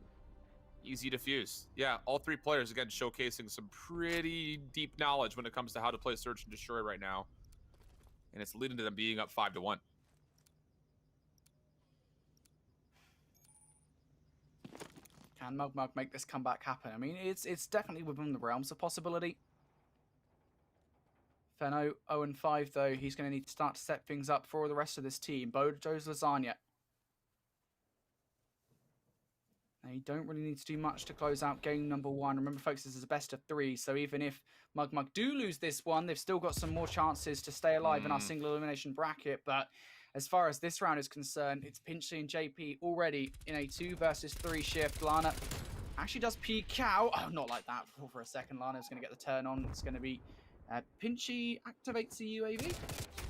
easy defuse. Yeah, all 3 players, again, showcasing some pretty deep knowledge when it comes to how to play Search and Destroy right now. And it's leading to them being up 5-1. Can Mugmug make this comeback happen? I mean, it's definitely within the realms of possibility. Fenno 0-5 though. He's going to need to start to set things up for the rest of this team. Bojo's lasagna. Now, you don't really need to do much to close out game number 1. Remember, folks, this is a best of 3. So even if Mugmug do lose this one, they've still got some more chances to stay alive in our single elimination bracket. But as far as this round is concerned, it's Pinchy and JP already in a 2 versus 3 shift. Lana actually does peek out. Oh, not like that for a second. Lana's going to get the turn on. It's going to be... Pinchy activates the UAV.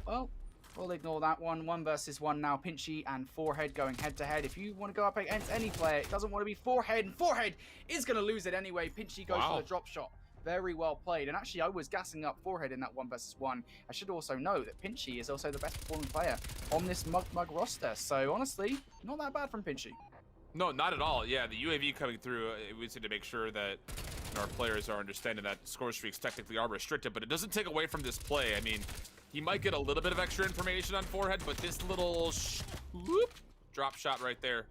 Well, We'll ignore that one. 1 versus 1 now. Pinchy and Forehead going head-to-head. If you want to go up against any player, it doesn't want to be Forehead, and Forehead is going to lose it anyway. Pinchy goes for the drop shot. Very well played. And actually, I was gassing up Forehead in that 1 versus 1. I should also know that Pinchy is also the best performing player on this Mug roster. So honestly, not that bad from Pinchy. No, not at all. Yeah, the UAV coming through, we need to make sure that our players are understanding that score streaks technically are restricted, but it doesn't take away from this play. I mean, he might get a little bit of extra information on Forehead, but this little drop shot right there.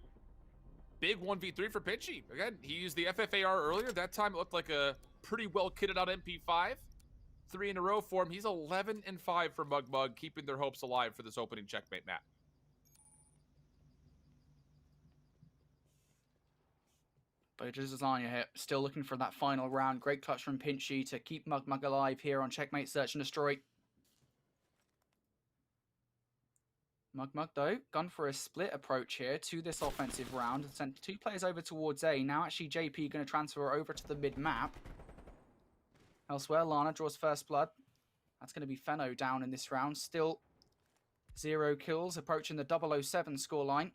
Big 1v3 for Pinchy. Again, he used the FFAR earlier. That time it looked like a pretty well kitted out MP5. 3 in a row for him. He's 11-5 for Mug, keeping their hopes alive for this opening checkmate map. Bojo's Lasagna here, still looking for that final round. Great clutch from Pinchy to keep Mug alive here on Checkmate Search and Destroy. Mug though, gone for a split approach here to this offensive round and sent 2 players over towards A. Now actually JP going to transfer over to the mid-map. Elsewhere, Lana draws first blood. That's going to be Fenno down in this round. Still 0 kills, approaching the 007 scoreline.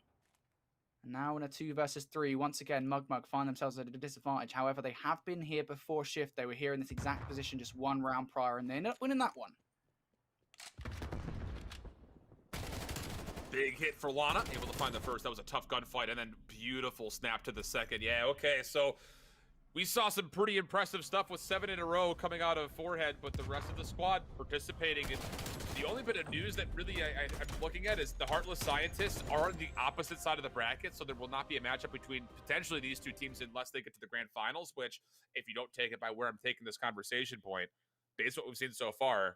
And now in a 2 versus 3, once again, Mug find themselves at a disadvantage. However, they have been here before shift. They were here in this exact position just 1 round prior, and they ended up winning that one. Big hit for Lana, able to find the first. That was a tough gunfight, and then beautiful snap to the second. Yeah, okay, so we saw some pretty impressive stuff with 7 in a row coming out of Forehead, but the rest of the squad participating. And the only bit of news that really I'm looking at is the Heartless Scientists are on the opposite side of the bracket, so there will not be a matchup between potentially these 2 teams unless they get to the grand finals, which, if you don't take it by where I'm taking this conversation point, based on what we've seen so far,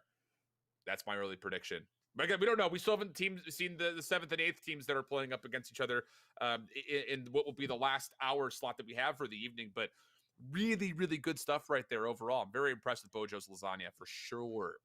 that's my early prediction. But again, we don't know. We still haven't seen the 7th and 8th teams that are playing up against each other in what will be the last hour slot that we have for the evening. But really, really good stuff right there overall. I'm very impressed with Bojo's Lasagna for sure.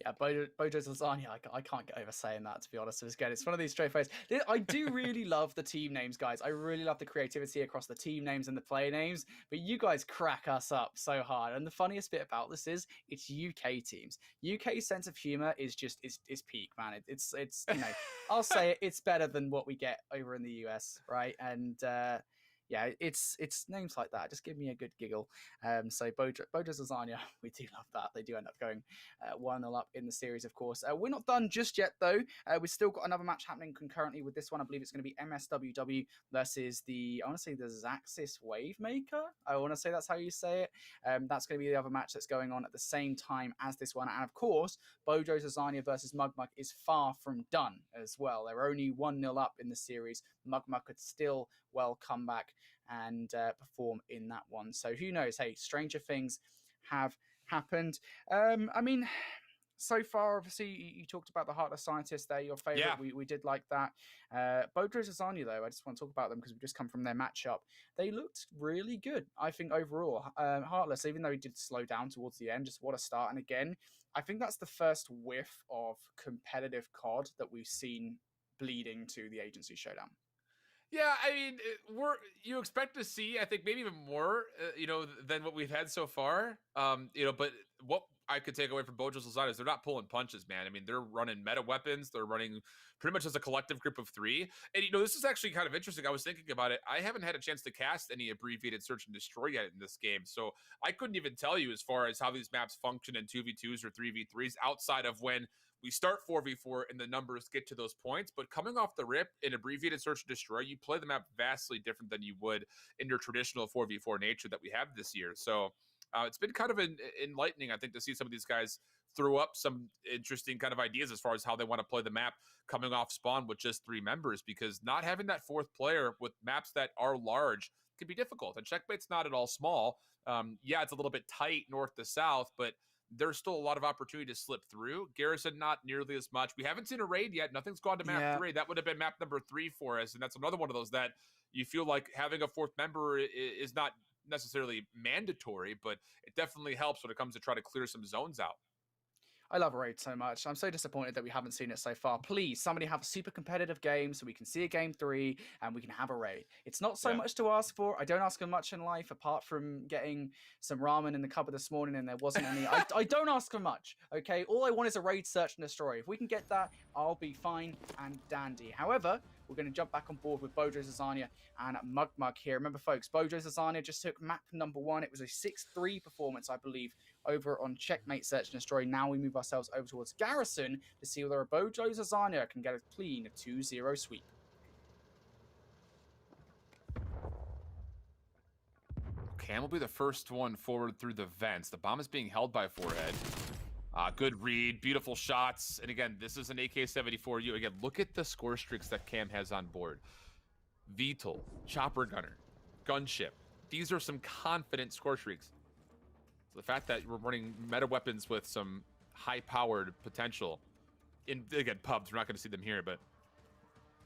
Yeah, Bojo's Lasagna, I can't get over saying that, to be honest. It's one of these straight face. I do really love the team names, guys. I really love the creativity across the team names and the player names, but you guys crack us up so hard. And the funniest bit about this is it's UK teams. UK sense of humor is just is peak, man. It's you know, I'll say it, it's better than what we get over in the US, right? And yeah, it's names like that just give me a good giggle. So Bojo's Lasagna, we do love that. They do end up going 1-0 up in the series, of course. We're not done just yet, though. We've still got another match happening concurrently with this one. I believe it's going to be MSWW versus the Zaxxis Wavemaker. I want to say that's how you say it. That's going to be the other match that's going on at the same time as this one. And of course, Bojo's Lasagna versus Mug is far from done as well. They're only 1-0 up in the series. Mug could still well come back and perform in that one. So who knows? Hey, stranger things have happened. I mean, so far, obviously, you talked about the Heartless Scientists there, your favorite. Yeah. We did like that. Bojo's Lasagna, though, I just want to talk about them because we've just come from their matchup. They looked really good, I think, overall. Heartless, even though he did slow down towards the end, just what a start. And again, I think that's the first whiff of competitive COD that we've seen bleeding to the agency showdown. Yeah, I mean, you expect to see, I think, maybe even more, than what we've had so far. But what I could take away from Bojo's Lasagna is they're not pulling punches, man. I mean, they're running meta weapons. They're running pretty much as a collective group of 3. And, this is actually kind of interesting. I was thinking about it. I haven't had a chance to cast any abbreviated search and destroy yet in this game. So I couldn't even tell you as far as how these maps function in 2v2s or 3v3s outside of when we start 4v4 and the numbers get to those points. But coming off the rip in abbreviated search and destroy, you play the map vastly different than you would in your traditional 4v4 nature that we have this year. So it's been kind of enlightening, I think, to see some of these guys throw up some interesting kind of ideas as far as how they want to play the map coming off spawn with just 3 members, because not having that 4th player with maps that are large can be difficult. And Checkmate's not at all small. Yeah, it's a little bit tight north to south, but there's still a lot of opportunity to slip through. Garrison, not nearly as much. We haven't seen a raid yet. Nothing's gone to map 3. That would have been map number 3 for us. And that's another one of those that you feel like having a 4th member is not necessarily mandatory, but it definitely helps when it comes to try to clear some zones out. I love Raid so much. I'm so disappointed that we haven't seen it so far. Please, somebody have a super competitive game so we can see a game 3 and we can have a Raid. It's not so much to ask for. I don't ask for much in life apart from getting some ramen in the cupboard this morning and there wasn't any. I don't ask for much, okay? All I want is a Raid, search, and destroy. If we can get that, I'll be fine and dandy. However, we're going to jump back on board with Bojo Zazania and Mugmug here. Remember, folks, Bojo Zazania just took map number 1. It was a 6-3 performance, I believe, over on Checkmate Search and Destroy. Now we move ourselves over towards Garrison to see whether a Bojo Zazania can get a clean 2-0 sweep. Cam will be the first one forward through the vents. The bomb is being held by Forehead. Good read, beautiful shots. And again, this is an AK-74U. Again, look at the score streaks that Cam has on board. VTOL, Chopper Gunner, Gunship. These are some confident score streaks. So the fact that we're running meta weapons with some high-powered potential in, again, pubs, we're not going to see them here, but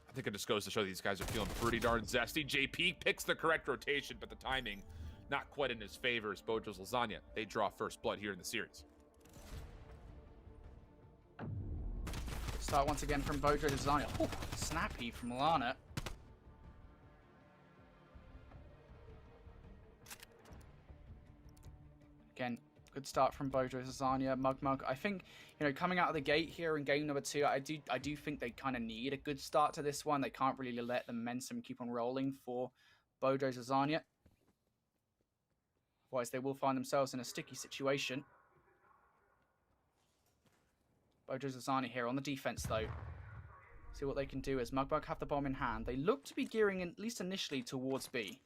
I think it just goes to show these guys are feeling pretty darn zesty. JP picks the correct rotation, but the timing not quite in his favor as Bojo's Lasagna. They draw first blood here in the series. Start once again from Bojo Zazania. Ooh, snappy from Lana. Again, good start from Bojo Zazania. Mugmug, I think, you know, coming out of the gate here in game number 2, I do think they kind of need a good start to this one. They can't really let the momentum keep on rolling for Bojo Zazania. Otherwise, they will find themselves in a sticky situation. Bojo Zazania here on the defense, though. See what they can do as Mugmug have the bomb in hand. They look to be gearing, in, at least initially, towards B.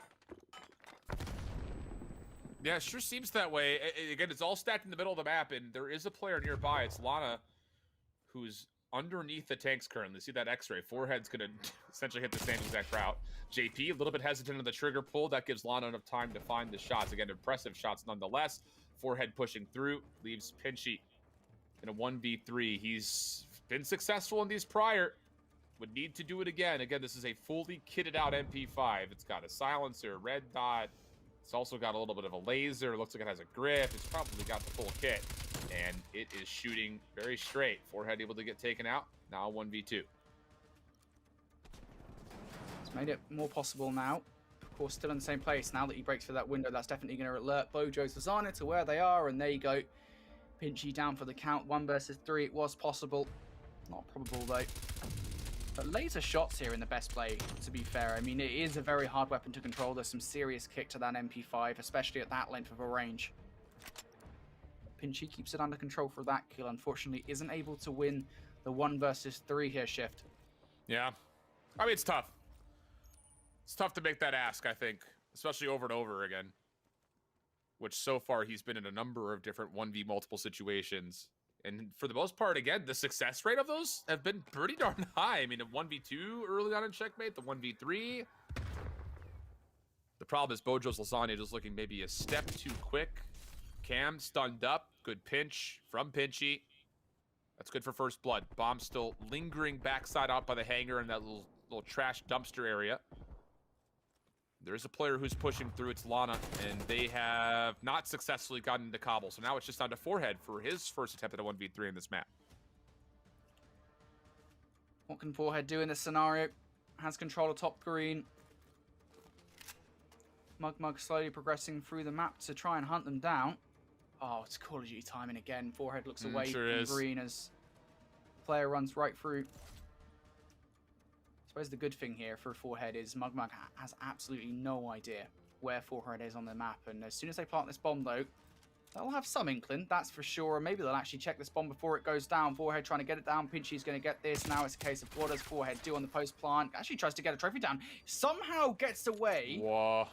Yeah, it sure seems that way. Again, it's all stacked in the middle of the map, and there is a player nearby. It's Lana, who's underneath the tanks currently. See that X-ray? Forehead's going to essentially hit the same exact route. JP, a little bit hesitant on the trigger pull. That gives Lana enough time to find the shots. Again, impressive shots nonetheless. Forehead pushing through, leaves Pinchy in a 1v3. He's been successful in these prior. Would need to do it again. Again, this is a fully kitted out MP5. It's got a silencer, red dot. It's also got a little bit of a laser. Looks like it has a grip. It's probably got the full kit. And it is shooting very straight. Forehead able to get taken out. Now 1v2. It's made it more possible now. Of course, still in the same place. Now that he breaks through that window, that's definitely going to alert Bojo Zazania to where they are. And there you go. Pinchy down for the count. 1 versus 3. It was possible. Not probable, though. But laser shots here in the best play, to be fair. I mean, it is a very hard weapon to control. There's some serious kick to that MP5, especially at that length of a range. Pinchy keeps it under control for that kill. Unfortunately, isn't able to win the 1 versus 3 here shift. Yeah. I mean, it's tough. It's tough to make that ask, I think. Especially over and over again. Which so far he's been in a number of different 1v multiple situations. And for the most part, again, the success rate of those have been pretty darn high. I mean, a 1v2 early on in Checkmate, the 1v3. The problem is Bojo's Lasagna just looking maybe a step too quick. Cam stunned up. Good pinch from Pinchy. That's good for first blood. Bomb still lingering backside out by the hangar in that little trash dumpster area. There's a player who's pushing through. It's Lana, and they have not successfully gotten into Cobble. So now it's just down to Forehead for his first attempt at a 1v3 in this map. What can Forehead do in this scenario? Has control of top green. Mugmug slowly progressing through the map to try and hunt them down. Oh, it's Call of Duty timing again. Forehead looks away from green as player runs right through. I suppose the good thing here for Forehead is Mugmug has absolutely no idea where Forehead is on the map. And as soon as they plant this bomb, though, they'll have some inkling, that's for sure. And maybe they'll actually check this bomb before it goes down. Forehead trying to get it down. Pinchy's going to get this. Now it's a case of what does Forehead do on the post plant? Actually tries to get a trophy down. Somehow gets away. Whoa.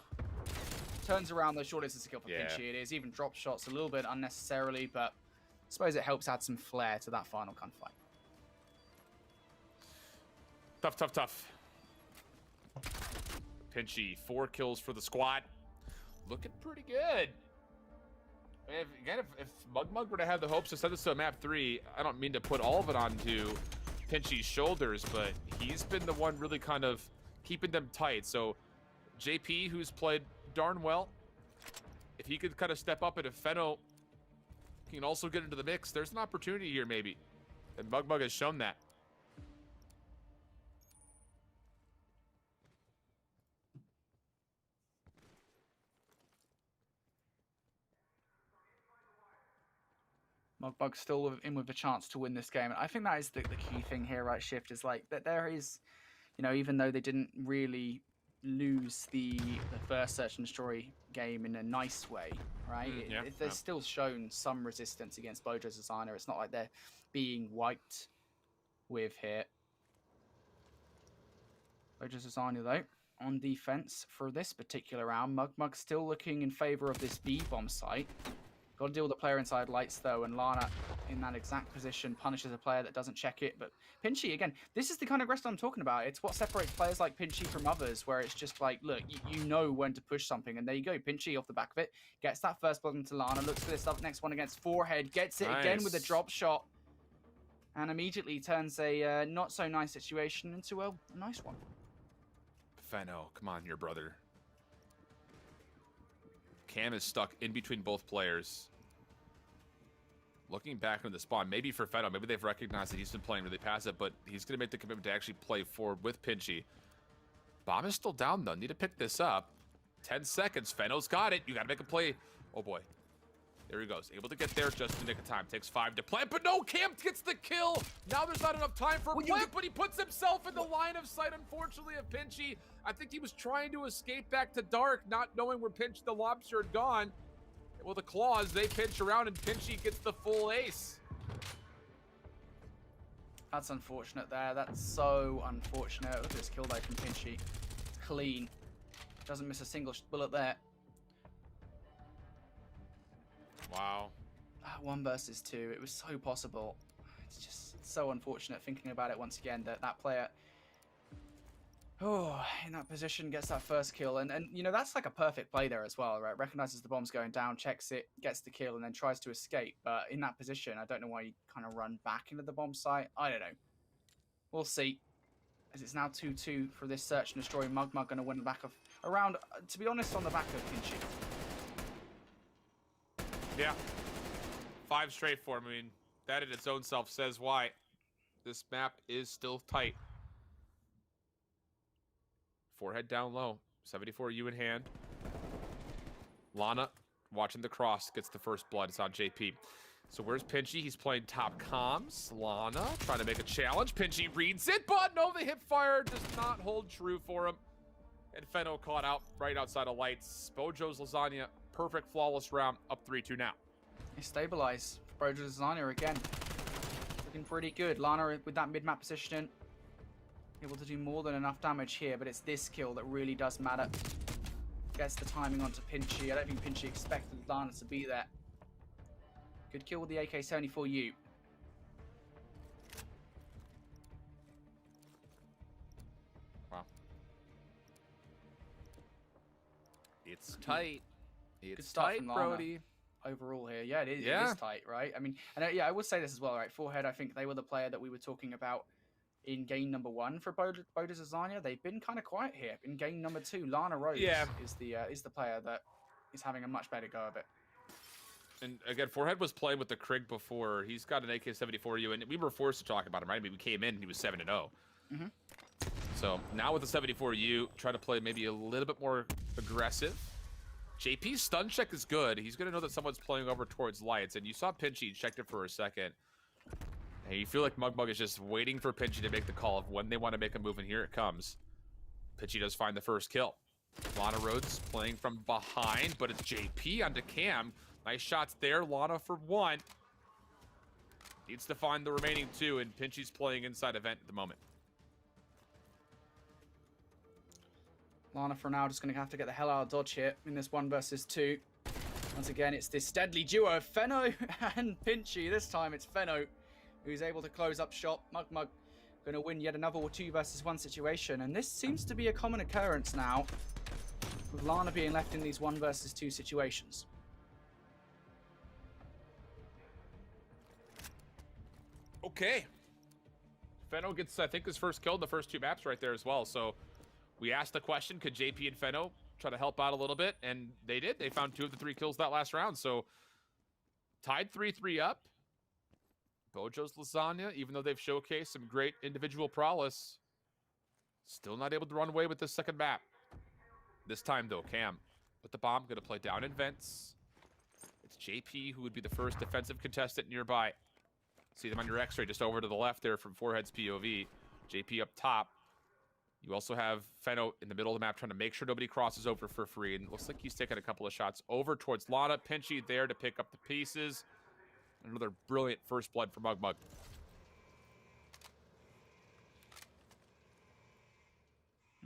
Turns around, though. Surely it's a kill for Pinchy. It is. Even drop shots a little bit unnecessarily, but I suppose it helps add some flair to that final gunfight. Tough. Pinchy, 4 kills for the squad. Looking pretty good. If Mugmug were to have the hopes to send this to a map 3, I don't mean to put all of it onto Pinchy's shoulders, but he's been the one really kind of keeping them tight. So JP, who's played darn well, if he could kind of step up, and if Feno can also get into the mix. There's an opportunity here, maybe. And Mugmug has shown that. Mugmug still in with a chance to win this game. And I think that is the key thing here, right, Shift, is like that there is, you know, even though they didn't really lose the first Search and Destroy game in a nice way, right? They've still shown some resistance against Bojo's Designer. It's not like they're being wiped with here. Bojo's Designer, though, on defense for this particular round. Mugmug still looking in favor of this B-bomb site. Got to deal with the player inside lights, though, and Lana in that exact position punishes a player that doesn't check it. But Pinchy, again, this is the kind of aggressor I'm talking about. It's what separates players like Pinchy from others, where it's just like, look, you know when to push something. And there you go. Pinchy off the back of it, gets that first blood into Lana, looks for this next one against Forehead, gets it again with a drop shot, and immediately turns a not-so-nice situation into a nice one. Feno, come on here, brother. Cam is stuck in between both players. Looking back on the spawn, maybe for Feno, maybe they've recognized that he's been playing really passive, but he's going to make the commitment to actually play forward with Pinchy. Bomb is still down, though. Need to pick this up. 10 seconds. Feno's got it. You got to make a play. Oh, boy. There he goes. Able to get there just in the nick of time. Takes 5 to plant, but no, Cam gets the kill. Now there's not enough time for plant, but he puts himself in the line of sight, unfortunately, of Pinchy. I think he was trying to escape back to dark, not knowing where Pinch the Lobster had gone. Well, the claws, they pinch around, and Pinchy gets the full ace. That's unfortunate there. That's so unfortunate. Look at this kill though from Pinchy. Clean. Doesn't miss a single bullet there. Wow. 1 versus 2. It was so possible. It's just so unfortunate thinking about it once again that that player, in that position, gets that first kill. And you know, that's like a perfect play there as well, right? Recognizes the bomb's going down, checks it, gets the kill, and then tries to escape. But in that position, I don't know why you kind of run back into the bomb site. I don't know. We'll see. As it's now 2-2 for this Search and Destroy. Mugmug going to win the back of around, to be honest, on the back of Pinchy. Yeah. 5 straight for him. I mean, that in its own self says why. This map is still tight. Forehead down low. 74U in hand. Lana watching the cross. Gets the first blood. It's on JP. So where's Pinchy? He's playing top comms. Lana trying to make a challenge. Pinchy reads it, but no, the hip fire does not hold true for him. And Feno caught out right outside of lights. Bojo's Lasagna, perfect, flawless round. Up 3-2 now. He stabilized. Bojo's Lasagna again. Looking pretty good. Lana with that mid-map position. Able to do more than enough damage here, but it's this kill that really does matter. Gets the timing onto Pinchy. I don't think Pinchy expected Lana to be there. Good kill with the AK-74U. Wow. It's tight. It's tight, Brody. Overall here. Yeah, it is. Yeah. It is tight, right? I mean, and yeah, I would say this as well, right? Forehead, I think they were the player that we were talking about in game number 1 for Bojo's Lasagna. They've been kind of quiet here. In game number 2, Lana Rose is the player that is having a much better go of it. And again, Forehead was playing with the Krig before. He's got an AK-74U, and we were forced to talk about him, right? I mean, we came in and he was 7-0. Mm-hmm. So now with the 74U, try to play maybe a little bit more aggressive. JP's stun check is good. He's going to know that someone's playing over towards lights, and you saw Pinchy checked it for a second. And you feel like Mugmug is just waiting for Pinchy to make the call of when they want to make a move, and here it comes. Pinchy does find the first kill. Lana Rhodes playing from behind, but it's JP onto Cam. Nice shots there. Lana for 1. Needs to find the remaining 2, and Pinchy's playing inside event at the moment. Lana for now just going to have to get the hell out of dodge here in this 1 versus 2. Once again, it's this deadly duo, Feno and Pinchy. This time it's Feno who's able to close up shop. Mugmug going to win yet another 2 versus 1 situation. And this seems to be a common occurrence now, with Lana being left in these 1 versus 2 situations. Okay. Feno gets, I think, his first kill in the first 2 maps right there as well. So we asked the question, could JP and Feno try to help out a little bit? And they did. They found 2 of the 3 kills that last round. So Tied 3-3 up. Bojo's Lasagna, even though they've showcased some great individual prowess, still not able to run away with this second map. This time, though, Cam with the bomb, going to play down in vents. It's JP who would be the first defensive contestant nearby. See them on your x-ray just over to the left there from Forehead's POV. JP up top. You also have Feno in the middle of the map trying to make sure nobody crosses over for free. And it looks like he's taking a couple of shots over towards Lana. Pinchy there to pick up the pieces. Another brilliant first blood for Mugmug.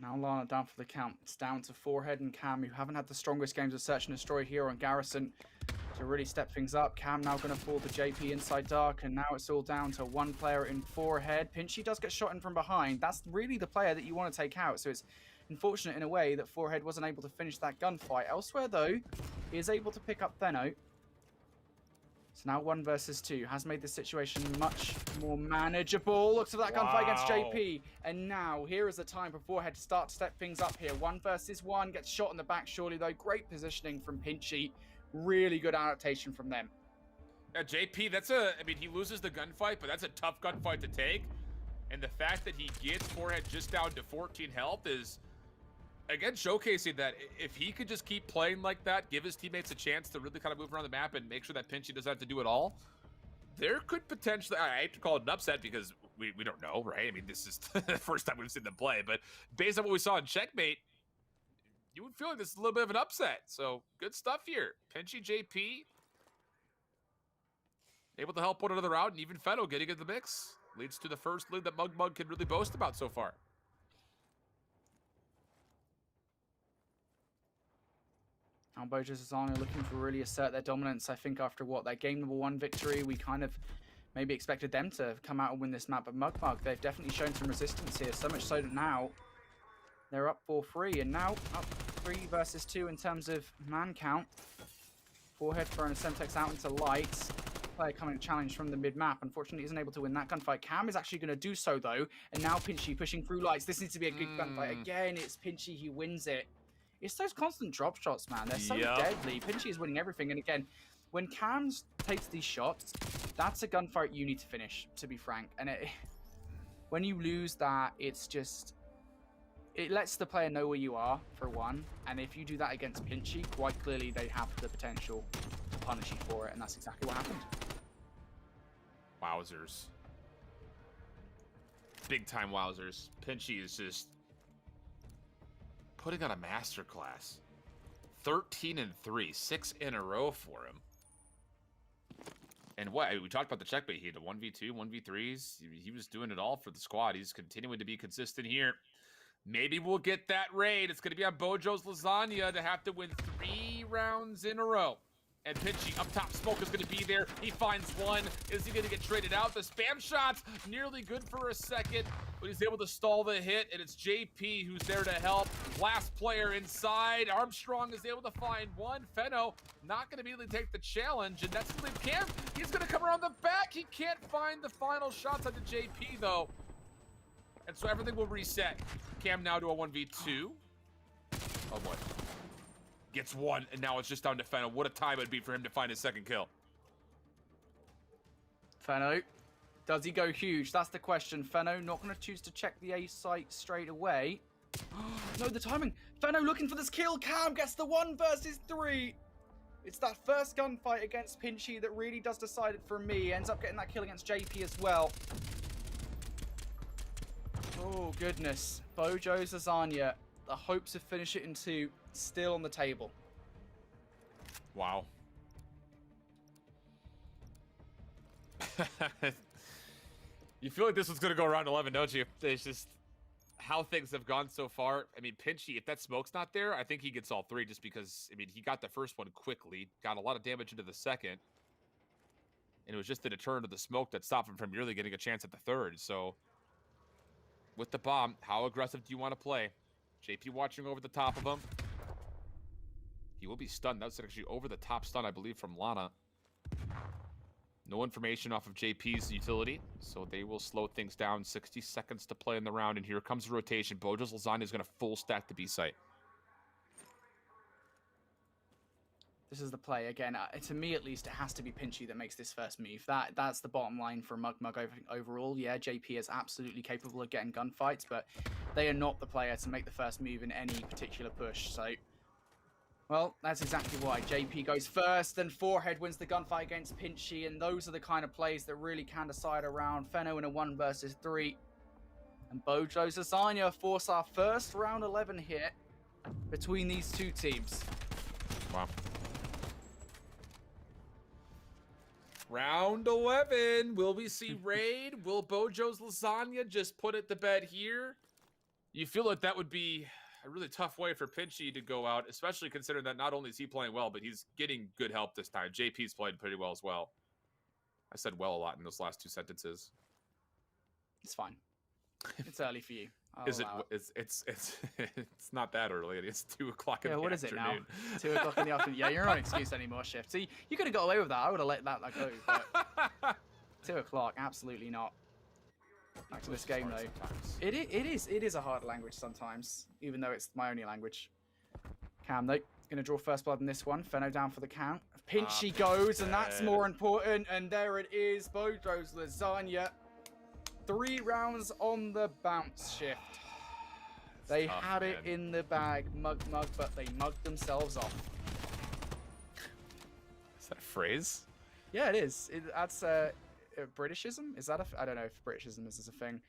Now Lana down for the count. It's down to Forehead and Cam, who haven't had the strongest games of Search and Destroy here on Garrison to really step things up. Cam now going to fall to JP inside Dark, and now it's all down to one player in Forehead. Pinchy does get shot in from behind. That's really the player that you want to take out, so it's unfortunate in a way that Forehead wasn't able to finish that gunfight. Elsewhere, though, he is able to pick up Feno. So now 1 versus 2 has made the situation much more manageable. Looks for that gunfight against JP. And now here is the time for Forehead to start to step things up here. 1 versus 1, gets shot in the back surely though. Great positioning from Pinchy. Really good adaptation from them. Yeah, JP, I mean, he loses the gunfight, but that's a tough gunfight to take. And the fact that he gets Forehead just down to 14 health is, again, showcasing that if he could just keep playing like that, give his teammates a chance to really kind of move around the map and make sure that Pinchy doesn't have to do it all, there could potentially, I hate to call it an upset because we don't know, right? I mean, this is the first time we've seen them play, but based on what we saw in Checkmate, you would feel like this is a little bit of an upset. So good stuff here. Pinchy, JP, able to help one another out, and even Feno getting into the mix leads to the first lead that Mugmug can really boast about so far. Now Bojo's Lasagna looking to really assert their dominance. I think after their game number 1 victory, we kind of maybe expected them to come out and win this map, but Mugmug, they've definitely shown some resistance here, so much so that now they're up 4-3, and now up 3 versus 2 in terms of man count. Forehead throwing a Semtex out into lights. Player coming to challenge from the mid-map. Unfortunately, isn't able to win that gunfight. Cam is actually going to do so, though, and now Pinchy pushing through lights. This needs to be a good gunfight. Again, it's Pinchy who wins it. It's those constant drop shots, man. They're so deadly. Pinchy is winning everything, and again, when Cam takes these shots, that's a gunfight you need to finish, to be frank. And when you lose that, it's just... it lets the player know where you are, for one, and if you do that against Pinchy, quite clearly they have the potential to punish you for it, and that's exactly what happened. Wowzers. Big time wowzers. Pinchy is just putting on a masterclass. 13-3, 6 in a row for him. And we talked about the checkmate. He had a 1v2, 1v3s. He was doing it all for the squad. He's continuing to be consistent here. Maybe we'll get that raid. It's going to be on Bojo's Lasagna to have to win 3 rounds in a row. And Pinchy up top, smoke is going to be there. He finds one. Is he going to get traded out? The spam shot's nearly good for a second, but he's able to stall the hit, and it's JP who's there to help. Last player inside. Armstrong is able to find one. Feno not going to immediately take the challenge, and that's going to leave Cam. He's going to come around the back. He can't find the final shots on the JP, though. And so everything will reset. Cam now to a 1v2. Oh, boy. Gets one, and now it's just down to Feno. What a time it would be for him to find his second kill. Feno, does he go huge? That's the question. Feno not going to choose to check the A site straight away. No, the timing. Feno looking for this kill. Cam gets the 1 versus 3. It's that first gunfight against Pinchy that really does decide it for me. Ends up getting that kill against JP as well. Oh, goodness. Bojo's Lasagna. The hopes of finishing it in 2 still on the table. Wow. You feel like this was going to go around 11, don't you? It's just how things have gone so far. I mean, Pinchy, if that smoke's not there, I think he gets all 3 just because, I mean, he got the first one quickly, got a lot of damage into the second, and it was just the deterrent of the smoke that stopped him from really getting a chance at the third. So, with the bomb, how aggressive do you want to play? JP watching over the top of him. He will be stunned. That was actually over the top stun, I believe, from Lana. No information off of JP's utility, so they will slow things down. 60 seconds to play in the round, and here comes the rotation. Bojo's Lasagna is going to full stack the B site. This is the play again. To me, at least, it has to be Pinchy that makes this first move. That's the bottom line for Mug overall. Yeah, JP is absolutely capable of getting gunfights, but they are not the player to make the first move in any particular push. So, well, that's exactly why JP goes first, and Forehead wins the gunfight against Pinchy, and those are the kind of plays that really can decide around Fenno in a 1 versus 3. And Bojo's Lasagna force our first round 11 hit between these two teams. Wow. Round 11. Will we see raid? Will Bojo's Lasagna just put it to bed here? You feel like that would be a really tough way for Pinchy to go out, especially considering that not only is he playing well, but he's getting good help this time. JP's played pretty well as well. I said well a lot in those last 2 sentences. It's fine. It's early for you. Is it? It's not that early. It's 2 o'clock in the afternoon. Yeah, what is it now? 2 o'clock in the afternoon. Yeah, you're not an excuse anymore, Shift. See, you could have got away with that. I would have let that go. But 2 o'clock, absolutely not. Back to this game though. It is a hard language sometimes, even though it's my only language. Cam though, gonna draw first blood in this one. Fenno down for the count. Pinchy goes, and that's more important. And there it is, Bojo's Lasagna. 3 rounds on the bounce, Shift. They had it in the bag, mug, but they mugged themselves off. Is that a phrase? Yeah, it is. That's Britishism? Is that I don't know if Britishism is a thing.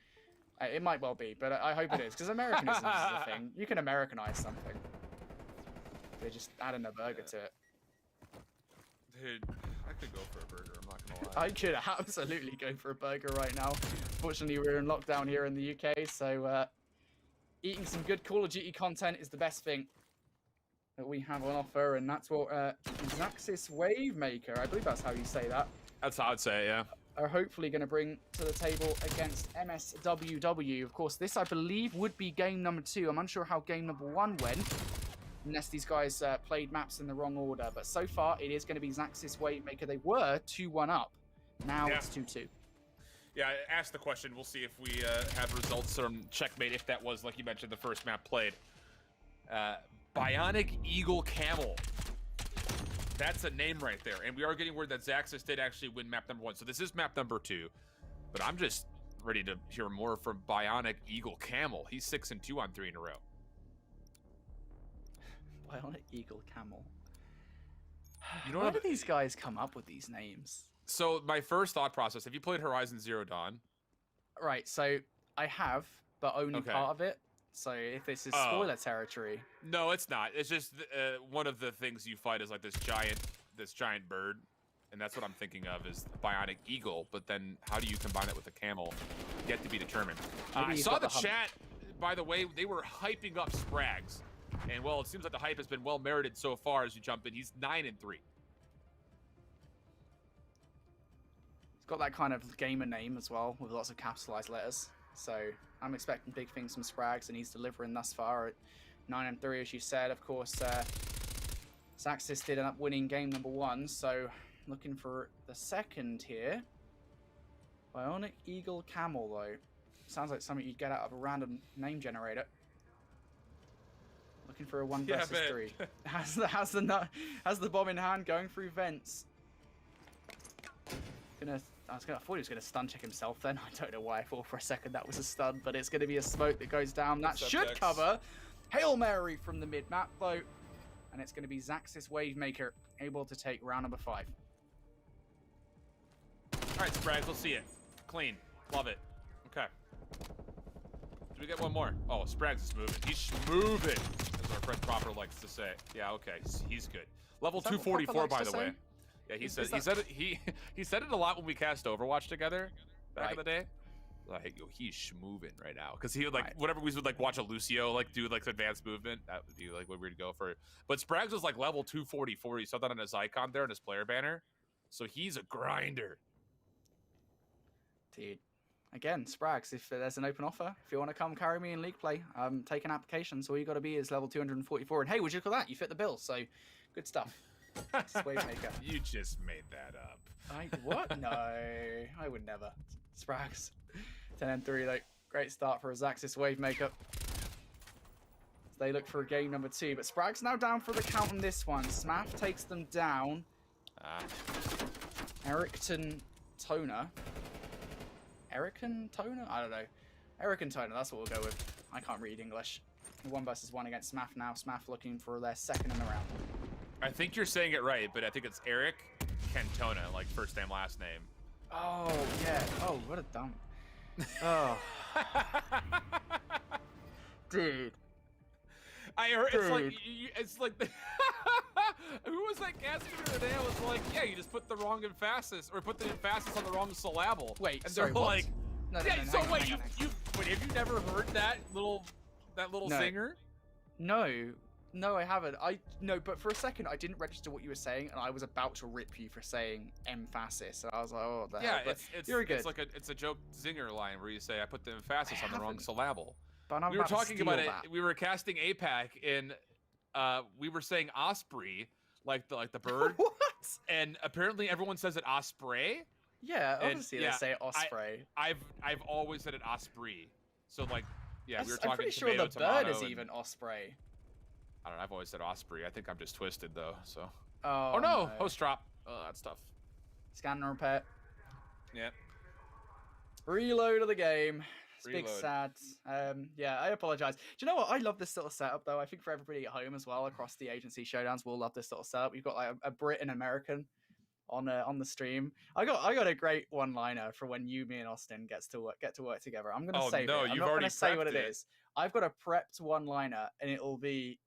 It might well be, but I hope it is, because Americanism is a thing. You can Americanize something. They just add in a burger to it. Dude, I could go for a burger, I'm not gonna lie. I could absolutely go for a burger right now. Fortunately, we're in lockdown here in the UK, so eating some good Call of Duty content is the best thing that we have on offer, and that's what Zaxis Wavemaker, I believe that's how you say that. That's how I'd say it, yeah. Are hopefully going to bring to the table against MSWW. Of course, this, I believe, would be game number 2. I'm unsure how game number 1 went, unless these guys played maps in the wrong order. But so far, it is going to be Zaxis Wavemaker. They were 2-1 up. Now it's 2-2. Yeah, ask the question. We'll see if we have results from Checkmate, if that was, like you mentioned, the first map played. Bionic Eagle Camel. That's a name right there. And we are getting word that Zaxis did actually win map number 1. So this is map number 2. But I'm just ready to hear more from Bionic Eagle Camel. He's 6-2 on 3 in a row. Bionic Eagle Camel. You know Where do these guys come up with these names? So my first thought process, have you played Horizon Zero Dawn? Right, so I have, but only part of it. So if this is spoiler territory. No, it's not. It's just one of the things you fight is like this giant bird. And that's what I'm thinking of is the Bionic Eagle. But then how do you combine it with a camel? Yet to be determined. I saw the chat, by the way, they were hyping up Sprags. And well, it seems like the hype has been well merited so far as you jump in. He's 9-3. It's got that kind of gamer name as well, with lots of capitalized letters. So I'm expecting big things from Sprags, and he's delivering thus far at 9-3, as you said. Of course, Zaxis did end up winning game number 1, so looking for the second here. Bionic Eagle Camel, though. Sounds like something you'd get out of a random name generator. Looking for a 1 versus 3. Has the bomb in hand, going through vents. I thought he was going to stun check himself then. I don't know why I thought for a second that was a stun, but it's going to be a smoke that goes down. That should cover. Hail Mary from the mid-map, though. And it's going to be Zaxis Wavemaker able to take round number 5. All right, Sprags, we'll see it. Clean. Love it. Okay. Do we get one more? Oh, Sprags is moving. He's moving, as our friend Proper likes to say. Yeah, okay. He's good. Level 244, by the way. Yeah, he said it a lot when we cast Overwatch together back in the day. Like, yo, he's schmoving right now, because he would like whenever we would like watch a Lucio like do like advanced movement, that would be like what we'd go for. But Sprags was like level 244. You saw that on his icon there in his player banner, so he's a grinder. Dude, again, Sprags, if there's an open offer, if you want to come carry me in league play, take an application. So all you got to be is level 244, and hey, would you look at that? You fit the bill, so good stuff. Wavemaker. You just made that up. What? No, I would never. Sprags. 10-3, like great start for a Zaxis Wavemaker. So they look for a game number 2. But Sprag's now down for the count on this one. Smaff takes them down. Erickton Toner. Erican Toner? I don't know. Erican Toner, that's what we'll go with. I can't read English. 1 versus 1 against Smaff now. Smaff looking for their second in the round. I think you're saying it right, but I think it's Eric Cantona, like first name, last name. Oh, yeah. Oh, what a dump. Oh. Dude. I heard it's like the who was that cast member today? I was like, yeah, you just put the wrong emphasis or put the emphasis on the wrong syllable. Wait, and sorry, they're what? like, No, yeah. So wait, have you never heard that little singer? No, I haven't. But for a second I didn't register what you were saying, and I was about to rip you for saying emphasis. And I was like, oh, the hell. But it's you're good. It's a joke zinger line where you say I put the emphasis on the wrong syllable. But We were talking about it. We were casting APAC, and we were saying osprey, like the bird. What? And apparently everyone says it osprey. Yeah, obviously they say osprey. I've always said it osprey. So like, yeah, we were talking. I'm pretty sure the bird is even osprey. I don't know. I've always said osprey. I think I'm just twisted though. So. Oh no! Host drop. Oh, that's tough. Scan and repair. Yeah. Reload of the game. It's big sad. Yeah, I apologize. Do you know what? I love this little setup though. I think for everybody at home as well, across the agency showdowns, we'll love this little setup. We've got like a Brit and American on the stream. I got a great one-liner for when me and Austin get to work together. I'm gonna save it. I'm not gonna say what it is. I've got a prepped one-liner, and it'll be.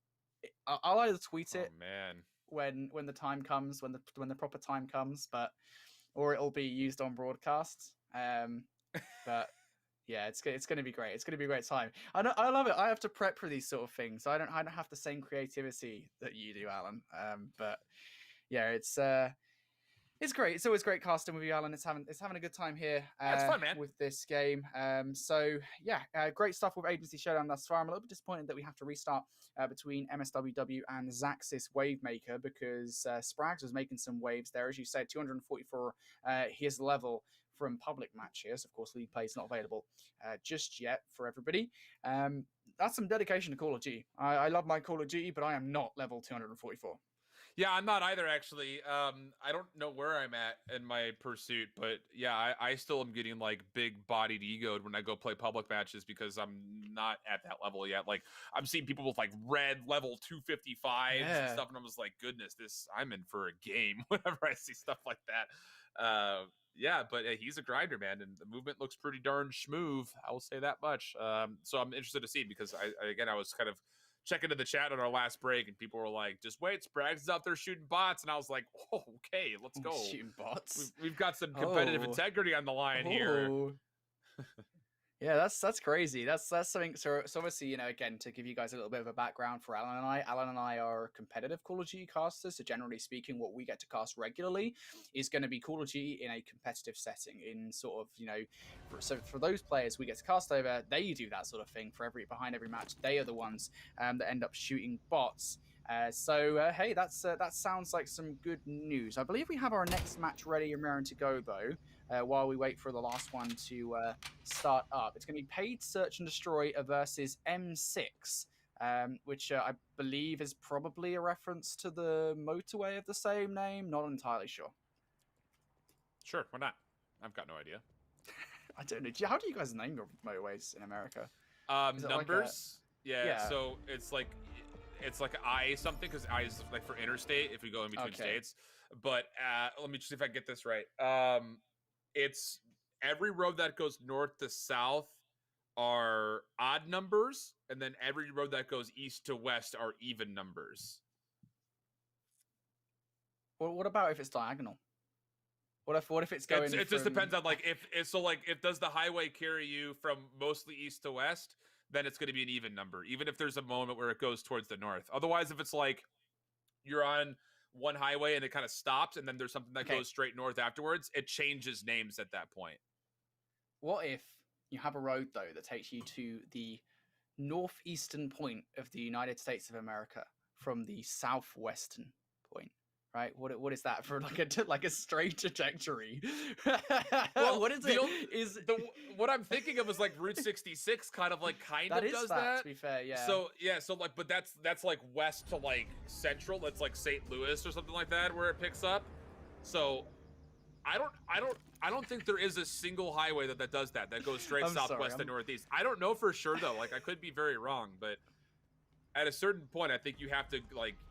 I'll either tweet it. Oh man. When the time comes, when the proper time comes, or it'll be used on broadcast. But yeah, it's going to be great. It's going to be a great time. I love it. I have to prep for these sort of things. I don't have the same creativity that you do, Alan. But yeah, it's great. It's always great casting with you, Alan. It's having a good time here. It's fun, man. With this game. So yeah, great stuff with Agency Showdown thus far. I'm a little bit disappointed that we have to restart between MSWW and Zaxxis Wavemaker because Sprags was making some waves there, as you said, 244 his level from public matches. Of course, league play is not available just yet for everybody. That's some dedication to Call of Duty. I love my Call of Duty, but I am not level 244. Yeah, I'm not either, actually. I don't know where I'm at in my pursuit, but yeah, I still am getting like big-bodied egoed when I go play public matches because I'm not at that level yet. Like, I'm seeing people with like red level 255s and stuff, and I'm just like, goodness, I'm in for a game whenever I see stuff like that. Yeah, but he's a grinder, man, and the movement looks pretty darn smooth. I will say that much. So I'm interested to see because I was kind of checking to the chat on our last break, and people were like, "Just wait, Sprags is out there shooting bots," and I was like, "Oh, okay, let's go." Shooting bots. We've got some competitive integrity on the line here. Yeah, that's crazy. That's something. So obviously, again, to give you guys a little bit of a background for Alan and I are competitive Call of Duty casters. So generally speaking, what we get to cast regularly is going to be Call of Duty in a competitive setting. In sort of, so for those players we get to cast over, they do that sort of thing behind every match. They are the ones that end up shooting bots. Hey, that sounds like some good news. I believe we have our next match ready and raring to go though. While we wait for the last one to start up. It's going to be Paid Search and Destroy versus M6, which I believe is probably a reference to the motorway of the same name. Not entirely sure. Sure, why not? I've got no idea. I don't know. How do you guys name your motorways in America? Numbers? Like yeah, so it's like I something, because I is like for interstate if we go in between states. But let me just see if I get this right. It's every road that goes north to south are odd numbers, and then every road that goes east to west are even numbers. Well, what about if it's diagonal? What if it's going? It just depends on like if does the highway carry you from mostly east to west, then it's going to be an even number, even if there's a moment where it goes towards the north. Otherwise, if it's like you're on one highway and it kind of stops and then there's something that goes straight north afterwards, it changes names at that point. What if you have a road though that takes you to the northeastern point of the United States of America from the southwestern point, right? What is that for like a straight trajectory? Well, what is it? What I'm thinking of is like Route 66 kind of does that, that. to be fair, yeah. So yeah, so like, but that's like west to like central. That's like St. Louis or something like that where it picks up. So I don't think there is a single highway that does that goes straight southwest to northeast. I don't know for sure though. Like I could be very wrong, but at a certain point, I think you have to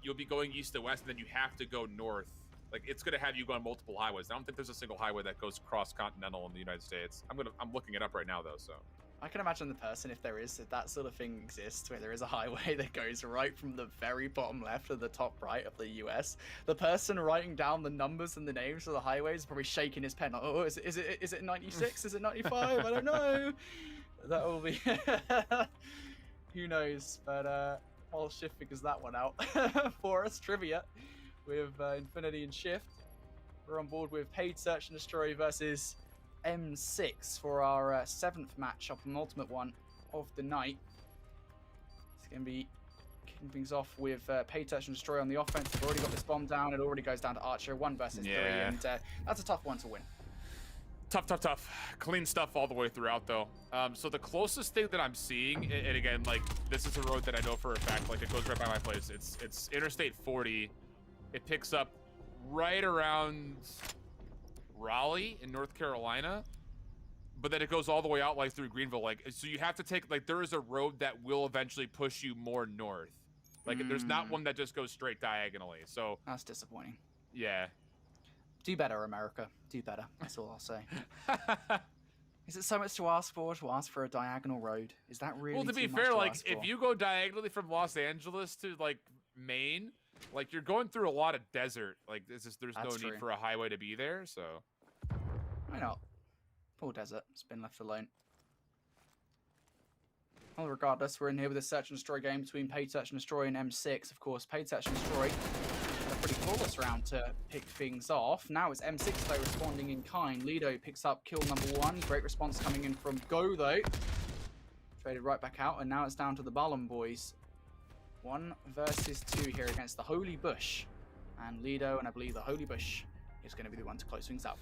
you'll be going east to west, and then you have to go north. Like it's gonna have you go on multiple highways. I don't think there's a single highway that goes cross continental in the United States. I'm looking it up right now though. So I can imagine the person, if that sort of thing exists, where there is a highway that goes right from the very bottom left to the top right of the US, the person writing down the numbers and the names of the highways is probably shaking his pen. Like, oh, is it 96? Is it 95? I don't know. That will be. Who knows? But while Shift figures that one out for us, trivia with Infinity and Shift. We're on board with Paid Search and Destroy versus M6 for our 7th matchup, an ultimate one of the night. It's going to be kicking things off with Paid Search and Destroy on the offense. We've already got this bomb down. It already goes down to Archer, 1 versus 3, and that's a tough one to win. Tough. Clean stuff all the way throughout, though. So the closest thing that I'm seeing, and again, like, this is a road that I know for a fact, like, it goes right by my place. It's Interstate 40. It picks up right around Raleigh in North Carolina, but then it goes all the way out, like, through Greenville. Like, so you have to take, like, there is a road that will eventually push you more north. Like, there's not one that just goes straight diagonally. So that's disappointing. Yeah. Do better, America. Do better. That's all I'll say. Is it so much to ask for a diagonal road? Is that really Well, to be fair, like, if you go diagonally from Los Angeles to, like, Maine, like, you're going through a lot of desert. Like, there's no need for a highway to be there, so. Why not? Poor desert. It's been left alone. Well, regardless, we're in here with a Search and Destroy game between Paid Search and Destroy and M6. Of course, Paid Search and Destroy had a pretty flawless round to pick things off. Now it's M6, though, responding in kind. Lido picks up kill number 1. Great response coming in from Go, though. Traded right back out, and now it's down to the Ballon boys. 1 versus 2 here against the Holy Bush. And Lido, and I believe the Holy Bush is going to be the one to close things out.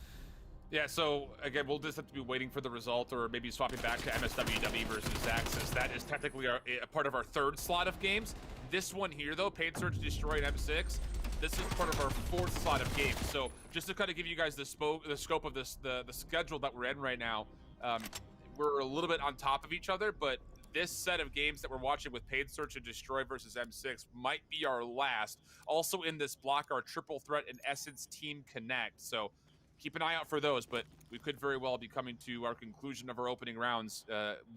Yeah, so again, we'll just have to be waiting for the result, or maybe swapping back to MSWW versus Axis. That is technically a part of our 3rd slot of games. This one here, though, Paid Search Destroyed M6, this is part of our 4th slot of games. So just to kind of give you guys the scope of this, the schedule that we're in right now, we're a little bit on top of each other, but this set of games that we're watching with Paid Search and Destroy versus M6 might be our last. Also in this block, our Triple Threat and Essence Team Connect. So keep an eye out for those, but we could very well be coming to our conclusion of our opening rounds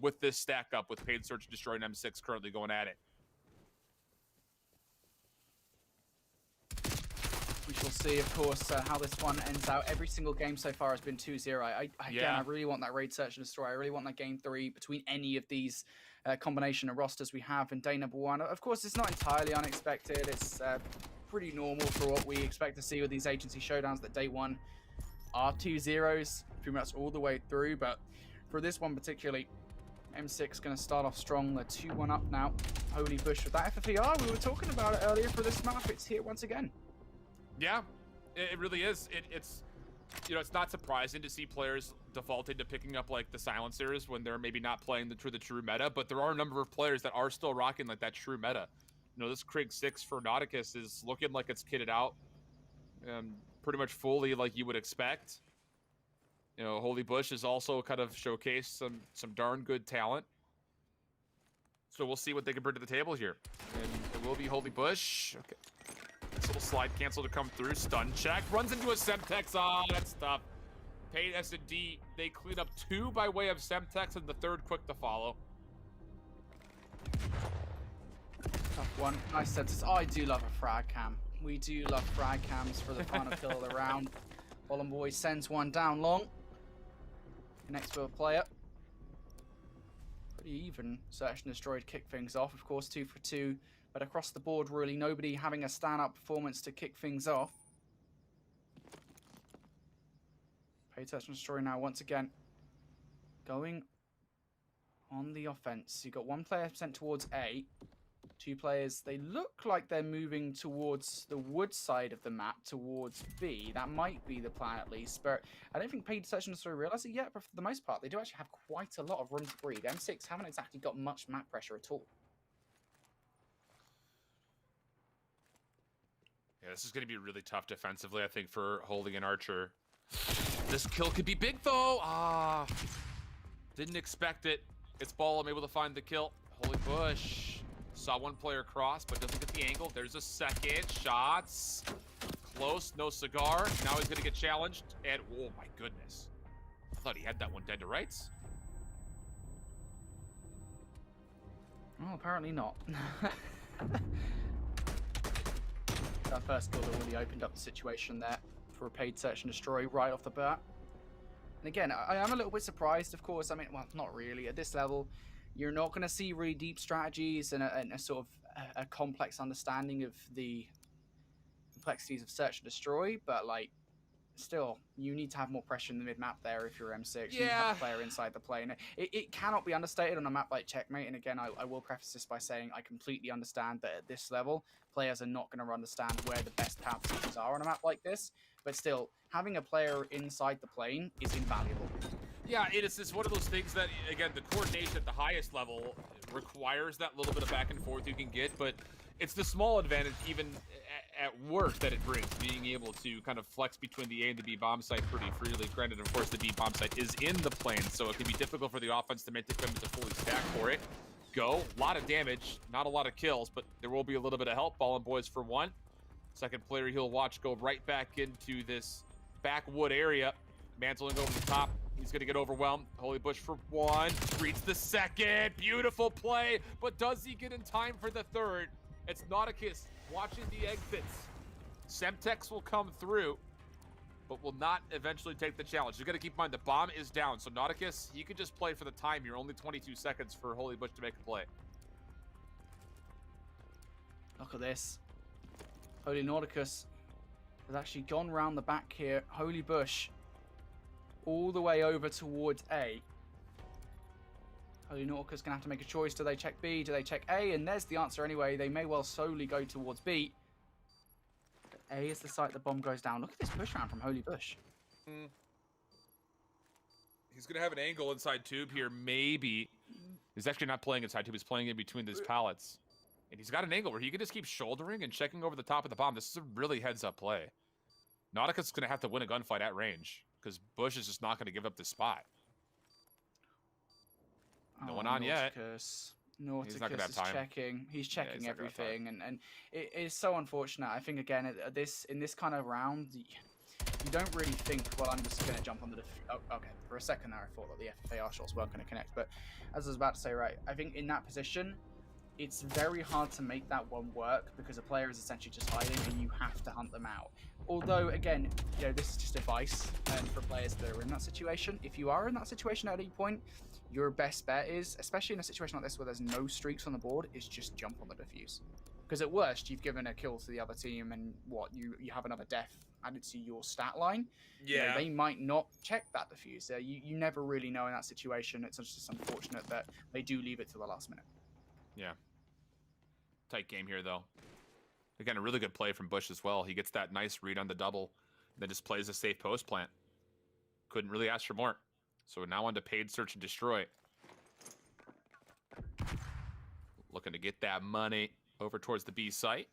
with this stack up with Paid Search and Destroy and M6 currently going at it. We shall see, of course, how this one ends out. Every single game so far has been 2-0. I really want that Raid Search and Destroy. I really want that Game 3 between any of these combination of rosters we have in day number 1. Of course, it's not entirely unexpected. It's pretty normal for what we expect to see with these agency showdowns, that day 1 are 2-0s pretty much all the way through. But for this one particularly, M6 going to start off strong. They're 2-1 up now. Holy Bush with that FFER. We were talking about it earlier for this map. It's here once again. Yeah, it really is. It's, you know, it's not surprising to see players default into picking up like the silencers when they're maybe not playing the true meta, but there are a number of players that are still rocking like that true meta. You know, this Krieg 6 for Nauticus is looking like it's kitted out pretty much fully like you would expect. You know, Holy Bush is also kind of showcased some darn good talent. So we'll see what they can bring to the table here. And it will be Holy Bush. Okay. This little slide cancel to come through. Stun check. Runs into a Semtex. Ah, that's tough. Paid S&D. They clean up 2 by way of Semtex, and the 3rd quick to follow. Tough one. Nice senses. Oh, I do love a frag cam. We do love frag cams for the final kill of the round. Ballon Boy sends one down long. Connects to a player. Pretty even. Search and Destroy to kick things off. Of course, 2 for 2. But across the board, really, nobody having a stand-up performance to kick things off. Paid Search and Destroy now, once again, going on the offense. You've got 1 player sent towards A. Two players, they look like they're moving towards the wood side of the map, towards B. That might be the plan at least, but I don't think Paid Search and Destroy realize it yet, but for the most part, they do actually have quite a lot of room to breathe. M6 haven't exactly got much map pressure at all. Yeah, this is going to be really tough defensively, I think, for Holy and Archer. This kill could be big, though. Didn't expect it. It's Ball. I'm able to find the kill. Holy Bush. Saw one player cross, but doesn't get the angle. There's a second. Shots. Close. No cigar. Now he's going to get challenged. And, oh my goodness. I thought he had that one dead to rights. Oh, apparently not. That first kill that really opened up the situation there for a Paid Search and Destroy right off the bat. And again, I am a little bit surprised, of course. I mean, well, not really. At this level, you're not going to see really deep strategies and a sort of a complex understanding of the complexities of Search and Destroy, but like, still, you need to have more pressure in the mid-map there if you're M6. Yeah. You need to have a player inside the plane. It cannot be understated on a map like Checkmate, and again, I will preface this by saying I completely understand that at this level, players are not going to understand where the best power positions are on a map like this, but still, having a player inside the plane is invaluable. Yeah, it's one of those things that, again, the coordination at the highest level requires that little bit of back and forth you can get, but it's the small advantage, even at work, that it brings, being able to kind of flex between the A and the B bomb site pretty freely. Granted, of course, the B bomb site is in the plane, so it can be difficult for the offense to make the equipment to fully stack for it. Go. A lot of damage, not a lot of kills, but there will be a little bit of help. Ball and Boys for one. Second player he'll watch go right back into this backwood area. Mantling over the top. He's going to get overwhelmed. Holy Bush for one. Reads the second. Beautiful play. But does he get in time for the third? It's Nauticus watching the exits. Semtex will come through, but will not eventually take the challenge. You got to keep in mind the bomb is down. So Nauticus, he could just play for the time here. Only 22 seconds for Holy Bush to make a play. Look at this. Holy Nauticus has actually gone round the back here. Holy Bush all the way over towards A. Holy Nauticus gonna have to make a choice. Do they check B? Do they check A? And there's the answer anyway. They may well solely go towards B. But A is the site the bomb goes down. Look at this push round from Holy Bush. He's gonna have an angle inside tube here, maybe. He's actually not playing inside tube. He's playing in between these pallets. And he's got an angle where he can just keep shouldering and checking over the top of the bomb. This is a really heads-up play. Nauticus is gonna have to win a gunfight at range, because Bush is just not going to give up this spot. No one on yet. Nauticus He's not gonna have is time. checking. He's checking he's not gonna have time. everything, and it is so unfortunate. I think again in this kind of round, you don't really think, well, I'm just going to jump on the oh, okay. For a second there, I thought that the FFAR shots weren't going to connect, but as I was about to say, right, I think in that position, it's very hard to make that one work because a player is essentially just hiding and you have to hunt them out. Although, again, you know, this is just advice for players that are in that situation. If you are in that situation at any point, your best bet is, especially in a situation like this where there's no streaks on the board, is just jump on the defuse. Because at worst, you've given a kill to the other team and what, you have another death added to your stat line. Yeah. You know, they might not check that defuse. You never really know in that situation. It's just unfortunate that they do leave it to the last minute. Yeah. Tight game here, though. Again, a really good play from Bush as well. He gets that nice read on the double, then just plays a safe post plant. Couldn't really ask for more. So now on to Paid Search and Destroy. Looking to get that money over towards the B site.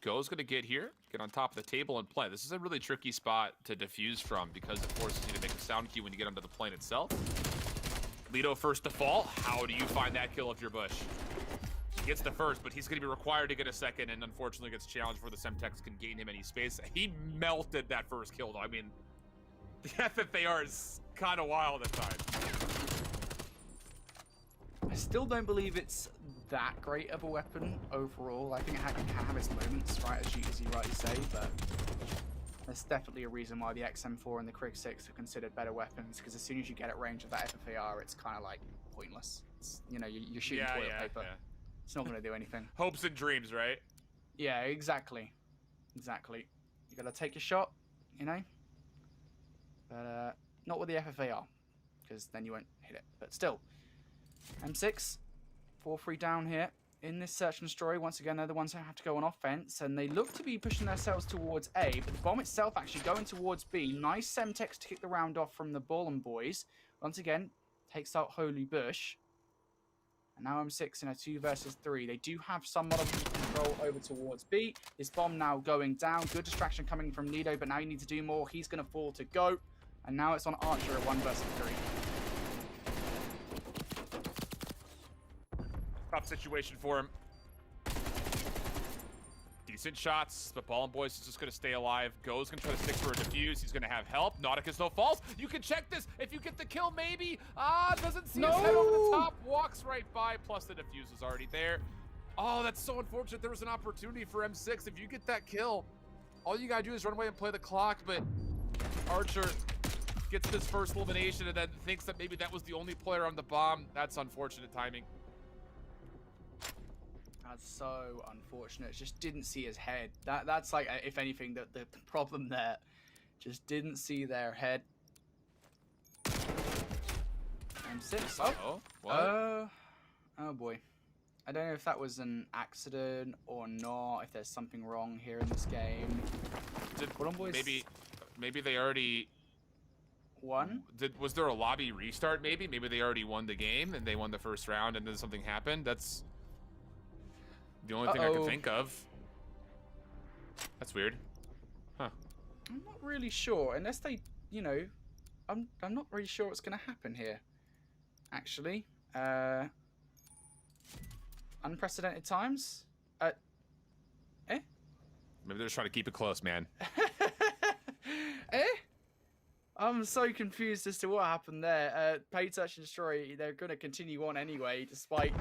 Go's going to get here, get on top of the table and play. This is a really tricky spot to defuse from because it forces you to make a sound cue when you get onto the plane itself. Lido first to fall. How do you find that kill if you're Bush? He gets the first, but he's going to be required to get a second, and unfortunately gets challenged before the Semtex can gain him any space. He melted that first kill, though. I mean, the FFAR is kind of wild at times. I still don't believe it's that great of a weapon overall. I think it can have its moments, right, as you rightly say, but there's definitely a reason why the XM4 and the Krig 6 are considered better weapons, because as soon as you get at range of that FFAR, it's kind of like pointless. It's, you know, you're shooting toilet paper. Yeah. It's not going to do anything. Hopes and dreams, right? Yeah, exactly. Exactly. You got to take your shot, you know? But not with the FFAR, because then you won't hit it. But still, M6, 4-3 down here in this search and destroy. Once again, they're the ones who have to go on offense, and they look to be pushing themselves towards A, but the bomb itself actually going towards B. Nice Semtex to kick the round off from the Ballin boys. Once again, takes out Holy Bush. And now M6 in a 2 versus 3. They do have some model control over towards B. This bomb now going down. Good distraction coming from Nido, but now you need to do more. He's going to fall to go. And now it's on Archer at 1 versus 3. Tough situation for him. Decent shots, but Ballin Boys is just going to stay alive. Go's going to try to stick for a defuse. He's going to have help. Nauticus no falls. You can check this. If you get the kill, maybe. Doesn't see his head over the top. Walks right by, plus the defuse is already there. Oh, that's so unfortunate. There was an opportunity for M6. If you get that kill, all you got to do is run away and play the clock, but Archer gets this first elimination and then thinks that maybe that was the only player on the bomb. That's unfortunate timing. That's so unfortunate. Just didn't see his head. That's like, if anything, the problem there. Just didn't see their head. M6. Oh, what? Oh boy. I don't know if that was an accident or not. If there's something wrong here in this game. Maybe they already won. Was there a lobby restart? Maybe they already won the game and they won the first round and then something happened. That's the only thing I can think of. That's weird. Huh. I'm not really sure. Unless they, you know, I'm not really sure what's going to happen here. Actually. Unprecedented times? Maybe they're just trying to keep it close, man. I'm so confused as to what happened there. Paid Search and Destroy, they're going to continue on anyway, despite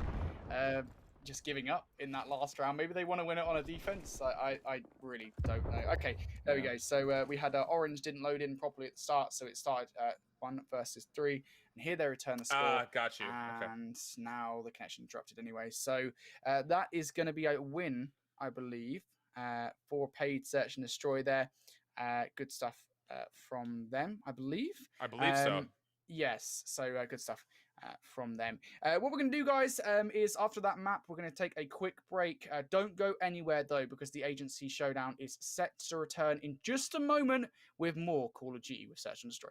just giving up in that last round. Maybe they want to win it on a defense. I really don't know. Okay, there we go. So we had Orange didn't load in properly at the start, so it started at 1 versus 3. And here they return the score. Got you. And now the connection interrupted anyway. So that is going to be a win, I believe, for Paid Search and Destroy there. Good stuff from them, I believe. I believe so. Yes, so good stuff from them. What we're going to do, guys, is after that map, we're going to take a quick break. Don't go anywhere, though, because the Agency Showdown is set to return in just a moment with more Call of Duty with Search and Destroy.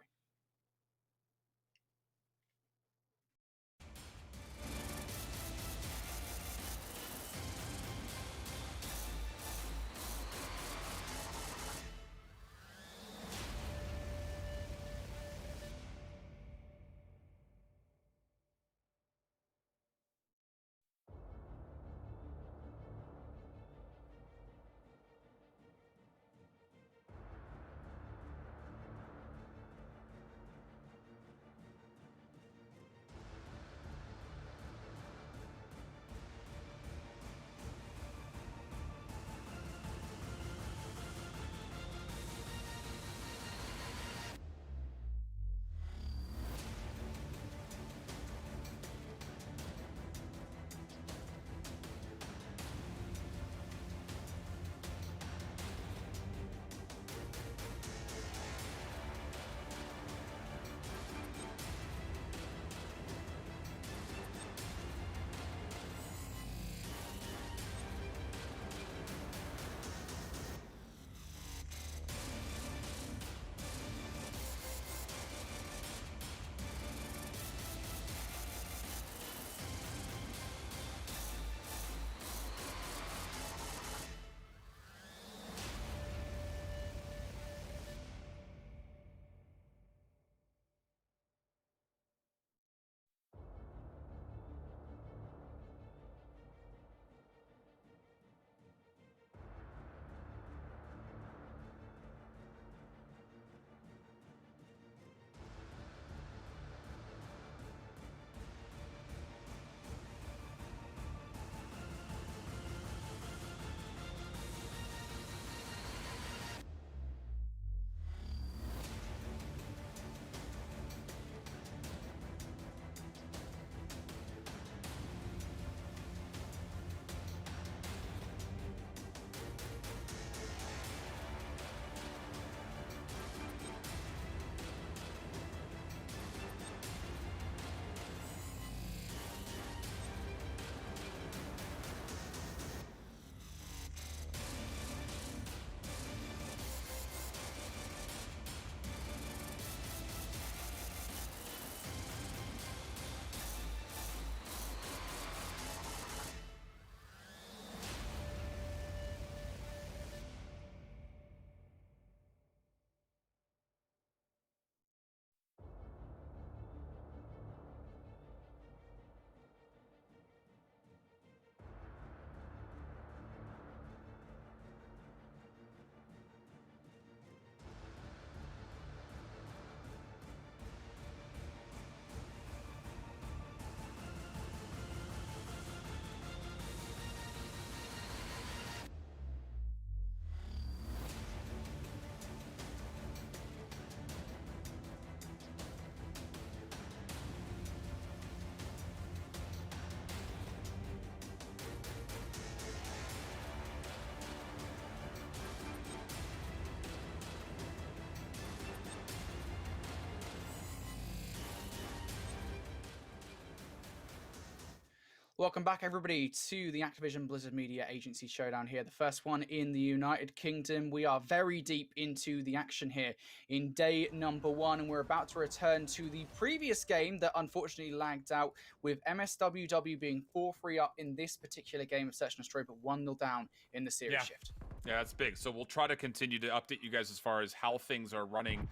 Welcome back, everybody, to the Activision Blizzard Media Agency Showdown here, the first one in the United Kingdom. We are very deep into the action here in day number 1, and we're about to return to the previous game that unfortunately lagged out, with MSWW being 4-3 up in this particular game of Search and Destroy, but 1-0 down in the series shift. Yeah, that's big. So we'll try to continue to update you guys as far as how things are running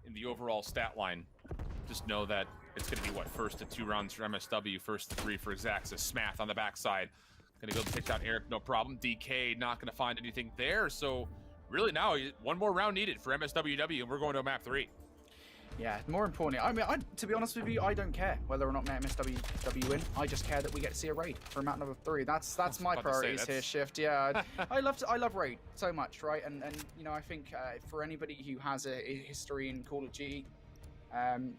in the overall stat line. Just know that it's going to be, first to 2 rounds for MSW, first to 3 for Zaxis. Smath on the backside. Going to go take down Eric, no problem. DK not going to find anything there. So really now, 1 more round needed for MSWW, and we're going to map 3. Yeah, more importantly, I mean, to be honest with you, I don't care whether or not MSWW win. I just care that we get to see a raid for map number 3. That's my priorities here, Shift. Yeah, I love raid so much, right? And you know, I think for anybody who has a history in Call of Duty,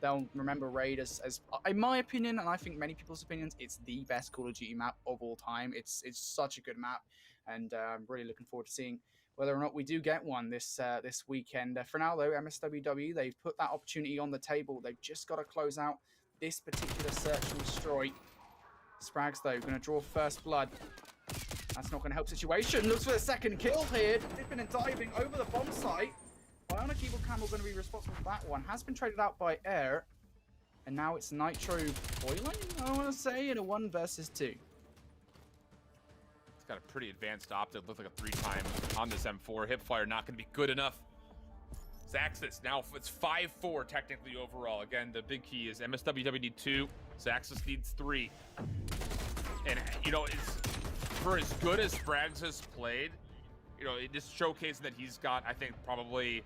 they'll remember raid as, in my opinion, and I think many people's opinions, it's the best Call of Duty map of all time. It's such a good map, and I'm really looking forward to seeing whether or not we do get one this weekend. For now, though, MSWW, they've put that opportunity on the table. They've just got to close out this particular search and destroy. Sprags, though, going to draw first blood. That's not going to help situation. Looks for the second kill here. Dipping and diving over the bomb site. Bionic Eagle Camel going to be responsible for that one. Has been traded out by Air. And now it's Nitro Boiling, I want to say, in a 1 versus 2. Got a pretty advanced optic, looked like a 3-time on this M4. Hipfire not going to be good enough. Zaxis, now it's 5-4 technically overall. Again, the big key is MSWW need 2, Zaxis needs 3. And, you know, it's for as good as Sprags has played, you know, it just showcasing that he's got, I think, probably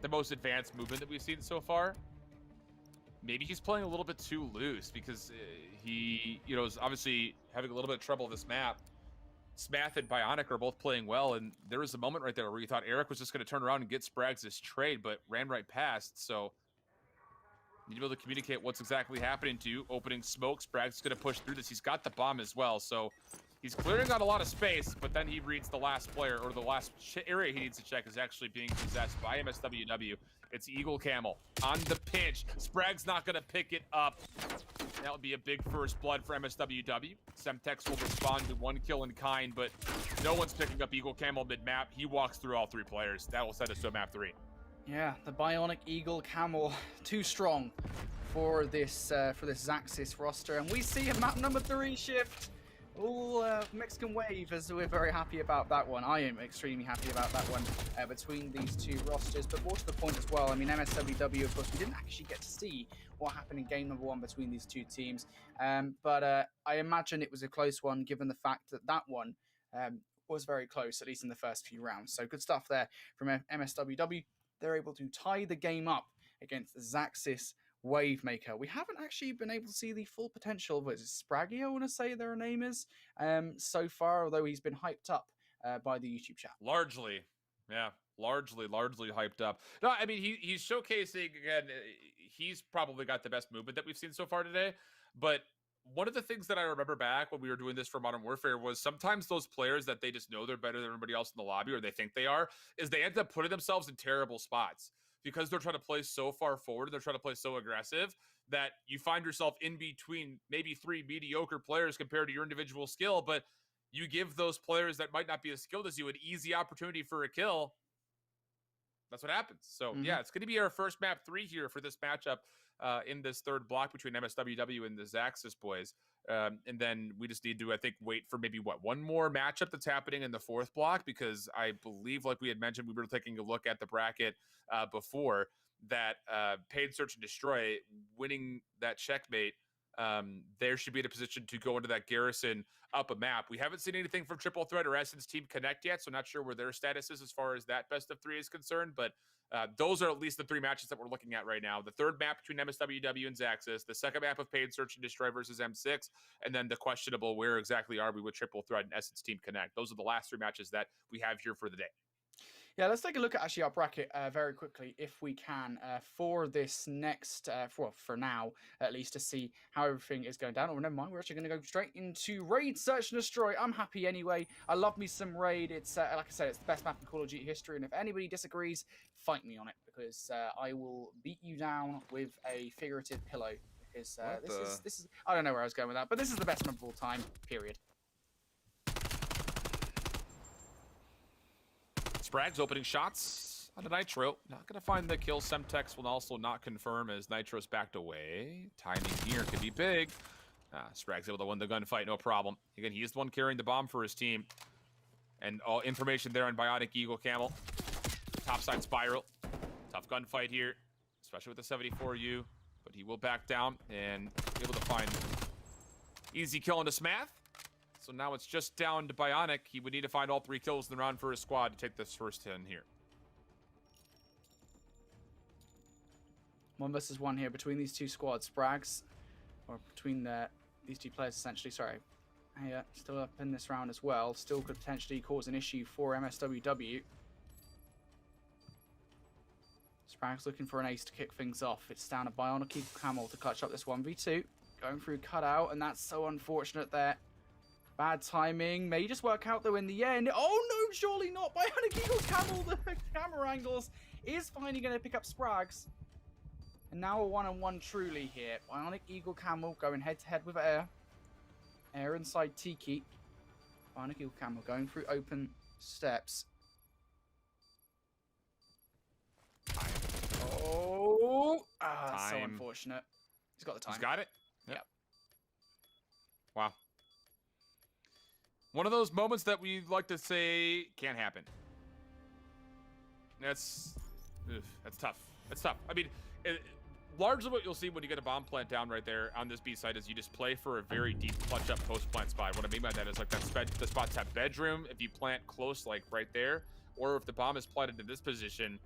the most advanced movement that we've seen so far. Maybe he's playing a little bit too loose because he, you know, is obviously having a little bit of trouble with this map. Smath and Bionic are both playing well, and there was a moment right there where you thought Eric was just going to turn around and get Sprags this trade, but ran right past. So you need to be able to communicate what's exactly happening to you. Opening smoke, Sprags is going to push through this. He's got the bomb as well, so he's clearing out a lot of space, but then he reads the last player, or the last area he needs to check is actually being possessed by MSWW. It's Eagle Camel on the pinch. Sprags not going to pick it up. That would be a big first blood for MSWW. Semtex will respond to 1 kill in kind, but no one's picking up Eagle Camel mid-map. He walks through all 3 players. That will set us to map 3. Yeah, the Bionic Eagle Camel, too strong for this Zaxis roster. And we see a map number 3 shift. All Mexican wave, as we're very happy about that one. I am extremely happy about that one between these 2 rosters. But more to the point as well, I mean, MSWW, of course, we didn't actually get to see what happened in game number 1 between these 2 teams. But I imagine it was a close one, given the fact that that one was very close, at least in the first few rounds. So good stuff there from MSWW. They're able to tie the game up against the Zaxis Wavemaker. We haven't actually been able to see the full potential of Spraggy, I want to say their name is, so far, although he's been hyped up by the YouTube chat. Largely, yeah, largely hyped up. No, I mean, he's showcasing, again, he's probably got the best movement that we've seen so far today, but one of the things that I remember back when we were doing this for Modern Warfare was sometimes those players that they just know they're better than everybody else in the lobby, or they think they are, is they end up putting themselves in terrible spots. Because they're trying to play so far forward, they're trying to play so aggressive that you find yourself in between maybe 3 mediocre players compared to your individual skill, but you give those players that might not be as skilled as you an easy opportunity for a kill. That's what happens. So yeah, it's going to be our first map 3 here for this matchup in this 3rd block between MSWW and the Zaxis boys. And then we just need to, I think, wait for maybe, one more matchup that's happening in the 4th block, because I believe, like we had mentioned, we were taking a look at the bracket before, that Paid Search and Destroy, winning that checkmate, there should be in a position to go into that garrison up a map. We haven't seen anything from Triple Threat or Essence Team Connect yet, so not sure where their status is as far as that best of 3 is concerned, but those are at least the 3 matches that we're looking at right now. The 3rd map between MSWW and Zaxis, the 2nd map of Paid Search and Destroy versus M6, and then the questionable where exactly are we with Triple Threat and Essence Team Connect. Those are the last 3 matches that we have here for the day. Yeah, let's take a look at actually our bracket very quickly, if we can, for this next, for now, at least, to see how everything is going down. Oh, never mind, we're actually going to go straight into Raid, Search and Destroy. I'm happy anyway. I love me some Raid. It's, like I said, it's the best map in Call of Duty history, and if anybody disagrees, fight me on it, because I will beat you down with a figurative pillow, is this is I don't know where I was going with that, but this is the best map of all time. Period. Sprags opening shots on the Nitro. Not going to find the kill. Semtex will also not confirm as Nitro's backed away. Timing here could be big. Sprags able to win the gunfight, no problem. Again, he's the one carrying the bomb for his team. And all information there on Bionic Eagle Camel. Topside spiral. Tough gunfight here, especially with the 74U. But he will back down and be able to find easy kill into Smath. So now it's just down to Bionic. He would need to find all 3 kills in the round for his squad to take this first 10 here. 1 versus 1 here between these two squads. Sprags, or between these two players essentially, sorry. Still up in this round as well. Still could potentially cause an issue for MSWW. Sprags looking for an ace to kick things off. It's down to Bionic Eagle Camel to clutch up this 1v2. Going through cutout, and that's so unfortunate there. Bad timing. May just work out though in the end. Oh no, surely not. Bionic Eagle Camel, the camera angles, is finally going to pick up Sprags. And now a 1-on-1 truly here. Bionic Eagle Camel going head to head with Air. Air inside Tiki. Bionic Eagle Camel going through open steps. Oh, that's so unfortunate. He's got the time. He's got it? Yep. Wow. One of those moments that we like to say can't happen. That's tough. That's tough. I mean, largely what you'll see when you get a bomb plant down right there on this B site is you just play for a very deep clutch up post plant spot. What I mean by that is like the spots have bedroom. If you plant close, like right there, or if the bomb is planted in this position,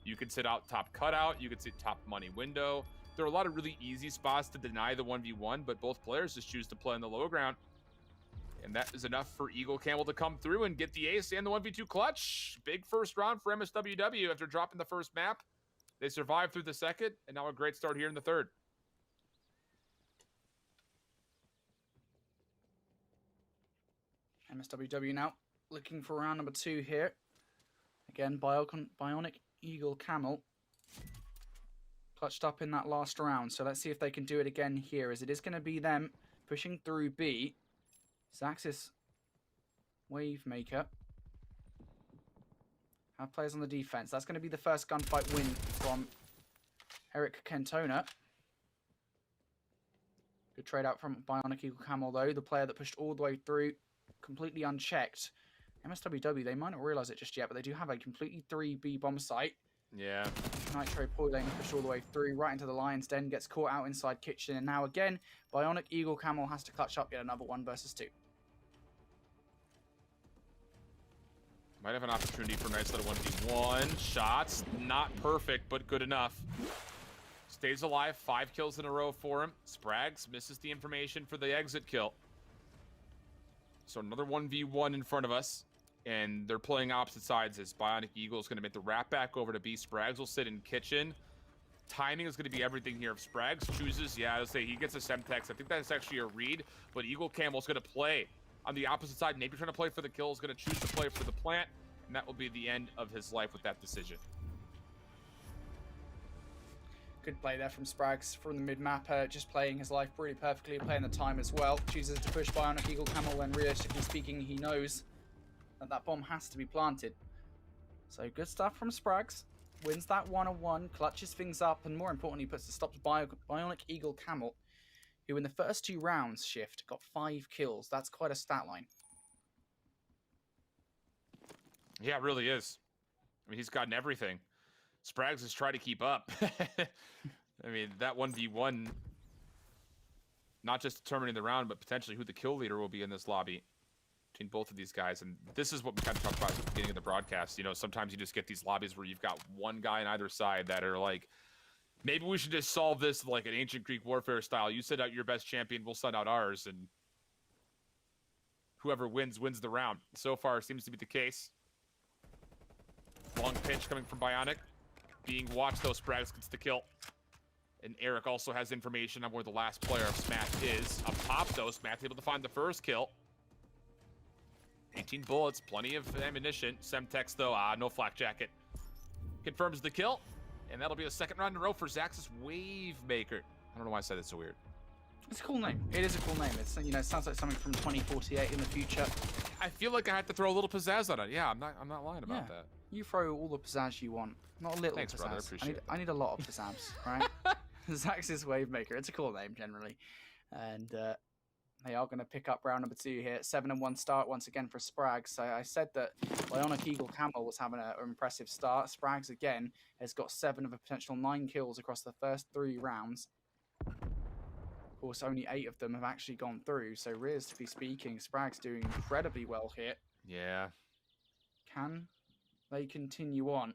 you can sit out top cutout. You can sit top money window. There are a lot of really easy spots to deny the 1v1, but both players just choose to play in the low ground. And that is enough for Eagle Camel to come through and get the ace and the 1v2 clutch. Big first round for MSWW after dropping the first map. They survived through the second, and now a great start here in the third. MSWW now looking for round number 2 here. Again, Bionic Eagle Camel clutched up in that last round. So let's see if they can do it again here, as it is going to be them pushing through B. Zaxis Wave Maker have players on the defense. That's going to be the first gunfight win from Eric Cantona. Good trade out from Bionic Eagle Camel though. The player that pushed all the way through, completely unchecked. MSWW, they might not realize it just yet, but they do have a completely 3B bomb site. Yeah. Nitro Poiling pushed all the way through, right into the Lion's Den, gets caught out inside Kitchen, and now again, Bionic Eagle Camel has to clutch up yet another 1 versus 2. Might have an opportunity for a nice little 1v1. Shots, not perfect, but good enough. Stays alive, 5 kills in a row for him. Sprags misses the information for the exit kill. So another 1v1 in front of us. And they're playing opposite sides as Bionic Eagle is going to make the wrap back over to B. Sprags will sit in kitchen. Timing is going to be everything here. If Sprags chooses, yeah, I'll say he gets a Semtex. I think that's actually a read, but Eagle Camel's going to play on the opposite side. Maybe trying to play for the kill, is going to choose to play for the plant, and that will be the end of his life with that decision. Good play there from Sprags from the mid-map, just playing his life pretty perfectly, playing the time as well. Chooses to push Bionic Eagle Camel when realistically speaking, he knows that bomb has to be planted. So good stuff from Sprags. Wins that 1-on-1, clutches things up, and more importantly, puts a stop to Bionic Eagle Camel, who in the first 2 rounds shift got 5 kills. That's quite a stat line. Yeah, it really is. I mean, he's gotten everything. Sprags has tried to keep up. I mean, that 1v1, not just determining the round, but potentially who the kill leader will be in this lobby between both of these guys. And this is what we kind of talked about at the beginning of the broadcast. You know, sometimes you just get these lobbies where you've got one guy on either side that are like, maybe we should just solve this like an ancient Greek warfare style. You send out your best champion, we'll send out ours, and whoever wins the round. So far seems to be the case. Long pitch coming from Bionic. Being watched though, Sprags gets the kill. And Eric also has information on where the last player of Smash is. Up top though, Smash able to find the first kill. 18 bullets, plenty of ammunition. Semtex though, no flak jacket. Confirms the kill. And that'll be the second round in a row for Zaxis Wave Maker. I don't know why I said it's so weird. It's a cool name. It is a cool name. It's, you know, it sounds like something from 2048 in the future. I feel like I had to throw a little pizzazz on it. Yeah, I'm not lying about that. You throw all the pizzazz you want. Not a little Thanks, pizzazz. brother. Appreciate it. I need a lot of pizzazz, right? Zax's Wavemaker. It's a cool name generally. And they are going to pick up round number 2 here. 7-1 start once again for Sprags. So I said that Bionic Eagle Camel was having an impressive start. Sprags again has got 7 of a potential 9 kills across the first 3 rounds. Of course, only 8 of them have actually gone through. So realistically speaking, Sprags doing incredibly well here. Yeah. Can they continue on?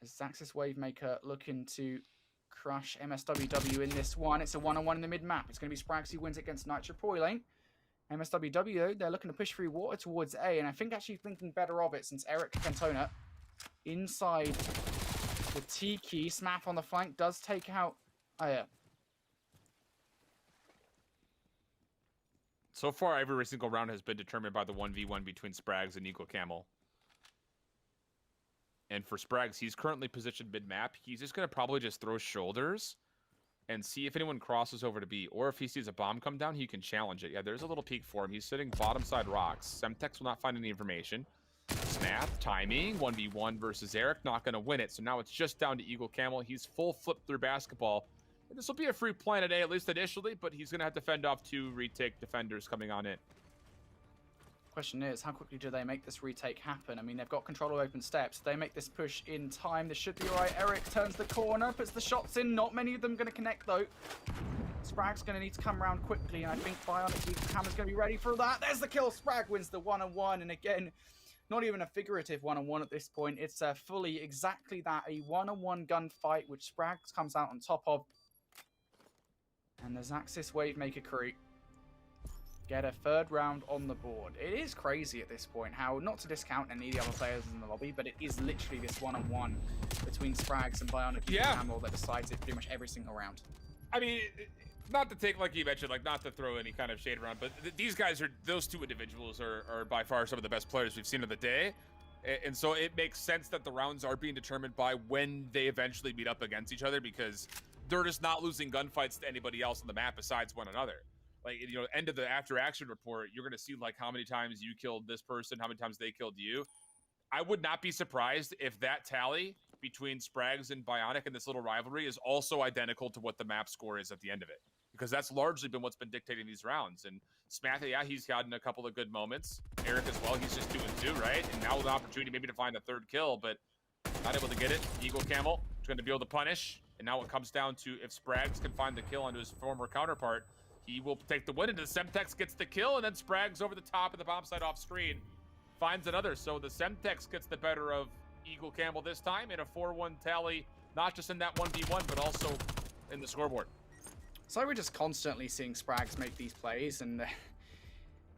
As Zax's Wavemaker looking to crush MSWW in this one. It's a 1-on-1 in the mid-map. It's going to be Sprags who wins against Nitropoylane. MSWW, though, they're looking to push through water towards A, and I think actually thinking better of it since Eric Cantona inside the T-key. Smaf on the flank does take out... Oh, yeah. So far, every single round has been determined by the 1v1 between Sprags and Eagle Camel. And for Sprags, he's currently positioned mid-map. He's just going to probably just throw shoulders and see if anyone crosses over to B. Or if he sees a bomb come down, he can challenge it. Yeah, there's a little peek for him. He's sitting bottom side rocks. Semtex will not find any information. Snap, timing, 1v1 versus Eric. Not going to win it. So now it's just down to Eagle Camel. He's full flip through basketball. And this will be a free Planet A, at least initially, but he's going to have to fend off 2 retake defenders coming on in. Question is, how quickly do they make this retake happen? I mean, they've got control of open steps. They make this push in time. This should be all right. Eric turns the corner, puts the shots in. Not many of them going to connect, though. Sprag's going to need to come around quickly, and I think Bionic Eagle Camel's going to be ready for that. There's the kill. Sprag wins the 1-on-1, and again, not even a figurative 1-on-1 at this point. It's fully exactly that, a 1-on-1 gunfight, which Sprag comes out on top of. And the Zaxis Wavemaker crew get a 3rd round on the board. It is crazy at this point how, not to discount any of the other players in the lobby, but it is literally this 1-on-1 between Sprags and Bionic Eagle Camel that decides it pretty much every single round. I mean, not to take, like you mentioned, like not to throw any kind of shade around, but these guys are, those 2 individuals are by far some of the best players we've seen of the day. And so it makes sense that the rounds are being determined by when they eventually meet up against each other, because they're just not losing gunfights to anybody else on the map besides one another. Like, you know, end of the after action report, you're going to see like how many times you killed this person, how many times they killed you. I would not be surprised if that tally between Sprags and Bionic in this little rivalry is also identical to what the map score is at the end of it, because that's largely been what's been dictating these rounds. And Smatha, yeah, he's gotten a couple of good moments. Eric as well, he's just 2-2, right? And now with an opportunity maybe to find a 3rd kill, but not able to get it. Eagle Camel is going to be able to punish. And now it comes down to if Sprags can find the kill onto his former counterpart, he will take the win, and the Semtex gets the kill, and then Sprags over the top of the bomb site off screen finds another. So the Semtex gets the better of Eagle Camel this time in a 4-1 tally, not just in that 1v1, but also in the scoreboard. So we're just constantly seeing Sprags make these plays, and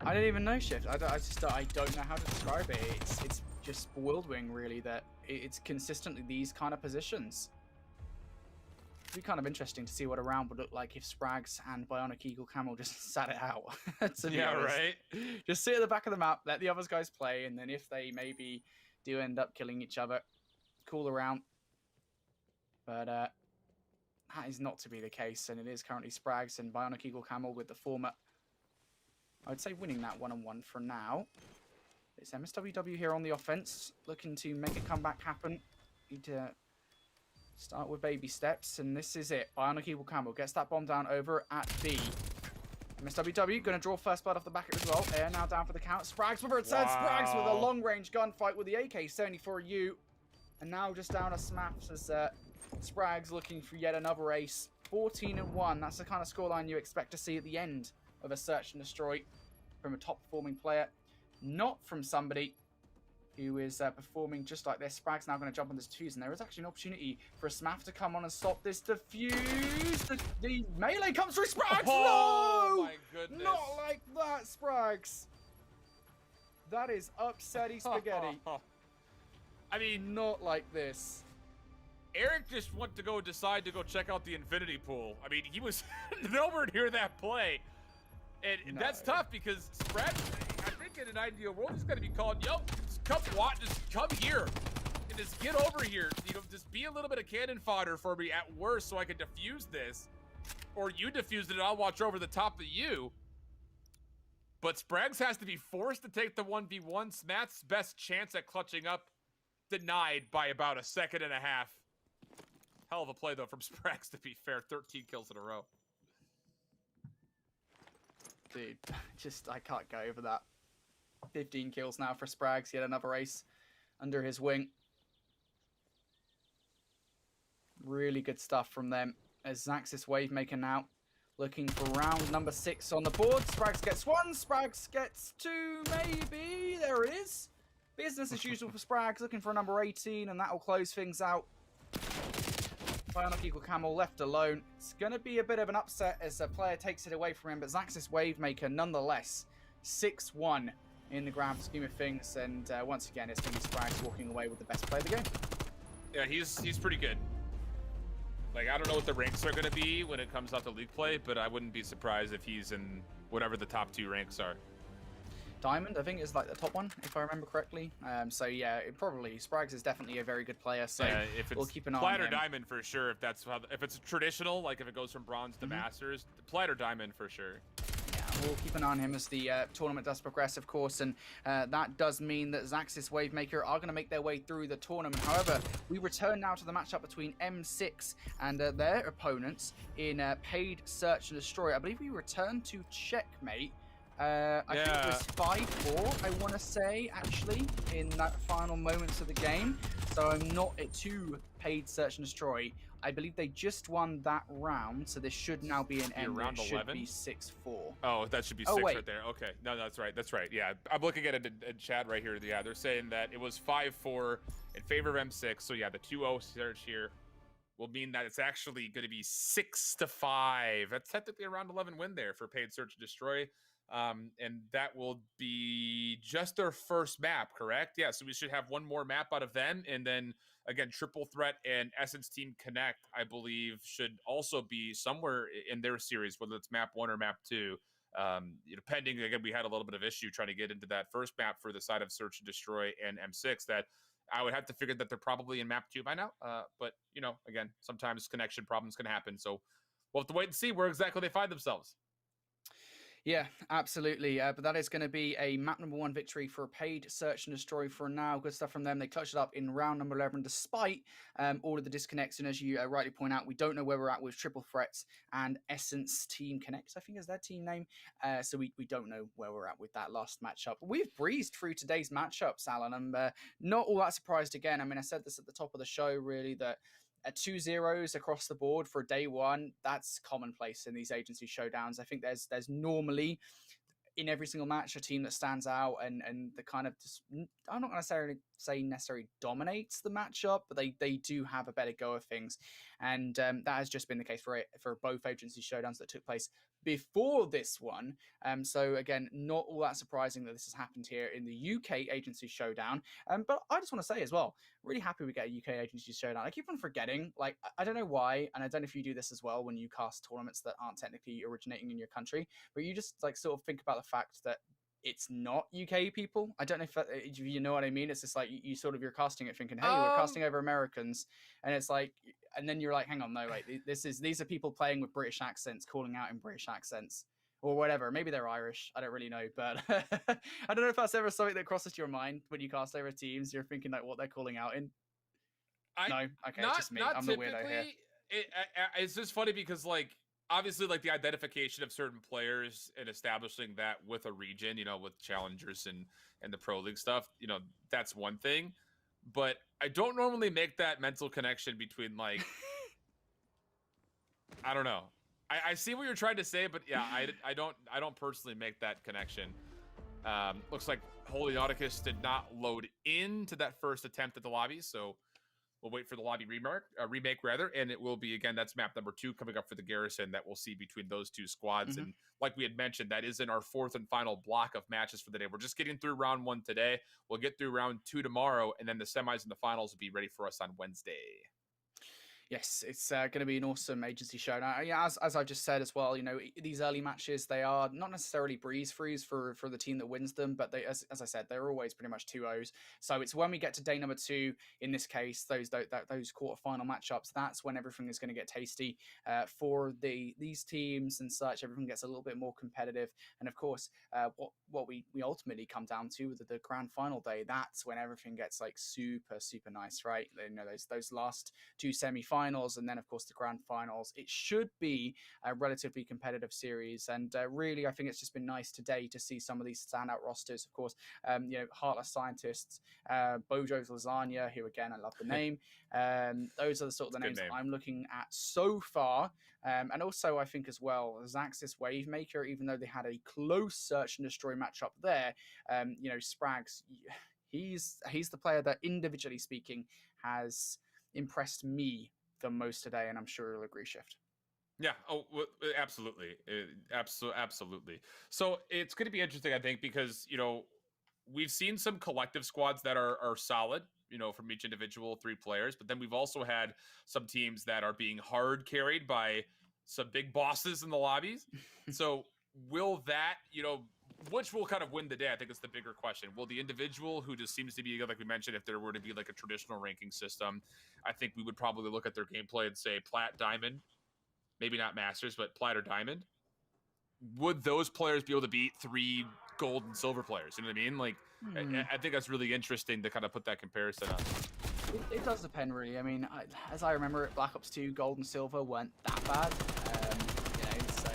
I don't even know shit. I don't know how to describe it. It's just bewildering, really, that it's consistently these kind of positions. It'd be kind of interesting to see what a round would look like if Sprags and Bionic Eagle Camel just sat it out. Yeah, right. Just sit at the back of the map, let the other guys play, and then if they maybe do end up killing each other, cool around. But that is not to be the case, and it is currently Sprags and Bionic Eagle Camel with the former, I would say, winning that 1-on-1 for now. It's MSWW here on the offense, looking to make a comeback happen. Need to start with baby steps, and this is it. Bionic Eagle Camel gets that bomb down over at B. MSWW going to draw first blood off the back as well. Air now down for the count. Sprags with it. Wow. Sprags with a long-range gunfight with the AK-74U. And now just down a Smaps as Sprags looking for yet another ace. 14-1. That's the kind of scoreline you expect to see at the end of a search and destroy from a top-performing player. Not from somebody who is performing just like this. Sprags now going to jump on this twos, and there is actually an opportunity for a Smaf to come on and stop this defuse. The melee comes through. Sprags! Oh, no! My goodness. Not like that, Sprags. That is upsetty spaghetti. I mean, not like this. Eric just went to decide to go check out the infinity pool. I mean, he was nowhere near that play. And that's tough because Sprags, I think in an ideal world, he's going to be called, yo, just come here and just get over here. You know, just be a little bit of cannon fodder for me at worst so I can defuse this. or you defused it and I'll watch over the top of you. But Sprags has to be forced to take the 1v1. Smatt's best chance at clutching up denied by about a second and a half. Hell of a play, though, from Sprags, to be fair. 13 kills in a row. Dude, I can't go over that. 15 kills now for Sprags. He had another ace under his wing. Really good stuff from them. As Zaxis Wavemaker now looking for round number 6 on the board. Sprags gets 1. Sprags gets 2, maybe. There it is. Business as usual for Sprags. Looking for a number 18, and that will close things out. Bionic Eagle Camel left alone. It's going to be a bit of an upset as a player takes it away from him, but Zaxis Wavemaker nonetheless 6-1 in the grand scheme of things, and once again it's going to be Sprags walking away with the best play of the game. Yeah, he's pretty good. Like, I don't know what the ranks are going to be when it comes out to league play, but I wouldn't be surprised if he's in whatever the top 2 ranks are. Diamond, I think, is like the top one, if I remember correctly. So yeah, Sprags is definitely a very good player. So if it's we'll keep an eye on Plat or him. Diamond for sure. If it's traditional, like if it goes from Bronze to Masters, Plat or Diamond for sure. Yeah, we'll keep an eye on him as the tournament does progress, of course, and that does mean that Zaxis Wavemaker are going to make their way through the tournament. However, we return now to the matchup between M6 and their opponents in Paid Search and Destroy. I believe we return to Checkmate. I think it was 5-4, I want to say, actually, in that final moments of the game. So I'm not too Paid Search and Destroy. I believe they just won that round, so this should now be an end. Round 11? Should be 6-4. Oh, that should be 6 right there. Okay, no, that's right. That's right. Yeah, I'm looking at it in chat right here. Yeah, they're saying that it was 5-4 in favor of M6. So yeah, the 2-0 search here will mean that it's actually going to be 6-5. That's technically a round 11 win there for Paid Search and Destroy. And that will be just their first map, correct? Yeah, so we should have one more map out of them, and then again, Triple Threat and Essence Team Connect, I believe, should also be somewhere in their series, whether it's map 1 or map 2. Pending, again, we had a little bit of issue trying to get into that first map for the side of Search and Destroy and M6 that I would have to figure that they're probably in map 2 by now. But again, sometimes connection problems can happen, so we'll have to wait and see where exactly they find themselves. Yeah, absolutely. But that is going to be a map number 1 victory for Paid Search and Destroy for now. Good stuff from them. They clutched it up in round number 11 despite all of the disconnects. And as you rightly point out, we don't know where we're at with Triple Threats and Essence Team Connect, I think is their team name. So we don't know where we're at with that last matchup. But we've breezed through today's matchups, Alan. I'm not all that surprised again. I mean, I said this at the top of the show, really, that 2 zeros across the board for day 1, that's commonplace in these agency showdowns. I think there's normally in every single match a team that stands out and the kind of just, I'm not going to say necessarily dominates the matchup, but they do have a better go of things. And that has just been the case for both agency showdowns that took place before this one. So again, not all that surprising that this has happened here in the UK Agency Showdown. But I just want to say as well, really happy we get a UK Agency Showdown. I keep on forgetting, like, I don't know why, and I don't know if you do this as well when you cast tournaments that aren't technically originating in your country, but you just like sort of think about the fact that it's not UK people. I don't know if you know what I mean. It's just like you're casting it thinking, hey, we're casting over Americans, and it's like, and then you're like, hang on, no, wait, these are people playing with British accents, calling out in British accents, or whatever. Maybe they're Irish. I don't really know, but I don't know if that's ever something that crosses your mind when you cast over teams. You're thinking like what they're calling out in. No, okay, it's just me. I'm the weirdo here. It's just funny because like, obviously, like the identification of certain players and establishing that with a region, with challengers and the pro league stuff, that's one thing. But I don't normally make that mental connection between like, I don't know. I see what you're trying to say, but yeah, I don't personally make that connection. Looks like Holy Nauticus did not load into that first attempt at the lobby, so we'll wait for the lobby remake, and it will be, again, that's map number 2 coming up for the Garrison that we'll see between those 2 squads. And like we had mentioned, that is in our 4th and final block of matches for the day. We're just getting through round 1 today. We'll get through round 2 tomorrow, and then the semis and the finals will be ready for us on Wednesday. Yes, it's going to be an awesome agency show. Now, yeah, as I've just said as well, these early matches, they are not necessarily breeze freeze for the team that wins them, but they, as I said, they're always pretty much 2-0s. So it's when we get to day number 2, in this case, those quarterfinal matchups, that's when everything is going to get tasty for these teams and such. Everything gets a little bit more competitive, and of course, what we ultimately come down to with the grand final day, that's when everything gets like super nice, right? Those last 2 semi-finals, and then of course the grand finals. It should be a relatively competitive series, and really, I think it's just been nice today to see some of these standout rosters. Of course, Heartless Scientists, Bojo's Lasagna, who again I love the name. Those are the sort of the names that I'm looking at so far. And also, I think as well, Zaxxas Wavemaker, even though they had a close search and destroy matchup there, Sprags, he's the player that, individually speaking, has impressed me the most today, and I'm sure you'll agree, Shift. Yeah. Oh, absolutely. Absolutely. So it's going to be interesting, I think, because, we've seen some collective squads that are solid, from each individual 3 players, but then we've also had some teams that are being hard carried by some big bosses in the lobbies. So will that, which will kind of win the day? I think it's the bigger question. Will the individual who just seems to be, like we mentioned, if there were to be like a traditional ranking system, I think we would probably look at their gameplay and say Plat, Diamond, maybe not Masters, but Plat or Diamond. Would those players be able to beat 3 gold and silver players? You know what I mean? Like, I think that's really interesting to kind of put that comparison up. It does depend, really. I mean, as I remember it, Black Ops 2 gold and silver weren't that bad. So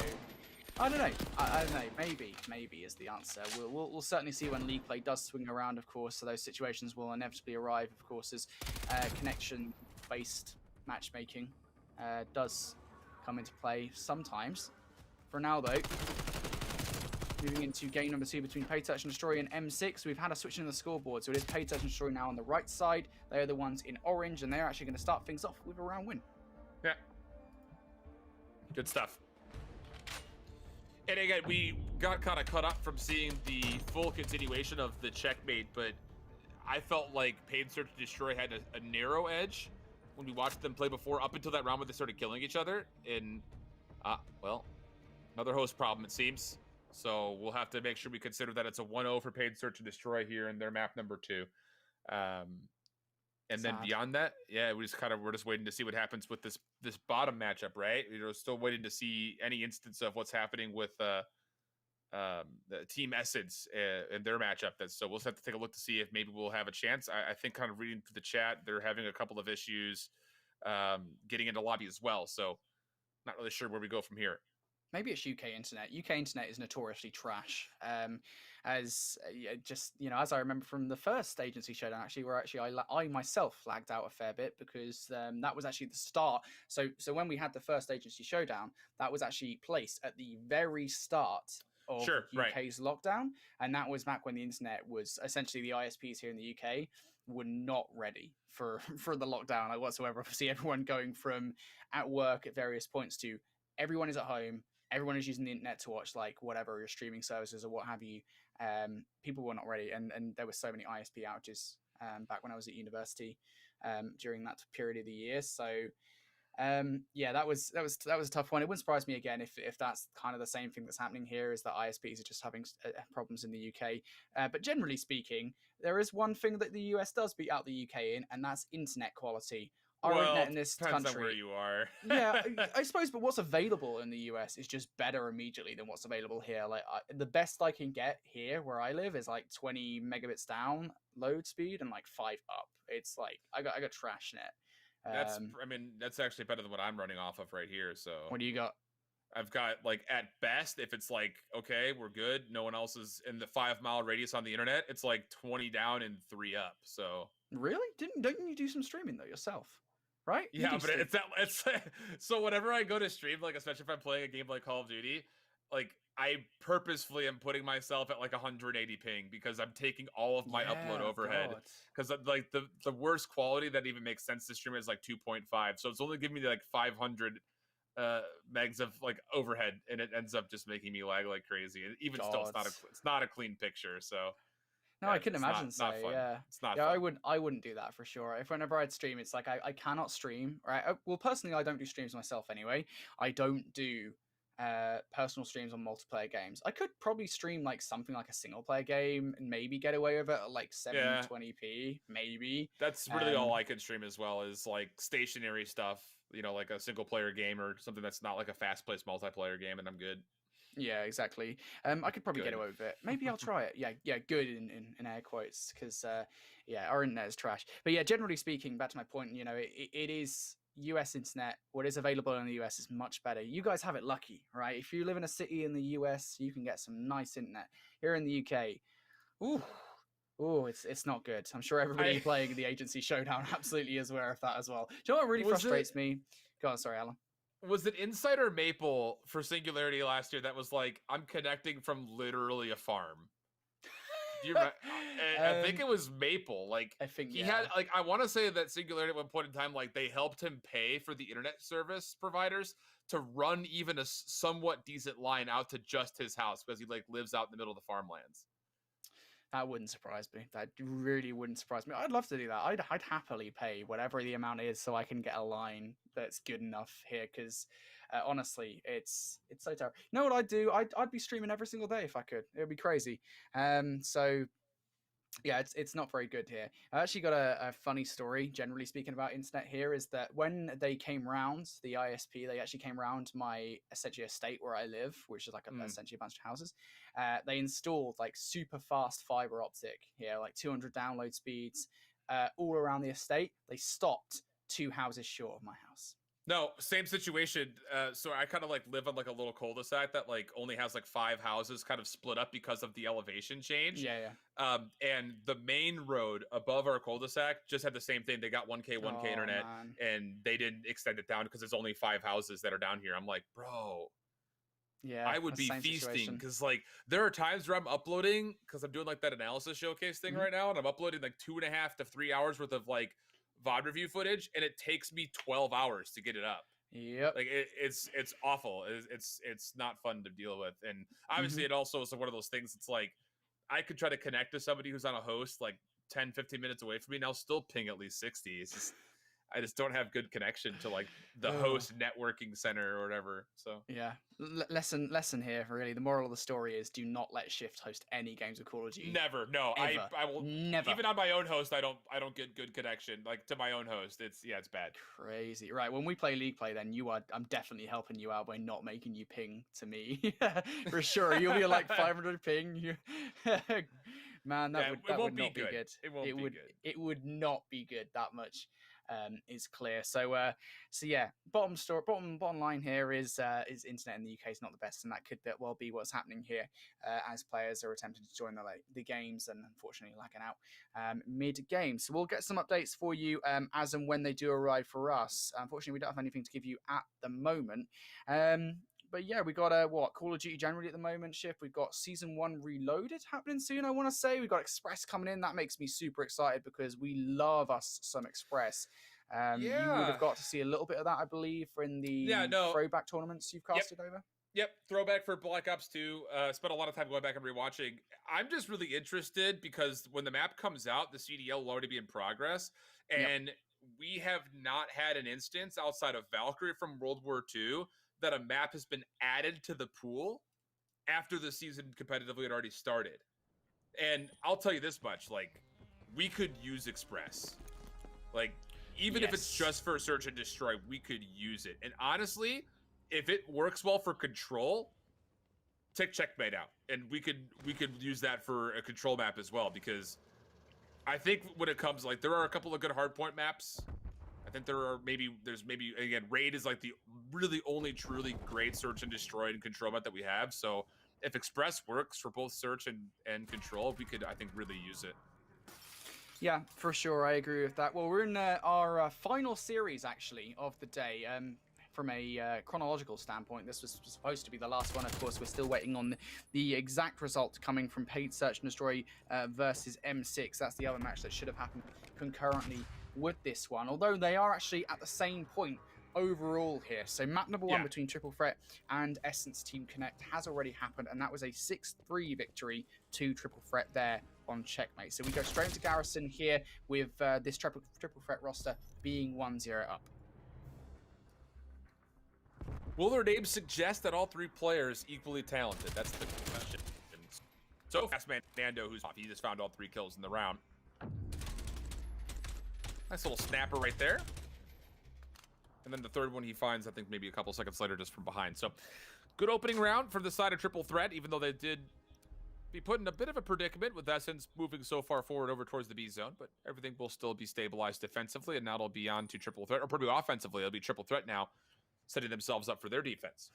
I don't know. I don't know. Maybe is the answer. We'll certainly see when League play does swing around, of course. So those situations will inevitably arrive, of course, as connection-based matchmaking does come into play sometimes. For now, though, moving into game number 2 between Pay Touch and Destroy and M6, we've had a switch in the scoreboard. So it is Pay Touch and Destroy now on the right side. They are the ones in orange, and they're actually going to start things off with a round win. Yeah. Good stuff. And again, we got kind of cut up from seeing the full continuation of the checkmate, but I felt like Paid Search and Destroy had a narrow edge when we watched them play before, up until that round where they started killing each other. And, well, another host problem, it seems. So we'll have to make sure we consider that it's a 1-0 for Paid Search and Destroy here in their map number 2. And then beyond that, yeah, we're just waiting to see what happens with this bottom matchup, right? We're still waiting to see any instance of what's happening with the Team Essence and their matchup. So we'll have to take a look to see if maybe we'll have a chance. I think, kind of reading through the chat, they're having a couple of issues getting into lobby as well. So not really sure where we go from here. Maybe it's UK internet. UK internet is notoriously trash. As I remember from the first agency showdown, where I myself lagged out a fair bit, because that was actually the start. So when we had the first agency showdown, that was actually placed at the very start of UK's lockdown, and that was back when the internet was essentially, the ISPs here in the UK were not ready for the lockdown whatsoever. Obviously, everyone going from at work at various points to everyone is at home. Everyone is using the internet to watch, like, whatever, your streaming services or what have you. People were not ready, and there were so many ISP outages back when I was at university during that period of the year. So that was a tough one. It wouldn't surprise me again if that's kind of the same thing that's happening here, is that ISPs are just having problems in the UK. But generally speaking, there is one thing that the US does beat out the UK in, and that's internet quality. Our internet in this depends country, on where you are. Yeah, I suppose, but what's available in the US is just better immediately than what's available here. Like, the best I can get here where I live is like 20 megabits down load speed and like 5 up. It's like I got trash net. That's actually better than what I'm running off of right here. So what do you got? I've got, like, at best, if it's like, okay, we're good, no one else is in the 5-mile radius on the internet, it's like 20 down and 3 up. So really, don't you do some streaming though yourself? Right? Yeah, but it's so whenever I go to stream, like, especially if I'm playing a game like Call of Duty, like, I purposefully am putting myself at like 180 ping, because I'm taking all of my upload overhead. Because like the worst quality that even makes sense to stream is like 2.5, so it's only giving me like 500 megs of like overhead, and it ends up just making me lag like crazy. And even still, it's not a clean picture. So No, I couldn't imagine. Not fun. Yeah, It's not yeah, fun. I wouldn't do that for sure. If whenever I'd stream, it's like I cannot stream, right? Well, personally, I don't do streams myself anyway. I don't do personal streams on multiplayer games. I could probably stream like something like a single player game and maybe get away with it at like 720p, maybe. That's really all I can stream as well, is like stationary stuff, you know, like a single player game or something that's not like a fast paced multiplayer game, and I'm good. Yeah, exactly. I could probably get away with it. Maybe I'll try it. Yeah, good in air quotes, because yeah, our internet is trash. But yeah, generally speaking, back to my point, you know, it is US internet. What is available in the US is much better. You guys have it lucky, right? If you live in a city in the US, you can get some nice internet. Here in the UK, ooh, it's not good. I'm sure everybody playing the agency Showdown absolutely is aware of that as well. Do you know what really frustrates me? Go on, sorry, Alan. Was it Insider Maple for Singularity last year that was like, I'm connecting from literally a farm? Do you remember? I think it was Maple. Like, I think he had, like, I want to say that Singularity at one point in time, like, they helped him pay for the internet service providers to run even a somewhat decent line out to just his house, because he like lives out in the middle of the farmlands. That wouldn't surprise me. That really wouldn't surprise me. I'd love to do that. I'd happily pay whatever the amount is so I can get a line that's good enough here. Because honestly, it's so terrible. You know what I'd do? I'd be streaming every single day if I could. It would be crazy. So yeah, it's not very good here. I actually got a funny story, generally speaking, about internet here, is that when they came round, the ISP, they actually came round my essentially estate where I live, which is like essentially a bunch of houses. They installed like super fast fiber optic here, like 200 download speeds all around the estate. They stopped 2 houses short of my house. No, same situation. So I kind of like live on like a little cul-de-sac that like only has like 5 houses kind of split up because of the elevation change. Yeah. And the main road above our cul-de-sac just had the same thing. They got 1K internet, man. and they didn't extend it down because there's only 5 houses that are down here. I'm like, bro, yeah, I would be feasting, because like there are times where I'm uploading, because I'm doing like that analysis showcase thing right now, and I'm uploading like 2.5 to 3 hours worth of like VOD review footage, and it takes me 12 hours to get it up. Yep. Like it's awful. It's not fun to deal with. And obviously it also is one of those things. It's like, I could try to connect to somebody who's on a host like 10-15 minutes away from me, and I'll still ping at least 60. It's just, I just don't have good connection to like the host networking center or whatever. So yeah, lesson here really. The moral of the story is, do not let Shift host any games of Call of Duty. Never. No, ever. I will never. Even on my own host, I don't get good connection like to my own host. It's bad. Crazy. Right, when we play League Play, then I'm definitely helping you out by not making you ping to me. For sure. You'll be like 500 ping. Man, that would not be good. It would not be good that much. Is clear. So yeah, bottom line here is internet in the UK is not the best, and that could well be what's happening here as players are attempting to join the games and unfortunately lagging out mid game. So we'll get some updates for you as and when they do arrive for us. Unfortunately, we don't have anything to give you at the moment. But yeah, we got Call of Duty generally at the moment. Shift. We've got Season 1 Reloaded happening soon, I want to say. We've got Express coming in. That makes me super excited because we love us some Express. You would have got to see a little bit of that, I believe, in the throwback tournaments you've casted over. Yep, throwback for Black Ops 2. Spent a lot of time going back and rewatching. I'm just really interested because when the map comes out, the CDL will already be in progress. And we have not had an instance outside of Valkyrie from World War II that a map has been added to the pool after the season competitively had already started. And I'll tell you this much, like, we could use Express. Like, even if it's just for search and destroy, we could use it. And honestly, if it works well for control, take checkmate out. And we could use that for a control map as well, because I think when it comes, like, there are a couple of good hardpoint maps. I think there's maybe again, Raid is like the really only truly great search and destroy and control map that we have. So if Express works for both search and control, we could, I think, really use it. Yeah, for sure. I agree with that. Well, we're in our final series, actually, of the day. From a chronological standpoint, this was supposed to be the last one. Of course, we're still waiting on the exact result coming from Paid Search and Destroy versus M6. That's the other match that should have happened concurrently with this one. Although they are actually at the same point overall here. So map number 1 between Triple Threat and Essence Team Connect has already happened, and that was a 6-3 victory to Triple Threat there on Checkmate. So we go straight into Garrison here with this Triple Threat roster being 1-0 up. Will their names suggest that all 3 players equally talented? That's the question. So Fastman Nando, who's off, he just found all 3 kills in the round. Nice little snapper right there. And then the third one he finds, I think, maybe a couple seconds later just from behind. So good opening round for the side of Triple Threat, even though they did be put in a bit of a predicament with Essence moving so far forward over towards the B zone. But everything will still be stabilized defensively, and now it'll be on to Triple Threat, or probably offensively. It'll be Triple Threat now, setting themselves up for their defense.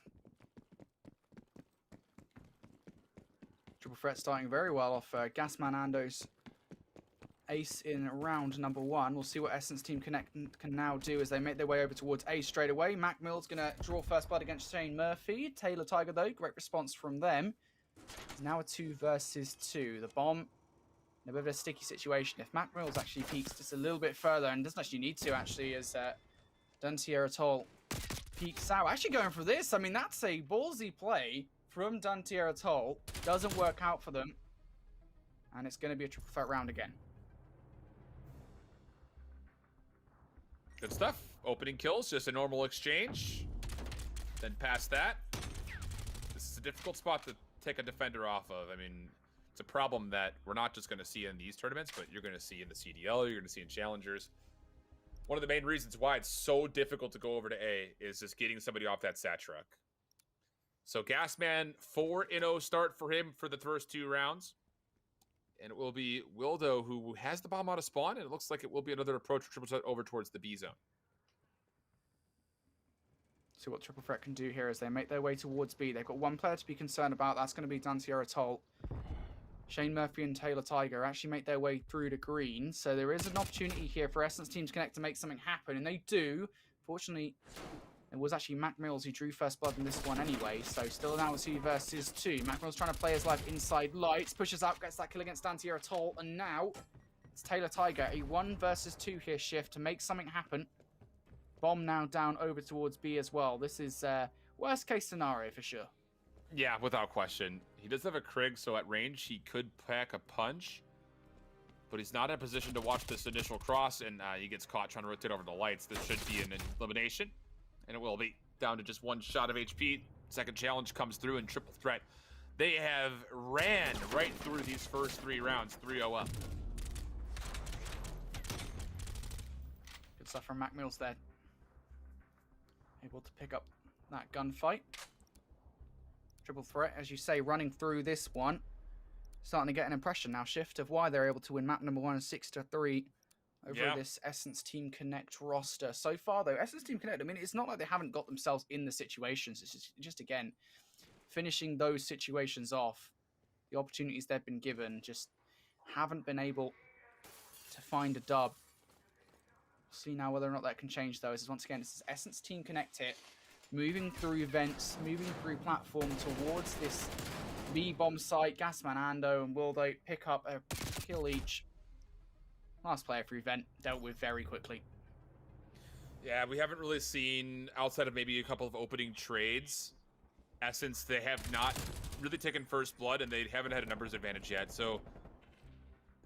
Triple Threat starting very well off Gasman Ando's ace in round number 1. We'll see what Essence Team Connect can now do as they make their way over towards A straight away. Mac Mill's going to draw first blood against Shane Murphy. Taylor Tiger, though, great response from them. It's now a 2 versus 2. The bomb in a bit of a sticky situation. If Mac Mills actually peeks just a little bit further, and doesn't actually need to, actually, as Duntier Atoll peeks out. Actually going for this, I mean, that's a ballsy play from Duntier Atoll. Doesn't work out for them. And it's going to be a Triple Threat round again. Good stuff. Opening kills, just a normal exchange. Then past that, this is a difficult spot to take a defender off of. I mean, it's a problem that we're not just going to see in these tournaments, but you're going to see in the CDL, you're going to see in Challengers. One of the main reasons why it's so difficult to go over to A is just getting somebody off that sat truck. So Gasman, 4-0 start for him for the first 2 rounds. And it will be Wildo who has the bomb out of spawn, and it looks like it will be another approach for Triple Threat over towards the B zone. See what Triple Threat can do here as they make their way towards B. They've got 1 player to be concerned about. That's going to be Duntier Atoll. Shane Murphy and Taylor Tiger actually make their way through to green. So there is an opportunity here for Essence Team to Connect to make something happen. And they do. Fortunately, it was actually Mac Mills who drew first blood in this one anyway. So still now 2 versus 2. Mac Mills trying to play his life inside lights. Pushes up, gets that kill against Duntier Atoll. And now it's Taylor Tiger. A 1 versus 2 here shift to make something happen. Bomb now down over towards B as well. This is worst case scenario for sure. Yeah, without question. He does have a Krig, so at range he could pack a punch. But he's not in a position to watch this initial cross, and he gets caught trying to rotate over the lights. This should be an elimination, and it will be down to just 1 shot of HP. Second challenge comes through, and Triple Threat, they have ran right through these first 3 rounds, 3-0 up. Good stuff from Mac Mills there. Able to pick up that gunfight. Triple Threat, as you say, running through this one. Starting to get an impression now, Shift, of why they're able to win map number 1 6-3 over this Essence Team Connect roster. So far, though, Essence Team Connect, I mean, it's not like they haven't got themselves in the situations. It's just again, finishing those situations off. The opportunities they've been given just haven't been able to find a dub. See now whether or not that can change, though. As once again, this is Essence Team Connect here. Moving through events, moving through platform towards this B-bomb site. Gasman Ando and Wildo pick up a kill each. Last player for event dealt with very quickly. Yeah, we haven't really seen, outside of maybe a couple of opening trades, Essence, they have not really taken first blood, and they haven't had a numbers advantage yet. So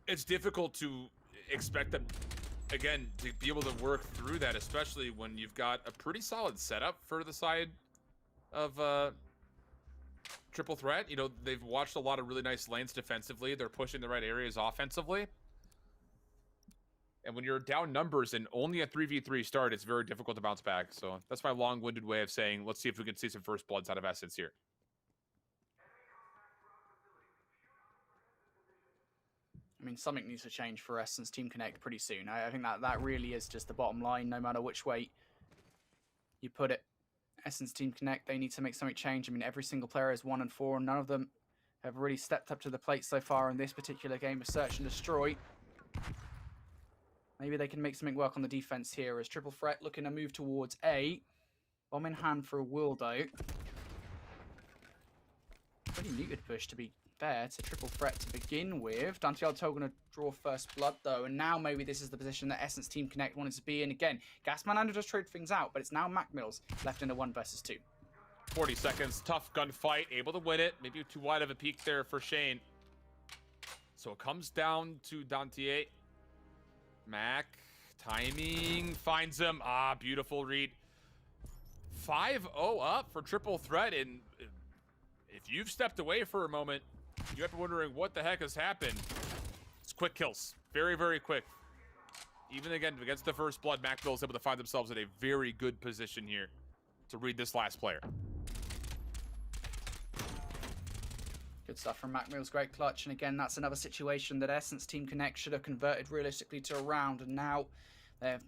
it's difficult to expect them, again, to be able to work through that, especially when you've got a pretty solid setup for the side of Triple Threat. You know, they've watched a lot of really nice lanes defensively. They're pushing the right areas offensively. And when you're down numbers and only a 3v3 start, it's very difficult to bounce back. So that's my long-winded way of saying, let's see if we can see some first bloods out of Essence here. I mean, something needs to change for Essence Team Connect pretty soon. I think that really is just the bottom line, no matter which way you put it. Essence Team Connect, they need to make something change. I mean, every single player is 1 and 4, and none of them have really stepped up to the plate so far in this particular game of Search and Destroy. Maybe they can make something work on the defense here as Triple Threat looking to move towards A. Bomb in hand for a Wildo. Pretty muted push, to be fair to Triple Threat to begin with. Dante Alto going to draw first blood, though, and now maybe this is the position that Essence Team Connect wanted to be in. Again, Gasman Andrew just trade things out, but it's now Mac Mills left in a 1 versus 2. 40 seconds, tough gunfight, able to win it. Maybe too wide of a peak there for Shane. So it comes down to Dante. Mac, timing, finds him. Ah, beautiful read. 5-0 up for Triple Threat, and if you've stepped away for a moment, you might be wondering what the heck has happened. It's quick kills, very, very quick. Even again, against the first blood, Mac Mills able to find themselves in a very good position here to read this last player. Good stuff from Mac Mills, great clutch. And again, that's another situation that Essence Team Connect should have converted realistically to a round. And now they're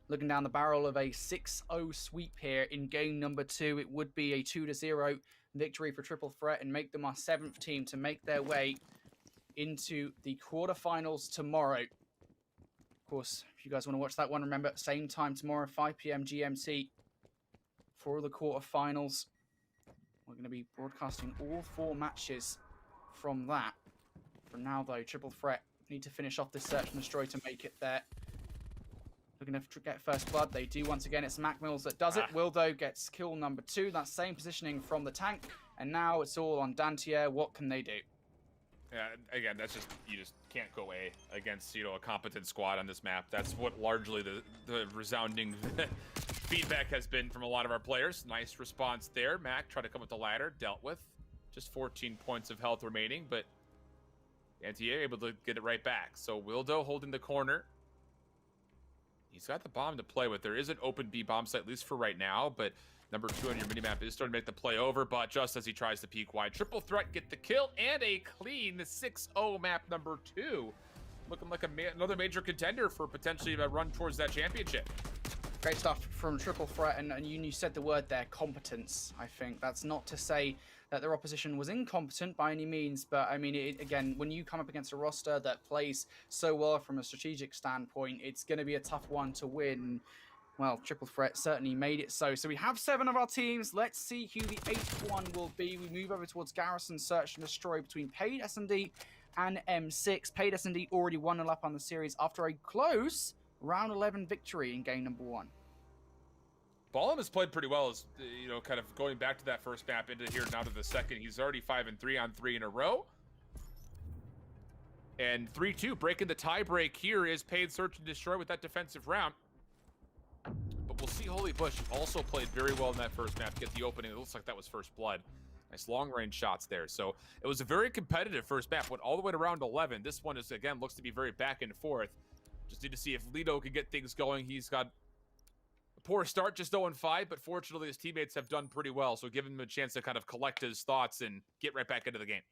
looking down the barrel of a 6-0 sweep here in game number 2. It would be a 2-0 victory for Triple Threat and make them our 7th team to make their way into the quarterfinals tomorrow. Of course, if you guys want to watch that one, remember, same time tomorrow, 5 p.m. GMT for the quarterfinals. We're going to be broadcasting all 4 matches from that. For now, though, Triple Threat need to finish off this search and destroy to make it there. Looking to get first blood. They do once again. It's Mac Mills that does it. Wildo gets kill number 2. That same positioning from the tank. And now it's all on Dantier. What can they do? Yeah, again, that's just, you just can't go away against, you know, a competent squad on this map. That's what largely the resounding feedback has been from a lot of our players. Nice response there. Mac tried to come with the ladder, dealt with. Just 14 points of health remaining, but Dantier able to get it right back. So Wildo holding the corner. He's got the bomb to play with. There is an open B bomb site, at least for right now, but number 2 on your minimap is starting to make the play over, but just as he tries to peek wide, Triple Threat get the kill and a clean 6-0 map number 2. Looking like another major contender for potentially a run towards that championship. Great stuff from Triple Threat, and you said the word there, competence, I think. That's not to say that their opposition was incompetent by any means, but I mean, again, when you come up against a roster that plays so well from a strategic standpoint, it's going to be a tough one to win. Well, Triple Threat certainly made it so. So we have 7 of our teams. Let's see who the 8th one will be. We move over towards Garrison Search and Destroy between Paid S&D and M6. Paid S&D already 1-0 up on the series after a close round 11 victory in game number 1. Ballum has played pretty well, as you know, kind of going back to that first map into here now to the second. He's already 5-3 on 3 in a row. And 3-2, breaking the tie break here is Paid Search and Destroy with that defensive round. But we'll see Holy Bush also played very well in that first map to get the opening. It looks like that was first blood. Nice long-range shots there. So it was a very competitive first map. Went all the way to round 11. This one is, again, looks to be very back and forth. Just need to see if Lido can get things going. He's got a poor start, just 0-5, but fortunately his teammates have done pretty well. So give him a chance to kind of collect his thoughts and get right back into the game.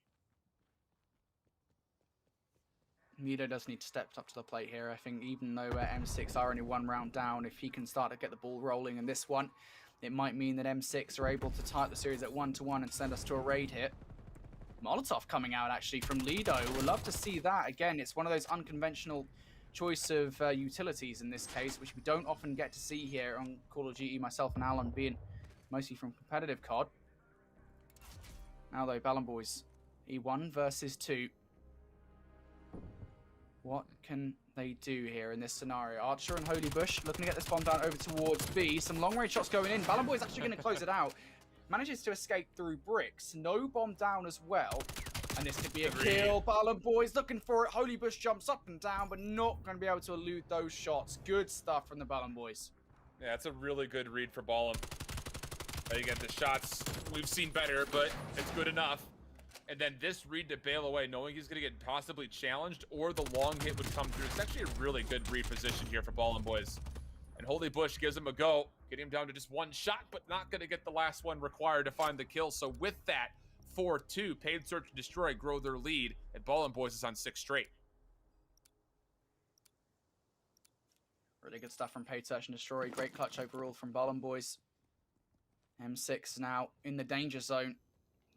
Lido does need to step up to the plate here. I think even though M6 are only 1 round down, if he can start to get the ball rolling in this one, it might mean that M6 are able to tie up the series at 1-1 and send us to a raid hit. Molotov coming out actually from Lido. We'd love to see that. Again, it's one of those unconventional choice of utilities in this case, which we don't often get to see here on Call of Duty, myself and Alan being mostly from competitive COD. Now though, Ballon Boys, E1 versus 2. What can they do here in this scenario? Archer and Holy Bush looking to get this bomb down over towards B. Some long-range shots going in. Ballon Boys actually going to close it out. Manages to escape through bricks. No bomb down as well. And this could be a kill. Ballon Boys looking for it. Holy Bush jumps up and down, but not going to be able to elude those shots. Good stuff from the Ballon Boys. Yeah, it's a really good read for Ballum. Again, the shots, we've seen better, but it's good enough. And then this read to bail away, knowing he's going to get possibly challenged or the long hit would come through. It's actually a really good read position here for Ballum Boys. And Holy Bush gives him a go. Get him down to just 1 shot, but not going to get the last one required to find the kill. So with that, 4-2, Paid Search and Destroy grow their lead, and Ballum Boys is on 6 straight. Really good stuff from Paid Search and Destroy. Great clutch overall from Ballum Boys. M6 now in the danger zone.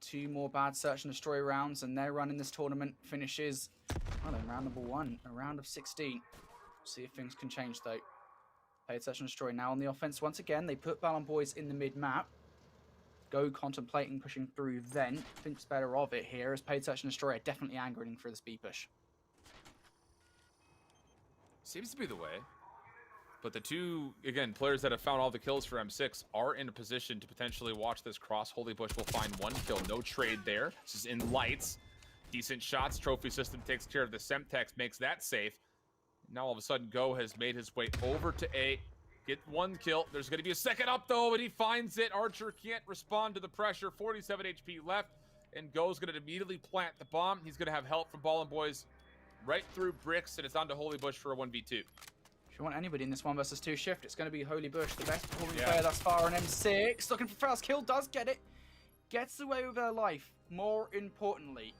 2 more bad Search and Destroy rounds, and their run in this tournament finishes, well, in round number 1, a round of 16. See if things can change, though. Paid Search and Destroy now on the offense once again. They put Ballon Boys in the mid-map. Go contemplating pushing through then. Thinks better of it here as Paid Search and Destroy are definitely angering for this B push. Seems to be the way. But the two, again, players that have found all the kills for M6 are in a position to potentially watch this cross. Holy Bush will find one kill. No trade there. This is in lights. Decent shots. Trophy system takes care of the Semtex, makes that safe. Now all of a sudden, Go has made his way over to A. Get one kill. There's going to be a second up, though, and he finds it. Archer can't respond to the pressure. 47 HP left, and Go's going to immediately plant the bomb. He's going to have help from Ballin' Boys right through bricks, and it's on to Holy Bush for a 1v2. If you want anybody in this 1 versus 2 shift, it's going to be Holy Bush, the best performing player thus far on M6. Looking for first kill, does get it. Gets away with her life. More importantly,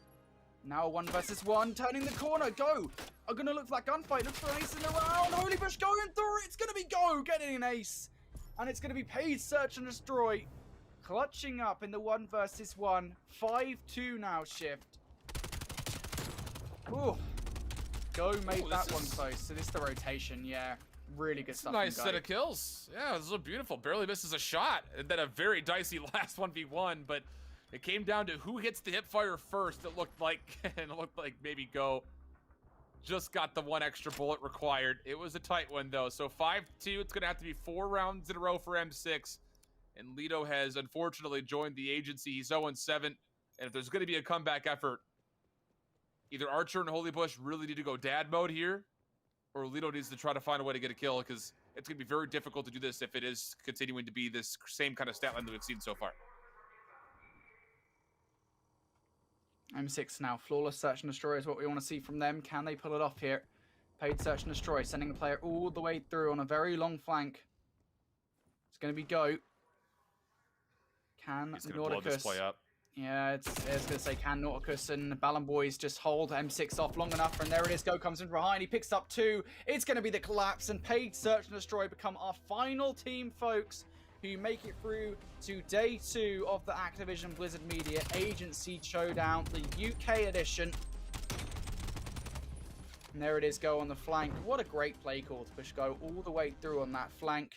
now 1 versus 1, turning the corner. Go are going to look for that gunfight. Look for an ace in the round. Holy Bush going through it. It's going to be Go getting an ace. And it's going to be Paid Search and Destroy. Clutching up in the 1 versus 1. 5-2 now, Shift. Ooh. Go made that one close. So this is the rotation, yeah. Really good stuff. Nice set of kills. Yeah, this is beautiful. Barely misses a shot. And then a very dicey last 1v1, but it came down to who hits the hipfire first. It looked like, and it looked like maybe Go just got the one extra bullet required. It was a tight one, though. So 5-2, it's going to have to be 4 rounds in a row for M6. And Lido has unfortunately joined the agency. He's 0-7. And if there's going to be a comeback effort, either Archer and Holy Bush really need to go dad mode here, or Lido needs to try to find a way to get a kill, because it's going to be very difficult to do this if it is continuing to be this same kind of stat line that we've seen so far. M6 now. Flawless Search and Destroy is what we want to see from them. Can they pull it off here? Paid Search and Destroy, sending a player all the way through on a very long flank. It's going to be Go. Can He's going to blow this play up. Yeah, it's going to say, can Nauticus and Ballon Boys just hold M6 off long enough? And there it is. Go comes in behind. He picks up 2. It's going to be the collapse, and Paid Search and Destroy become our final team, folks, who make it through to day 2 of the Activision Blizzard Media Agency Showdown, the UK edition. And there it is, Go on the flank. What a great play call to push Go all the way through on that flank.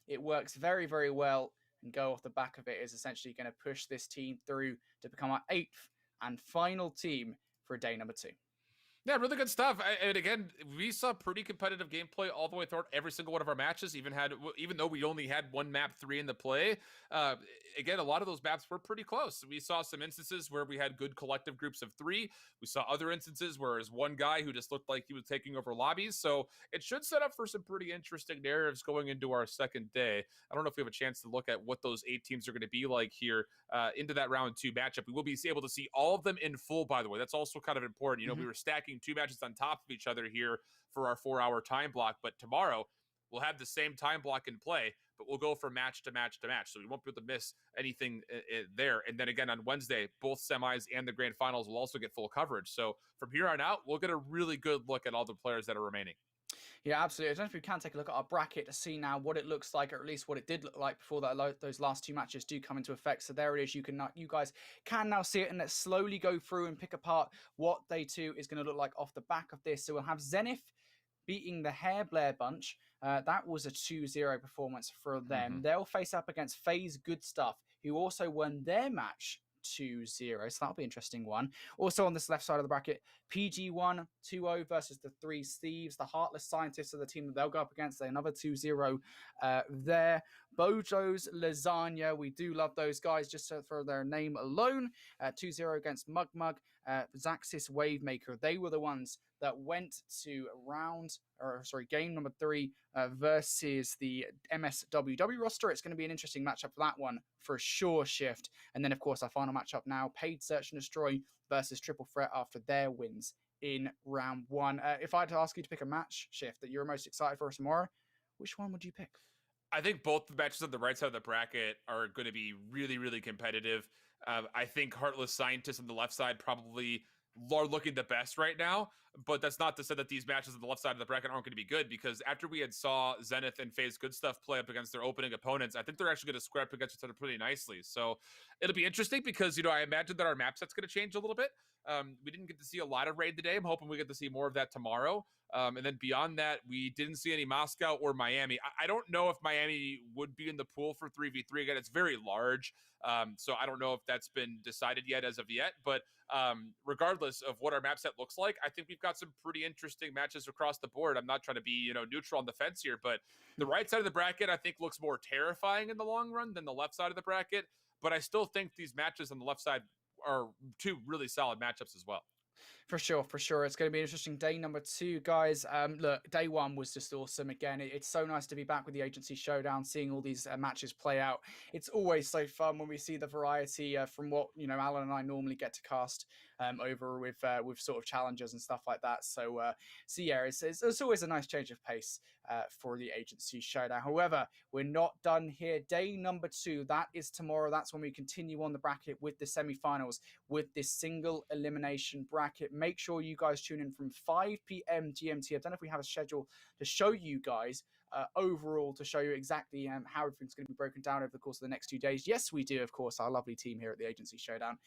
It works very, very well. And Go off the back of it is essentially going to push this team through to become our 8th and final team for day number 2. Yeah, really good stuff. And again, we saw pretty competitive gameplay all the way throughout every single one of our matches, even though we only had one map 3 in the play. Again, a lot of those maps were pretty close. We saw some instances where we had good collective groups of 3. We saw other instances where there's one guy who just looked like he was taking over lobbies. So it should set up for some pretty interesting narratives going into our second day. I don't know if we have a chance to look at what those 8 teams are going to be like here into that round 2 matchup. We will be able to see all of them in full, by the way. That's also kind of important. You know, we were stacking 2 matches on top of each other here for our 4-hour time block, but tomorrow we'll have the same time block in play, but we'll go from match to match to match, so we won't be able to miss anything there. And then again on Wednesday, both semis and the grand finals will also get full coverage. So from here on out, we'll get a really good look at all the players that are remaining. Yeah, absolutely. I don't know if we can take a look at our bracket to see now what it looks like, or at least what it did look like before those last 2 matches do come into effect. So there it is. You guys can now see it, and let's slowly go through and pick apart what day 2 is going to look like off the back of this. So we'll have Zenith beating the Hair Blair bunch. That was a 2-0 performance for them. They'll face up against FaZe Good Stuff, who also won their match 2-0, so that'll be an interesting one. Also on this left side of the bracket, PG1 2-0 versus the 3 Steves. The Heartless Scientists are the team that they'll go up against. They're another 2-0 there. Bojo's Lasagna, we do love those guys just for their name alone. 2-0 against Mug. Zaxis Wavemaker, they were the ones that went to game number 3 versus the MSWW roster. It's going to be an interesting matchup for that one for sure, Shift. And then, of course, our final matchup now, Paid Search and Destroy versus Triple Threat after their wins in round 1. If I had to ask you to pick a match, Shift, that you're most excited for tomorrow, which one would you pick? I think both the matches on the right side of the bracket are going to be really, really competitive. I think Heartless Scientists on the left side probably are looking the best right now. but that's not to say that these matches on the left side of the bracket aren't going to be good, because after we had saw Zenith and FaZe Good Stuff play up against their opening opponents, I think they're actually going to square up against each other pretty nicely. So it'll be interesting because, I imagine that our map set's going to change a little bit. We didn't get to see a lot of raid today. I'm hoping we get to see more of that tomorrow. And then beyond that, we didn't see any Moscow or Miami. I don't know if Miami would be in the pool for 3v3 again. It's very large. So I don't know if that's been decided yet as of yet. But regardless of what our map set looks like, I think we've got some pretty interesting matches across the board. I'm not trying to be, neutral on the fence here, but the right side of the bracket, I think, looks more terrifying in the long run than the left side of the bracket. But I still think these matches on the left side are two really solid matchups as well. For sure. It's going to be an interesting day number 2, guys. Look, day 1 was just awesome. Again, it's so nice to be back with the Agency Showdown, seeing all these matches play out. It's always so fun when we see the variety from what Alan and I normally get to cast over with sort of challenges and stuff like that. So yeah, it's always a nice change of pace for the Agency Showdown. However, we're not done here. Day number 2, that is tomorrow. That's when we continue on the bracket with the semi-finals with this single elimination bracket. Make sure you guys tune in from 5 p.m. GMT. I don't know if we have a schedule to show you guys overall, to show you exactly how everything's going to be broken down over the course of the next 2 days. Yes, we do, of course, our lovely team here at the Agency Showdown,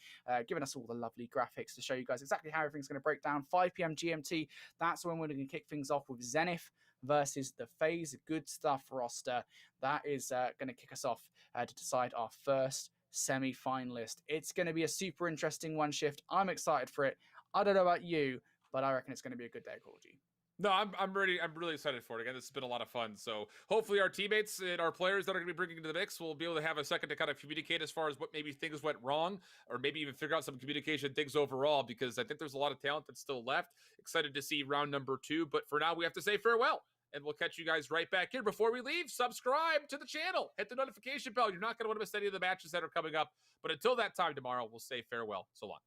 giving us all the lovely graphics to show you guys exactly how everything's going to break down. 5 p.m. GMT, that's when we're going to kick things off with Zenith versus the FaZe Good Stuff roster. That is going to kick us off to decide our first semi-finalist. It's going to be a super interesting one shift. I'm excited for it. I don't know about you, but I reckon it's going to be a good day, Call of Duty. No, I'm ready. I'm really excited for it. Again, this has been a lot of fun. So hopefully our teammates and our players that are going to be bringing to the mix will be able to have a second to kind of communicate as far as what maybe things went wrong, or maybe even figure out some communication things overall, because I think there's a lot of talent that's still left. Excited to see round number 2. But for now, we have to say farewell. And we'll catch you guys right back here. Before we leave, subscribe to the channel. Hit the notification bell. You're not going to want to miss any of the matches that are coming up. But until that time tomorrow, we'll say farewell. So long.